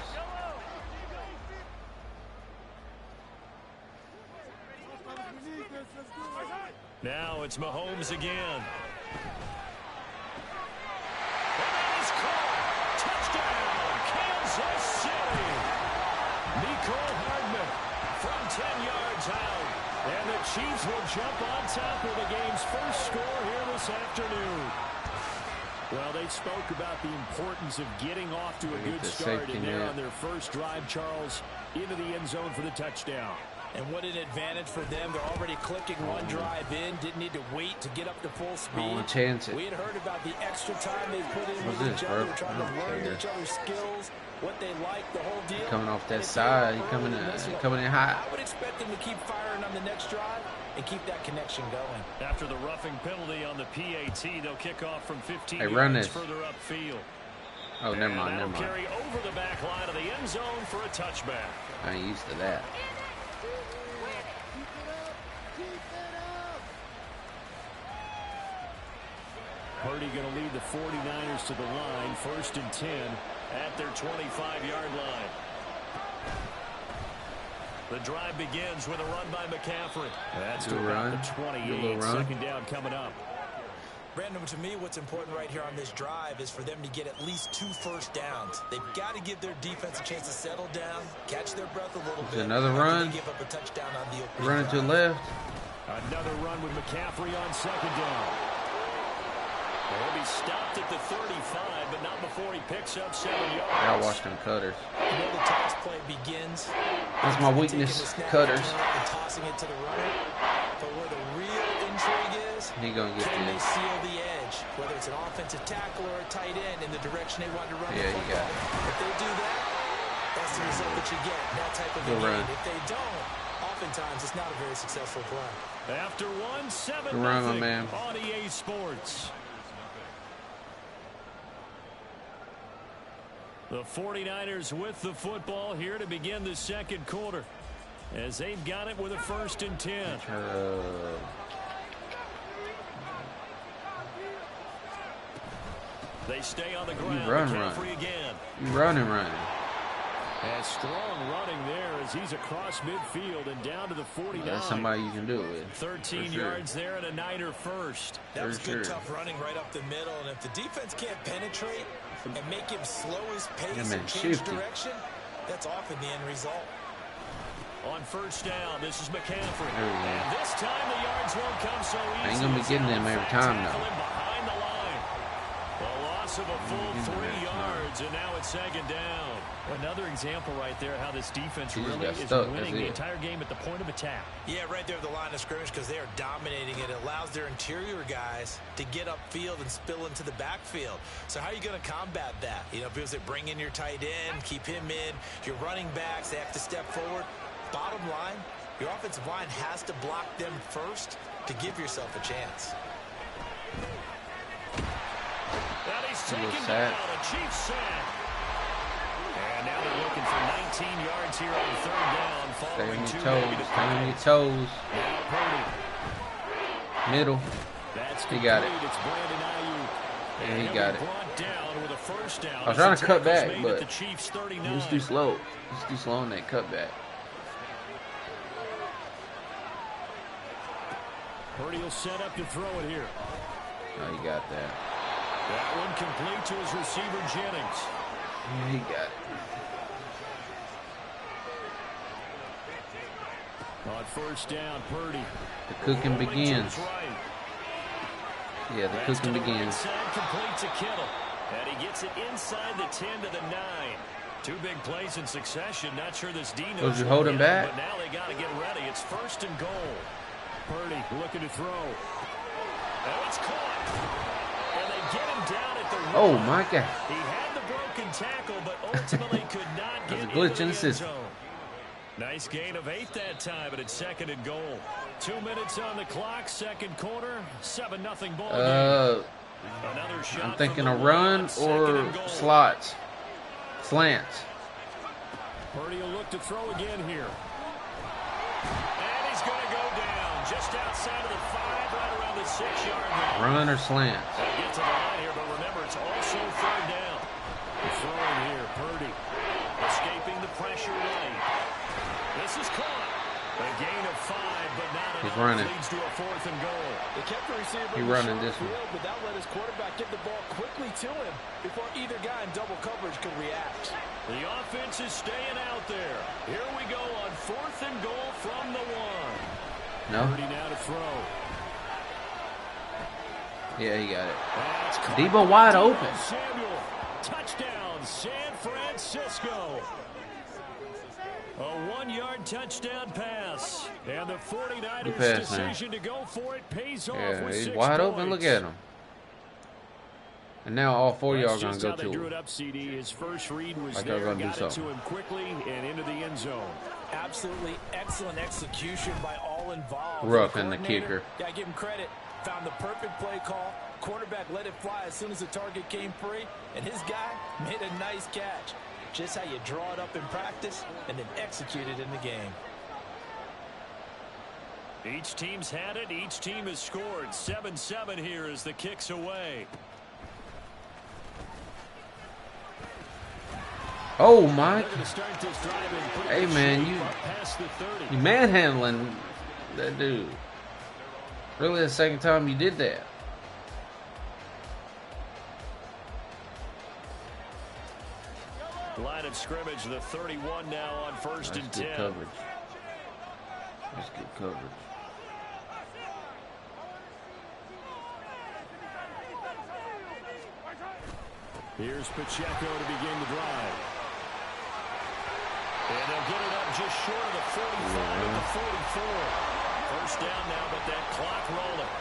Now it's Mahomes again. That is caught. Touchdown, Kansas City. Nicole Hardman from 10 yards out. And the Chiefs will jump on top of the game's first score here this afternoon. Well, they spoke about the importance of getting off to a good start, and they're on their first drive, Charles, into the end zone for the touchdown. And what an advantage for them. They're already clicking one drive in. Didn't need to wait to get up to full speed. We had heard about the extra time they put in with each other, trying to learn each other's skills, what they like, the whole deal. Coming off that side, he coming in hot. I would expect them to keep firing on the next drive and keep that connection going. After the roughing penalty on the PAT, they'll kick off from 15 run yards this further upfield. Oh, never mind. Carry over the back line of the end zone for a touchback. I ain't used to that. Purdy going to lead the 49ers to the line, 1st and 10 at their 25-yard line. The drive begins with a run by McCaffrey. That's to about the 28. 2nd down coming up. Brandon, to me, what's important right here on this drive is for them to get at least 2 first downs. They've got to give their defense a chance to settle down, catch their breath a little bit. Another run. Give up a touchdown on the opening running to the left. Another run with McCaffrey on 2nd down. He'll be stopped at the 35, but not before he picks up 7 yards. I watched them cutters. You know the toss play begins. That's my weakness, cutters. And tossing it to the runner. But where the real intrigue is, he gonna get can they this. seal the edge? Whether it's an offensive tackle or a tight end in the direction they want to run the football. You got it. If they do that, that's the result that you get. That type of a game. If they don't, oftentimes it's not a very successful play. After 1-7 my man. On EA Sports. The 49ers with the football here to begin the 2nd quarter, as they've got it with a 1st and 10. They stay on the ground. McCaffrey again. You running. And strong running there as he's across midfield and down to the 49. That's somebody you can do it. 13 yards there and a Niner first. That was good, tough running right up the middle. And if the defense can't penetrate and make him slow his pace and change direction, that's often the end result. On 1st down, this is McCaffrey. And this time the yards won't come so easy. I ain't going to be getting them every time, though. Behind the line. The loss loss of a full 3 yards, and now it's second down. Another example right there how this defense really is winning the entire game at the point of attack. Yeah, right there at the line of scrimmage because they are dominating it. It allows their interior guys to get upfield and spill into the backfield. So how are you going to combat that? You know, because they bring in your tight end, keep him in. Your running backs, they have to step forward. Bottom line, your offensive line has to block them first to give yourself a chance. And he's taken down a Chiefs sack. And now they're looking for 19 yards here on third down. Following two negative plays. Toes. Now Purdy. Middle. He got it. It's Brandon Ayuk. Yeah, he got it. Down with a first down. I was trying to cut back, but he was too slow. He's too slow on that cutback. Purdy will set up to throw it here. Oh, he got that. That one complete to his receiver, Jennings. Yeah, he got it. On first down, Purdy. The cooking begins. Yeah, the cooking begins. Inside, complete to Kittle. And he gets it inside the 10 to the 9. Two big plays in succession. Not sure this D knows. Was you holding back? But now they got to get ready. It's first and goal. Purdy looking to throw. And it's caught. And they get him down at the run. Oh, my God. He had the broken tackle, but ultimately could not get a glitch in the end system. zone. Nice gain of 8 that time, but it's second and goal. 2 minutes on the clock, second quarter, 7-0 ball game. Another shot. I'm thinking a run or slots. Slants. Purdy will look to throw again here. And he's going to go down just outside of the 5, right around the 6-yard line. Run or slants. They'll get to the line here, but remember, it's also third down. Throwing here, Purdy. Escaping the pressure lane. This is caught. A gain of 5, but not enough. He's running. Leads to a fourth and goal. They kept the receiver. He's running this one. But that let his quarterback get the ball quickly to him before either guy in double coverage could react. The offense is staying out there. Here we go on fourth and goal from the 1. No. Purdy now to throw. Yeah, he got it. Debo wide open. Samuel. Touchdown, San Francisco. A 1-yard touchdown pass. And the 49ers' decision to go for it pays off with 6 he's wide open. Look at him. And now all 4 of y'all are going to go to him. him. Up, CD. His first read was like there, got it to him quickly and into the end zone. Absolutely excellent execution by all involved. Rough in the kicker. Yeah, give him credit. Found the perfect play call. Quarterback let it fly as soon as the target came free. And his guy made a nice catch. Just how you draw it up in practice and then execute it in the game. Each team's had it. Each team has scored. 7-7 here as the kick's away. Oh, my. Hey, man, you manhandling that dude. Really the second time you did that. Line of scrimmage, the 31 now on first and 10. Coverage. That's good coverage. Here's Pacheco to begin the drive. And they'll get it up just short of the 45 at the 44. First down now, but that clock rolling.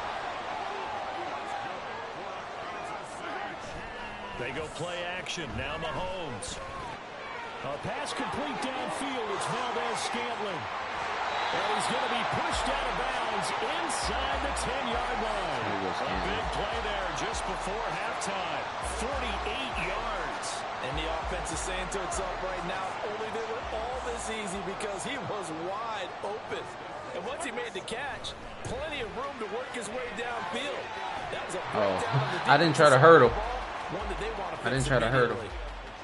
They go play action. Now Mahomes. A pass complete downfield. It's Valdez-Scantling. And he's going to be pushed out of bounds inside the 10-yard line. A big play there just before halftime. 48 yards. And the offense is saying to itself right now, only they were all this easy because he was wide open. And once he made the catch, plenty of room to work his way downfield. That was a breakdown. I didn't try to hurdle. One that they want to I didn't try to hurdle.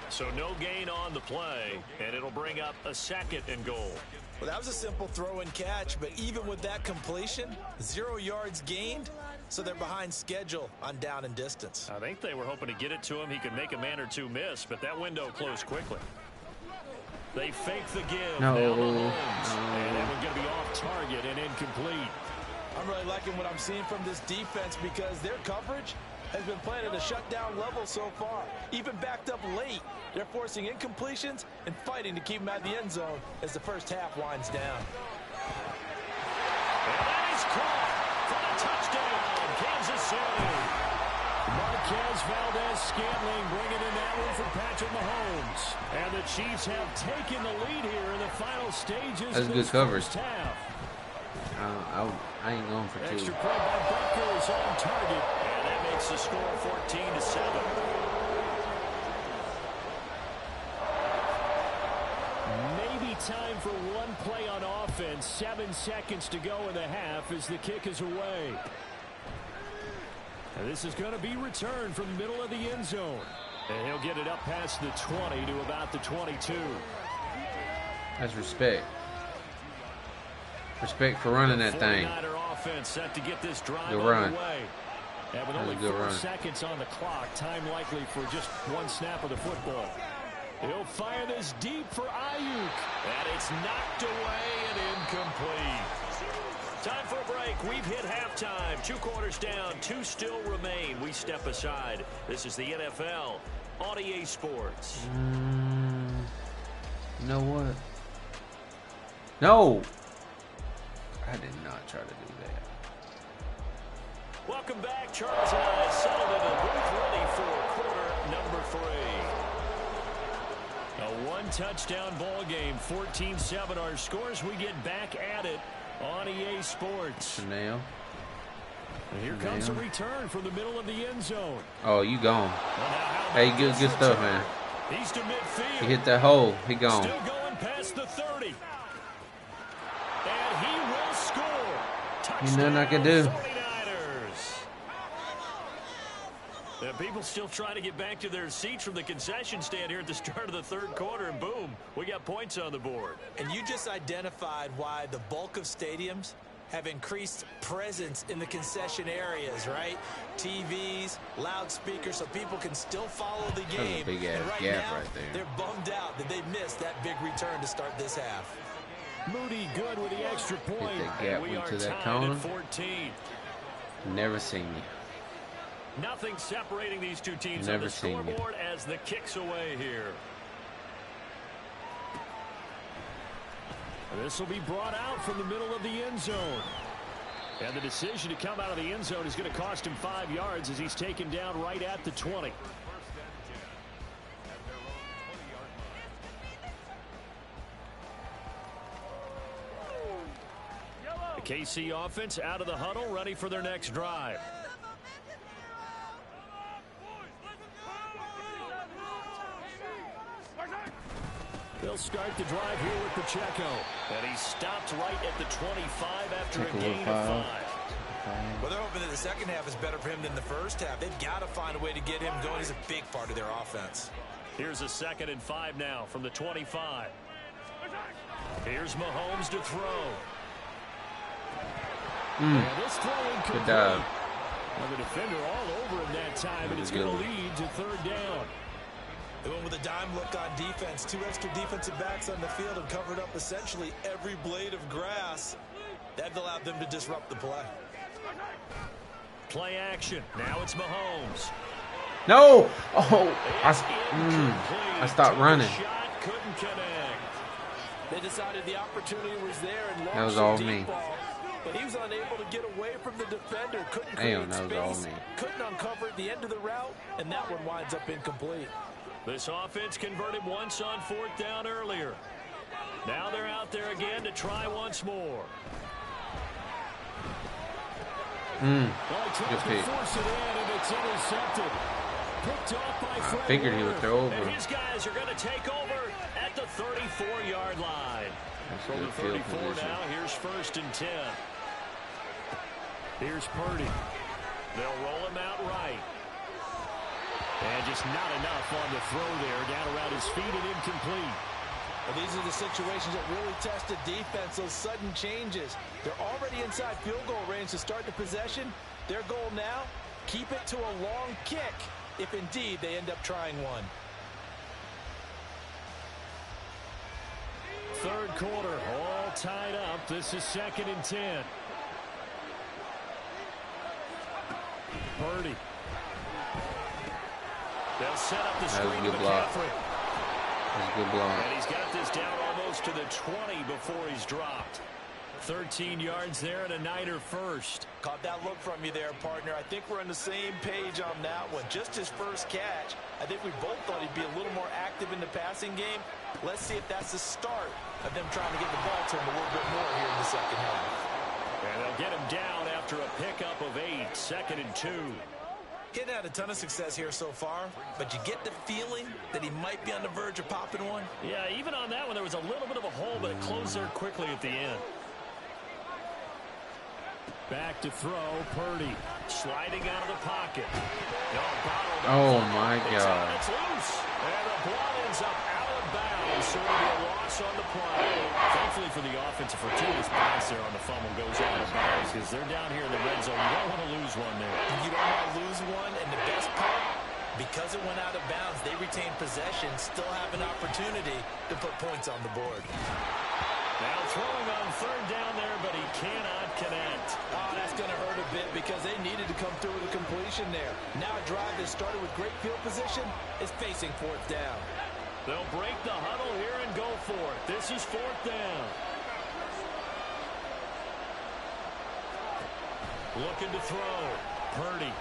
So no gain on the play, and it'll bring up a second and goal. Well, that was a simple throw and catch, but even with that completion, 0 yards gained, so they're behind schedule on down and distance. I think they were hoping to get it to him. He could make a man or two miss, but that window closed quickly. They fake the give. No. And that one's going to be off target and incomplete. I'm really liking what I'm seeing from this defense because their coverage has been playing at a shutdown level so far. Even backed up late, they're forcing incompletions and fighting to keep them out of the end zone as the first half winds down. And that is caught for the touchdown, Kansas City. Marquez Valdez-Scantling bringing in that one for Patrick Mahomes. And the Chiefs have taken the lead here in the final stages That's of good this coverage. first half. I ain't going for 2. Extra point by Butker is on target. And that makes the score 14-7. Maybe time for one play on offense. 7 seconds to go in the half as the kick is away. And this is going to be returned from the middle of the end zone. And he'll get it up past the 20 to about the 22. That's respect. Respect for running that thing. Offense set to get this drive Good run. underway. And with only 4 seconds on the clock, time likely for just one snap of the football. He'll fire this deep for Ayuk. And it's knocked away and incomplete. Time for a break. We've hit halftime. 2 quarters down. 2 still remain. We step aside. This is the NFL on EA Sports. You know what? No. I did not try to do that. Welcome back. Charles and I settled in the booth ready for quarter number 3. A 1-touchdown ball game. 14-7 our scores. We get back at it on EA Sports. Chanel. And here comes a return from the middle of the end zone. Oh, you gone. Hey, good stuff, man. He's to midfield. He hit that hole. He gone. Still going past the 30. And he will score. Ain't nothing I can do. 49ers. The people still trying to get back to their seats from the concession stand here at the start of the 3rd quarter, and boom, we got points on the board. And you just identified why the bulk of stadiums have increased presence in the concession areas, right? TVs, loudspeakers, so people can still follow the game. That's a big ass gap right there. They're bummed out that they missed that big return to start this half. Moody good with the extra point. Hit that gap We are into that tied cone. at 14. Never seen me. Nothing separating these two teams Never on the seen it. scoreboard as the kick's away here. This will be brought out from the middle of the end zone. And the decision to come out of the end zone is going to cost him 5 yards as he's taken down right at the 20. The KC offense out of the huddle, ready for their next drive. They'll start the drive here with Pacheco. And he stopped right at the 25 after a gain of 5. Well, they're hoping that the second half is better for him than the first half. They've got to find a way to get him going. He's a big part of their offense. Here's a 2nd and 5 now from the 25. Here's Mahomes to throw. And this throw incomplete. Good dive. Well, the defender all over him that time, and it's going to lead to 3rd down. They went with a dime look on defense. 2 extra defensive backs on the field and covered up essentially every blade of grass. That allowed them to disrupt the play. Play action. Now it's Mahomes. No! Oh, I stopped running. Shot couldn't connect. They decided the opportunity was there and That was launched all a me. deep ball. But he was unable to get away from the defender. Couldn't Damn, create that was all space. me. Couldn't uncover the end of the route, and that one winds up incomplete. This offense converted once on 4th down earlier. Now they're out there again to try once more. Good pick. Force it in, and it's intercepted. Picked off by I Fred figured he would Warner. throw over. And his guys are going to take over at the 34-yard line. That's From good the field 34 position. now, here's 1st and 10. Here's Purdy. They'll roll him out right. And just not enough on the throw there. Down around his feet and incomplete. Well, these are the situations that really test the defense, those sudden changes. They're already inside field goal range to start the possession. Their goal now, keep it to a long kick, if indeed they end up trying one. 3rd quarter, all tied up. This is 2nd and 10. Purdy They'll set up the screen to McCaffrey. That's a good block. And he's got this down almost to the 20 before he's dropped. 13 yards there and a Niner first. Caught that look from you there, partner. I think we're on the same page on that one. Just his first catch. I think we both thought he'd be a little more active in the passing game. Let's see if that's the start of them trying to get the ball to him a little bit more here in the second half. And they'll get him down after a pickup of 8, 2nd and 2. He hadn't had a ton of success here so far, but you get the feeling that he might be on the verge of popping one. Yeah, even on that one, there was a little bit of a hole, but it closed there quickly at the end. Back to throw, Purdy sliding out of the pocket. Oh my God. It's loose. And the ball ends up out of bounds, so it'll be a loss on the play. Thankfully for the offense, a fortuitous pass there on the fumble goes out of bounds because they're down here in the red zone. You don't want to lose one there. You don't want to lose one, and the best part, because it went out of bounds, they retain possession, still have an opportunity to put points on the board. Now throwing on 3rd down there, but he cannot connect. Oh, that's going to hurt a bit because they needed to come through with a completion there. Now a drive that started with great field position is facing 4th down. They'll break the huddle here and go for it. This is 4th down. Looking to throw. Purdy.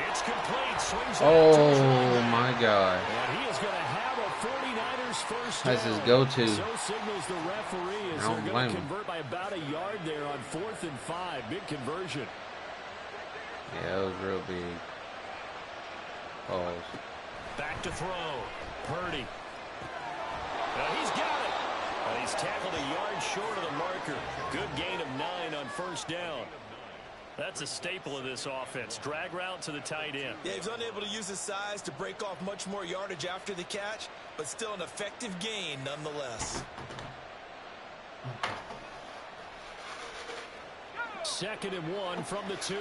It's complete. Swings oh, my God. And he is going to have a 49ers first That's down. his go-to. So signals the referee as they're going to convert by about a yard there on 4th and 5. Big conversion. Yeah, it was real big. Pause. Back to throw. Purdy. He's got it. He's tackled a yard short of the marker. Good gain of 9 on 1st down. That's a staple of this offense. Drag route to the tight end. Yeah, he's unable to use his size to break off much more yardage after the catch, but still an effective gain nonetheless. 2nd and 1 from the 2.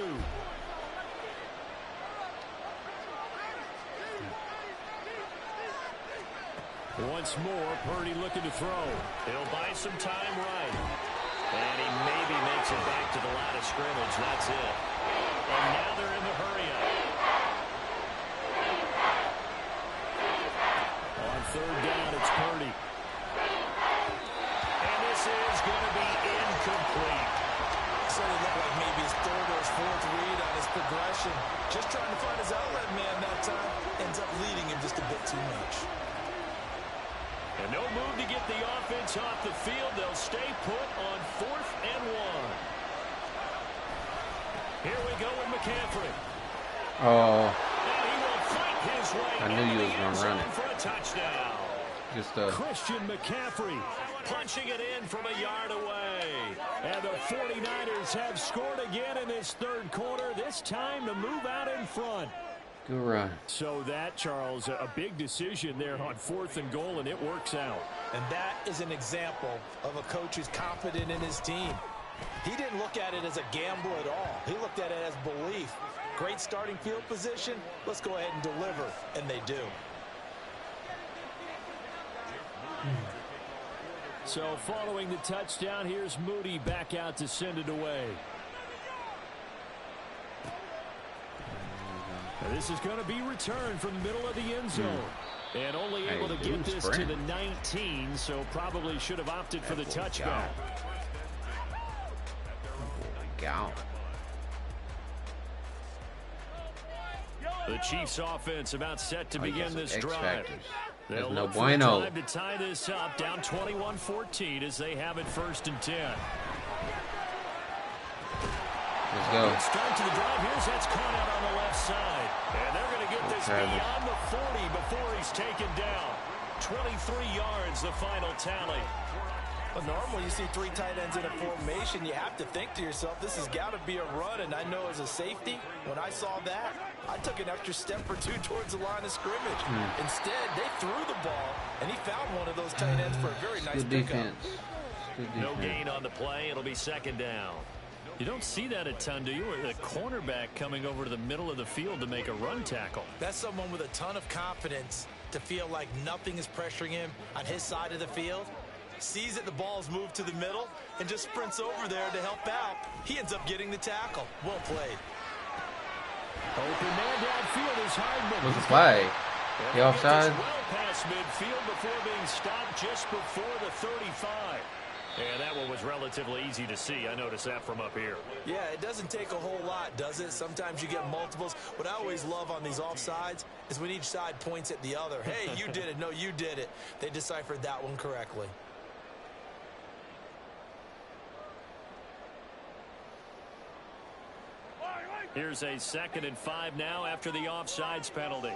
Once more, Purdy looking to throw. He'll buy some time right. And he maybe makes it back to the line of scrimmage. That's it. And now they're in the hurry-up. On 3rd down, it's Purdy. And this is going to be incomplete. So it looked like maybe his 3rd or his 4th read on his progression. Just trying to find his outlet man that time. Ends up leading him just a bit too much. And no move to get the offense off the field. They'll stay put on 4th and 1. Here we go with McCaffrey. Oh. And he will fight his way I knew you was going to run it. For a touchdown. Just Christian McCaffrey punching it in from a yard away. And the 49ers have scored again in this 3rd quarter. This time to move out in front. good run. So that, Charles, a big decision there on 4th and goal, and it works out. And that is an example of a coach who's confident in his team. He didn't look at it as a gamble at all. He looked at it as belief. Great starting field position. Let's go ahead and deliver. And they do. So following the touchdown, here's Moody back out to send it away. This is going to be returned from the middle of the end zone. And only able to get this to the 19, so probably should have opted for the touchback. The Chiefs offense about set to begin this drive. They'll look for time to tie this up, down 21-14 as they have it 1st and 10. Let's go. Good start to the drive. Here's that's caught out on the left side. And they're going to get this beyond the 40 before he's taken down. 23 yards, the final tally. But normally you see 3 tight ends in a formation, you have to think to yourself, this has got to be a run. And I know as a safety, when I saw that, I took an extra step or 2 towards the line of scrimmage. Instead, they threw the ball, and he found one of those tight ends for a very nice pickup. No gain on the play. It'll be 2nd down. You don't see that a ton, do you? A cornerback coming over to the middle of the field to make a run tackle. That's someone with a ton of confidence to feel like nothing is pressuring him on his side of the field. Sees that the ball's moved to the middle and just sprints over there to help out. He ends up getting the tackle. Well played. Open man downfield is Hardman. What's the flag? The offside? Well past midfield before being stopped just before the 35. And that one was relatively easy to see. I noticed that from up here. Yeah, it doesn't take a whole lot, does it? Sometimes you get multiples. What I always love on these offsides is when each side points at the other. Hey, you did it. No, you did it. They deciphered that one correctly. Here's a 2nd and 5 now after the offsides penalty.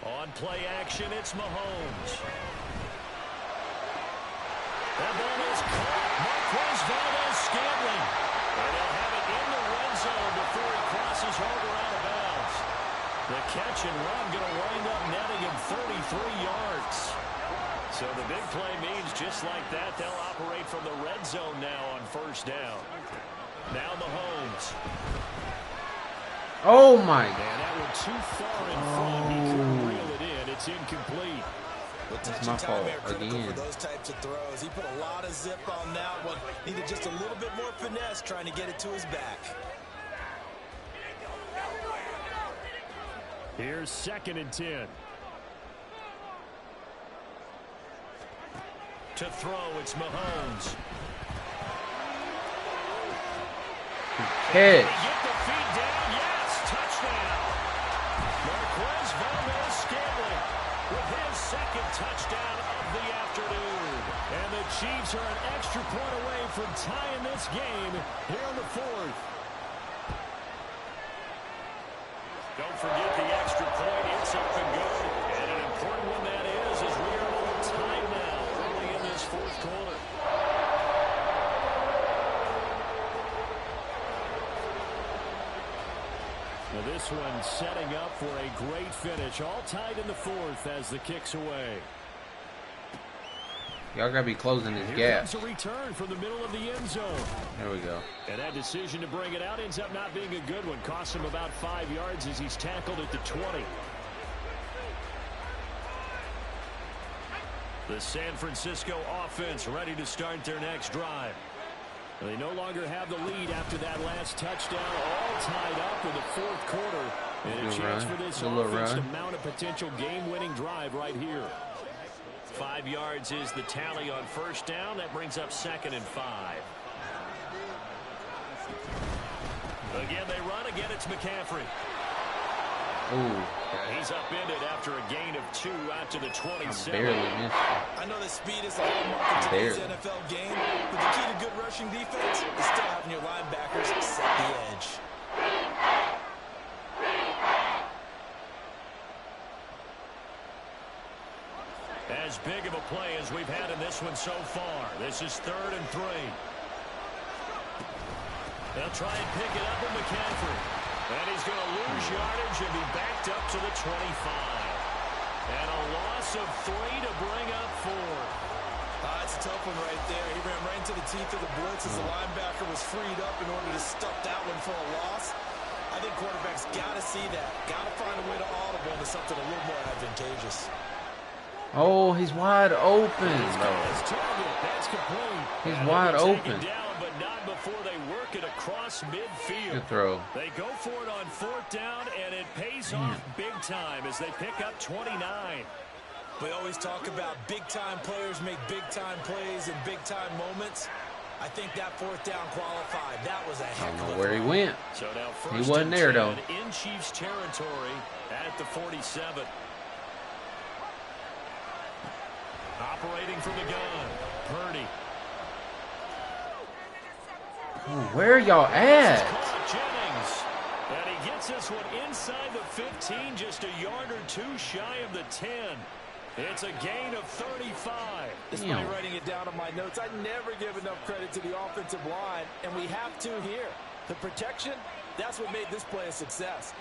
On play action, it's Mahomes. That ball is caught. Marquez Valdes-Scantling. And they'll have it in the red zone before he crosses over out of bounds. The catch and run going to wind up netting him 33 yards. So the big play means just like that, they'll operate from the red zone now on 1st down. Now Mahomes. Oh my! And that one too far in front. He couldn't reel it in. It's incomplete. That's my fault again. For those types of throws. He put a lot of zip on that one. Needed just a little bit more finesse trying to get it to his back. Here's 2nd and 10. To throw, it's Mahomes. Catch. Get the feet down. Yes, touchdown. Marquez Valdes-Scantling with his 2nd touchdown of the afternoon. And the Chiefs are an extra point away from tying this game here in the 4th. Don't forget the extra point. It's up and good. And an important one that is as we are a little tied now early in this 4th quarter. Now this one setting up for a great finish. All tied in the 4th as the kick's away. Y'all gotta be closing this Here gap. comes a return from the middle of the end zone. There we go. And that decision to bring it out ends up not being a good one. Cost him about 5 yards as he's tackled at the 20. The San Francisco offense ready to start their next drive. They no longer have the lead after that last touchdown. All tied up in the 4th quarter. And a chance for this offense to mount a potential game-winning drive right here. 5 yards is the tally on 1st down. That brings up 2nd and 5. Again, they run. Again, it's McCaffrey. Ooh. He's upended after a gain of 2 out to the 27. Barely missed. I know that speed is the hallmark of today's NFL game, but the key to good rushing defense is still having your linebackers set the edge. As big of a play as we've had in this one so far. This is 3rd and 3. They'll try and pick it up with McCaffrey. And he's going to lose yardage and be backed up to the 25. And a loss of 3 to bring up 4. That's a tough one right there. He ran right into the teeth of the blitz as the linebacker was freed up in order to stuff that one for a loss. I think quarterbacks got to see that. Got to find a way to audible into something a little more advantageous. Oh, he's wide open, bro. That's complete. He's wide open. Down, but not before they work it across midfield. Good throw. They go for it on 4th down, and it pays off big time as they pick up 29. We always talk about big-time players make big-time plays in big-time moments. I think that 4th down qualified. That was a heck of a I don't know where he went. So now He wasn't there, though. In Chiefs territory at the 47. Operating from the gun, Purdy. Ooh, where y'all at? Jennings. And he gets this one inside the 15, just a yard or 2 shy of the 10. It's a gain of 35. Despite writing it down on my notes, I never give enough credit to the offensive line, and we have to here. The protection, that's what made this play a success.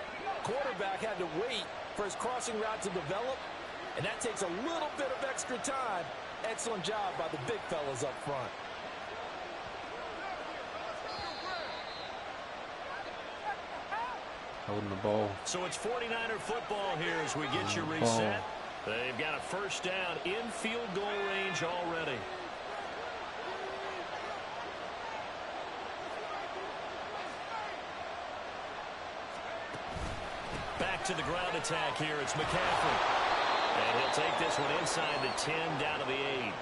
Quarterback had to wait for his crossing route to develop, and that takes a little bit of extra time. Excellent job by the big fellas up front. Holding the ball. So it's 49er football here as we get you reset. They've got a first down in field goal range already. Back to the ground attack here. It's McCaffrey. And he'll take this one inside the 10 down to the 8.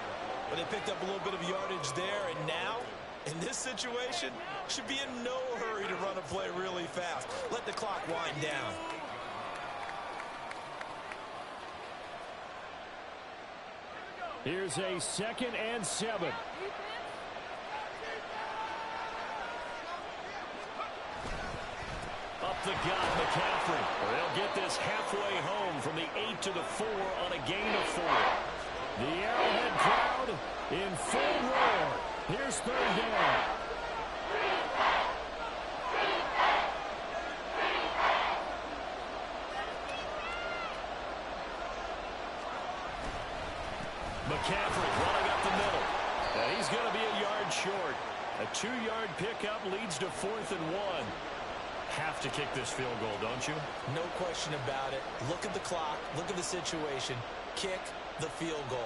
But they picked up a little bit of yardage there, and now, in this situation, should be in no hurry to run a play really fast. Let the clock wind down. Here's a 2nd and 7. Up the gut, McCaffrey. They'll get this halfway home from the 8 to the 4 on a gain of 4. The Arrowhead crowd in full roar. Here's 3rd down. McCaffrey running up the middle. And he's going to be a yard short. A 2-yard pickup leads to 4th and 1. Have to kick this field goal, don't you? No question about it. Look at the clock. Look at the situation. Kick the field goal.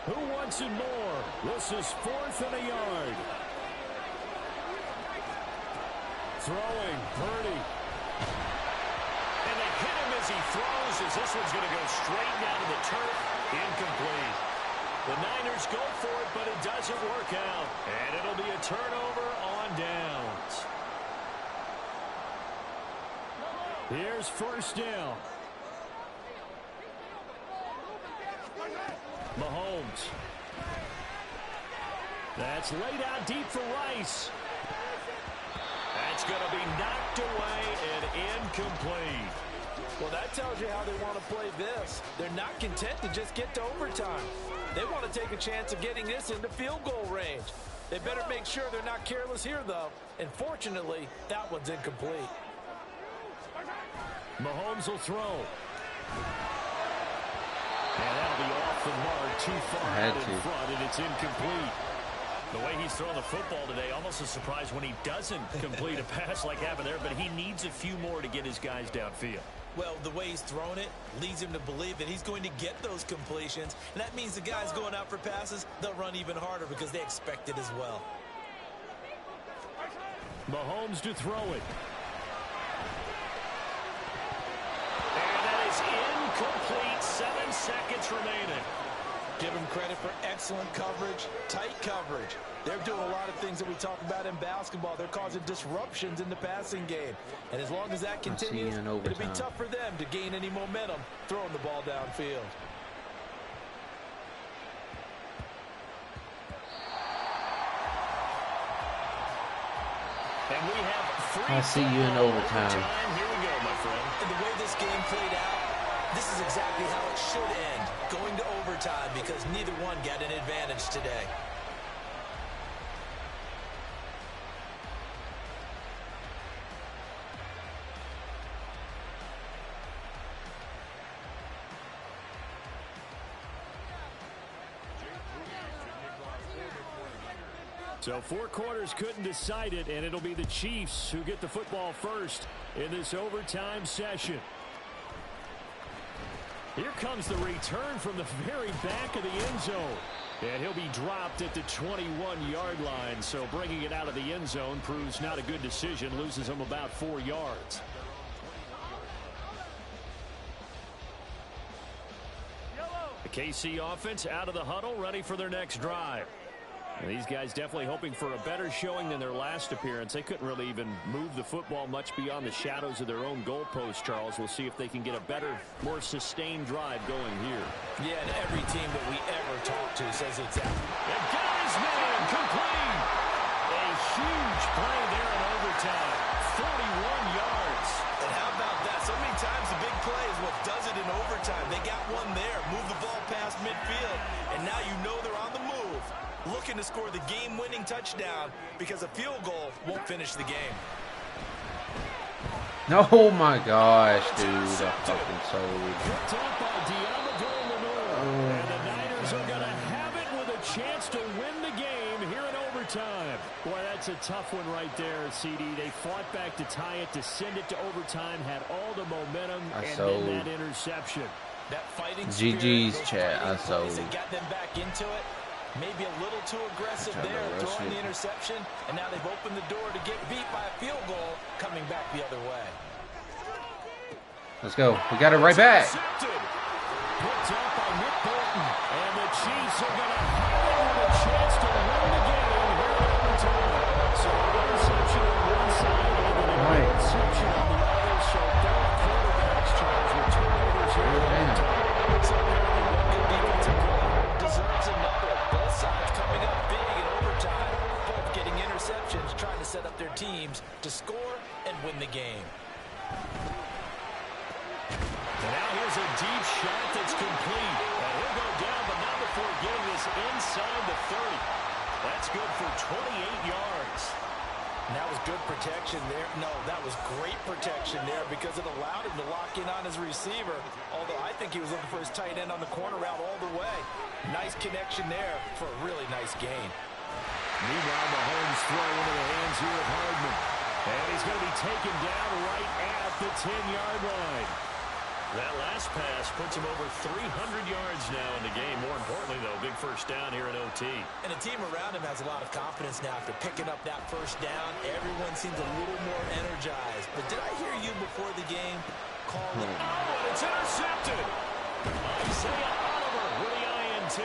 Who wants it more? This is 4th and a yard. Throwing, Purdy. And they hit him as he throws, as this one's going to go straight down to the turf. Incomplete. The Niners go for it, but it doesn't work out. And it'll be a turnover on downs. Here's 1st down. Mahomes. That's laid out deep for Rice. That's going to be knocked away and incomplete. Well, that tells you how they want to play this. They're not content to just get to overtime. They want to take a chance of getting this into field goal range. They better make sure they're not careless here, though. And fortunately, that one's incomplete. Mahomes will throw. And that'll be off the mark, too far out in front, and it's incomplete. The way he's throwing the football today, almost a surprise when he doesn't complete a pass like happened there, but he needs a few more to get his guys downfield. Well, the way he's thrown it leads him to believe that he's going to get those completions, and that means the guys going out for passes, they'll run even harder because they expect it as well. Mahomes to throw it. And that is incomplete. 7 seconds remaining. Give him credit for excellent coverage, tight coverage. They're doing a lot of things that we talk about in basketball. They're causing disruptions in the passing game. And as long as that continues, it'll be tough for them to gain any momentum throwing the ball downfield. And we have I'll see you in overtime. Here we go, my friend. And the way this game played out, this is exactly how it should end, going to overtime, because neither one got an advantage today. So 4 quarters couldn't decide it, and it'll be the Chiefs who get the football first in this overtime session. Here comes the return from the very back of the end zone. And he'll be dropped at the 21-yard line, so bringing it out of the end zone proves not a good decision, loses him about 4 yards. The KC offense out of the huddle, ready for their next drive. And these guys definitely hoping for a better showing than their last appearance. They couldn't really even move the football much beyond the shadows of their own goalpost, Charles. We'll see if they can get a better, more sustained drive going here. Yeah, and every team that we ever talk to says it's out. And got his man complete. A huge play there in overtime. 41 yards. And how about that? So many times the big play is what does it in overtime. They got one there, move the ball past midfield, and now you know they're on the move. looking to score the game-winning touchdown because a field goal won't finish the game. Oh my gosh, dude, I fucking sold. And the Niners are going to have it with a chance to win the game here in overtime. Boy, that's a tough one right there, CD. They fought back to tie it, to send it to overtime, had all the momentum, then that interception. That fighting GG's chat, I sold. They got them back into it. Maybe a little too aggressive there, throwing the interception, and now they've opened the door to get beat by a field goal, coming back the other way. Let's go. We got it right back. Picked up by Nick Bolton, and the Chiefs are going to have it with a chance to win the game here in overtime. So interception on one side, and an interception on the other. So both quarterbacks charged with turnovers here in overtime. So deserves another. Both sides coming up big in overtime, both getting interceptions, trying to set up their teams to score and win the game. And now here's a deep shot that's complete. And he'll go down, but not before getting this inside the 30. That's good for 28 yards. And that was good protection there. No, that was great protection there because it allowed him to lock in on his receiver. Although I think he was looking for his tight end on the corner route all the way. Nice connection there for a really nice gain. Meanwhile, Mahomes throw into the hands here of Hardman. And he's going to be taken down right at the 10-yard line. That last pass puts him over 300 yards now in the game. More importantly, though, big first down here in OT. And the team around him has a lot of confidence now after picking up that first down. Everyone seems a little more energized. But did I hear you before the game call it? Oh, and it's intercepted. Isaiah Oliver with the INT.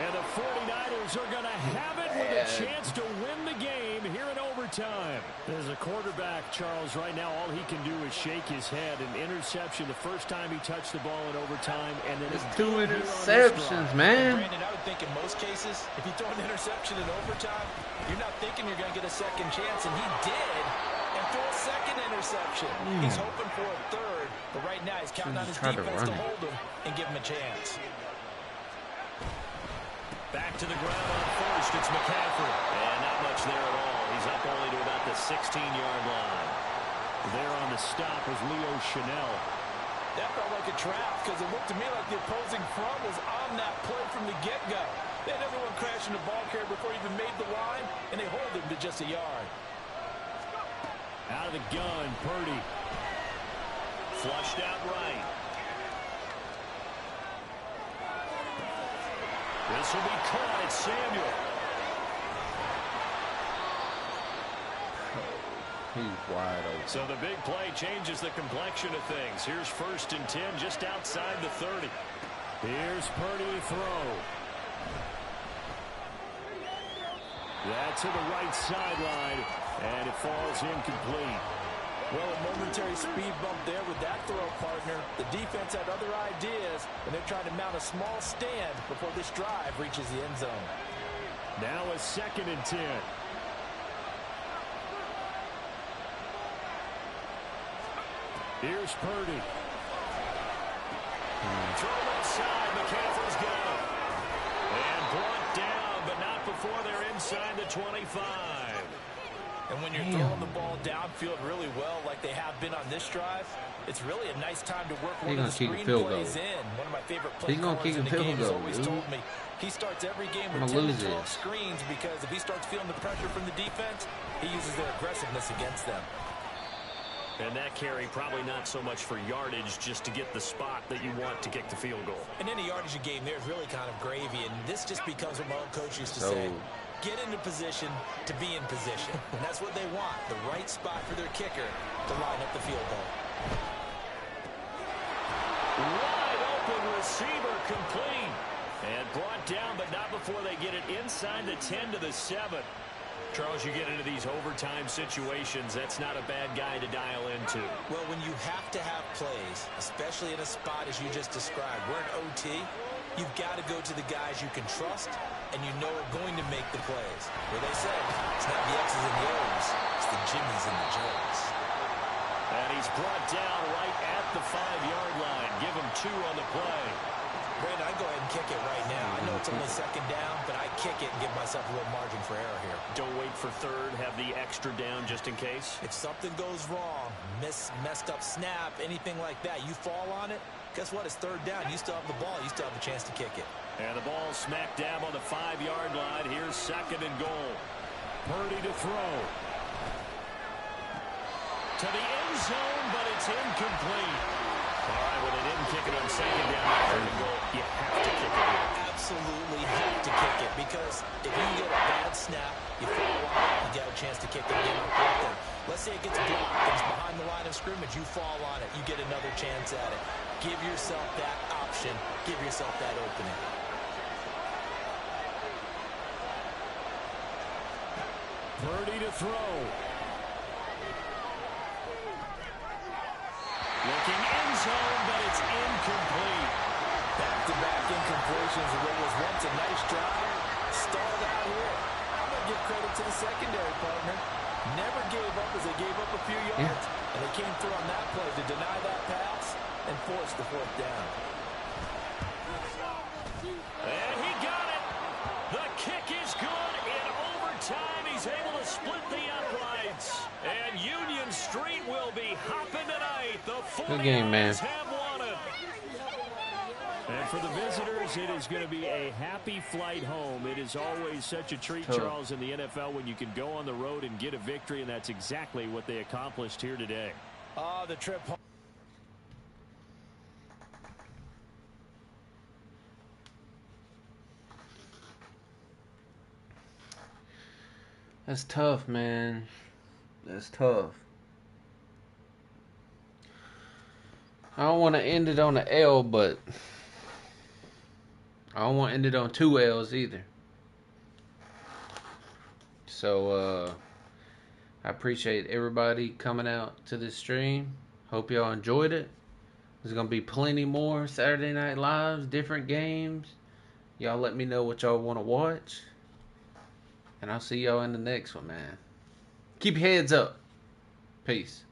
And the 49ers are going to have it with a chance to win the game here in overtime. As a quarterback, Charles, right now all he can do is shake his head. An interception the first time he touched the ball in overtime, and then it's 2 interceptions, man. Brandon, I would think in most cases, if you throw an interception in overtime, you're not thinking you're going to get a second chance, and he did, and threw a second interception. He's hoping for a third, but right now he's counting on his defense to hold him and give him a chance. Back to the ground on first. It's McCaffrey. And not much there at all. He's up only to about the 16-yard line. There on the stop was Leo Chanel. That felt like a trap because it looked to me like the opposing front was on that play from the get-go. They had everyone crashing the ball carrier before he even made the line, and they hold him to just a yard. Out of the gun, Purdy. Flushed out right. This will be caught. It's Samuel. He's wide open. So the big play changes the complexion of things. Here's 1st and 10 just outside the 30. Here's Purdy to throw. That's to the right sideline, and it falls incomplete. Well, a momentary speed bump there with that throw, partner. The defense had other ideas, and they're trying to mount a small stand before this drive reaches the end zone. Now a 2nd and 10. Here's Purdy. Throw left side. McCaffrey's got it. And brought down, but not before they're inside the 25. And when you're throwing the ball downfield really well like they have been on this drive, it's really a nice time to work one of the screen plays in. One of my favorite play callers in the game has always told me he starts every game with 10 to 12 screens because if he starts feeling the pressure from the defense, he uses their aggressiveness against them. And that carry probably not so much for yardage, just to get the spot that you want to kick the field goal. And any yardage you gain there is really kind of gravy, and this just becomes what my old coach used to say. Get into position to be in position. And that's what they want, the right spot for their kicker to line up the field goal. Wide open receiver complete. And brought down, but not before they get it inside the 10 to the 7. Charles, you get into these overtime situations, that's not a bad guy to dial into. Well, when you have to have plays, especially in a spot as you just described, we're in OT, you've got to go to the guys you can trust and you know are going to make the plays. Where they say, it's not the X's and the O's, it's the Jimmys and the Joes. And he's brought down right at the 5-yard line. Give him 2 on the play. Brandon, I'd go ahead and kick it right now. I know it's only second down, but I kick it and give myself a little margin for error here. Don't wait for third. Have the extra down just in case. If something goes wrong, messed up snap, anything like that, you fall on it, guess what? It's third down. You still have the ball. You still have the chance to kick it. And the ball smack dab on the 5-yard line. Here's second and goal. Purdy to throw. To the end zone, but it's incomplete. All right, when they didn't kick it on second down, third and goal, you have to kick it here. Absolutely have to kick it, because if you get a bad snap, you fall on it, you get a chance to kick it again. Let's say it gets blocked, and it's behind the line of scrimmage, you fall on it, you get another chance at it. Give yourself that option. Give yourself that opening. Purdy to throw. Looking end zone, but it's incomplete. Back-to-back incompletions. It was once a nice drive. Stalled out here. I'm going to give credit to the secondary partner. Never gave up as they gave up a few yards. And they came through on that play to deny that pass and force the fourth down. And he got it. The kick is good. In overtime, he's able to split the uprights. And Union Street will be hopping tonight. The 49ers have won it. And for the visitors, it is going to be a happy flight home. It is always such a treat, Charles, in the NFL when you can go on the road and get a victory, and that's exactly what they accomplished here today. The trip home. That's tough, man. That's tough. I don't want to end it on an L, but I don't want to end it on 2 L's either. So, I appreciate everybody coming out to this stream. Hope y'all enjoyed it. There's going to be plenty more Saturday Night Lives, different games. Y'all let me know what y'all want to watch. And I'll see y'all in the next one, man. Keep your heads up. Peace.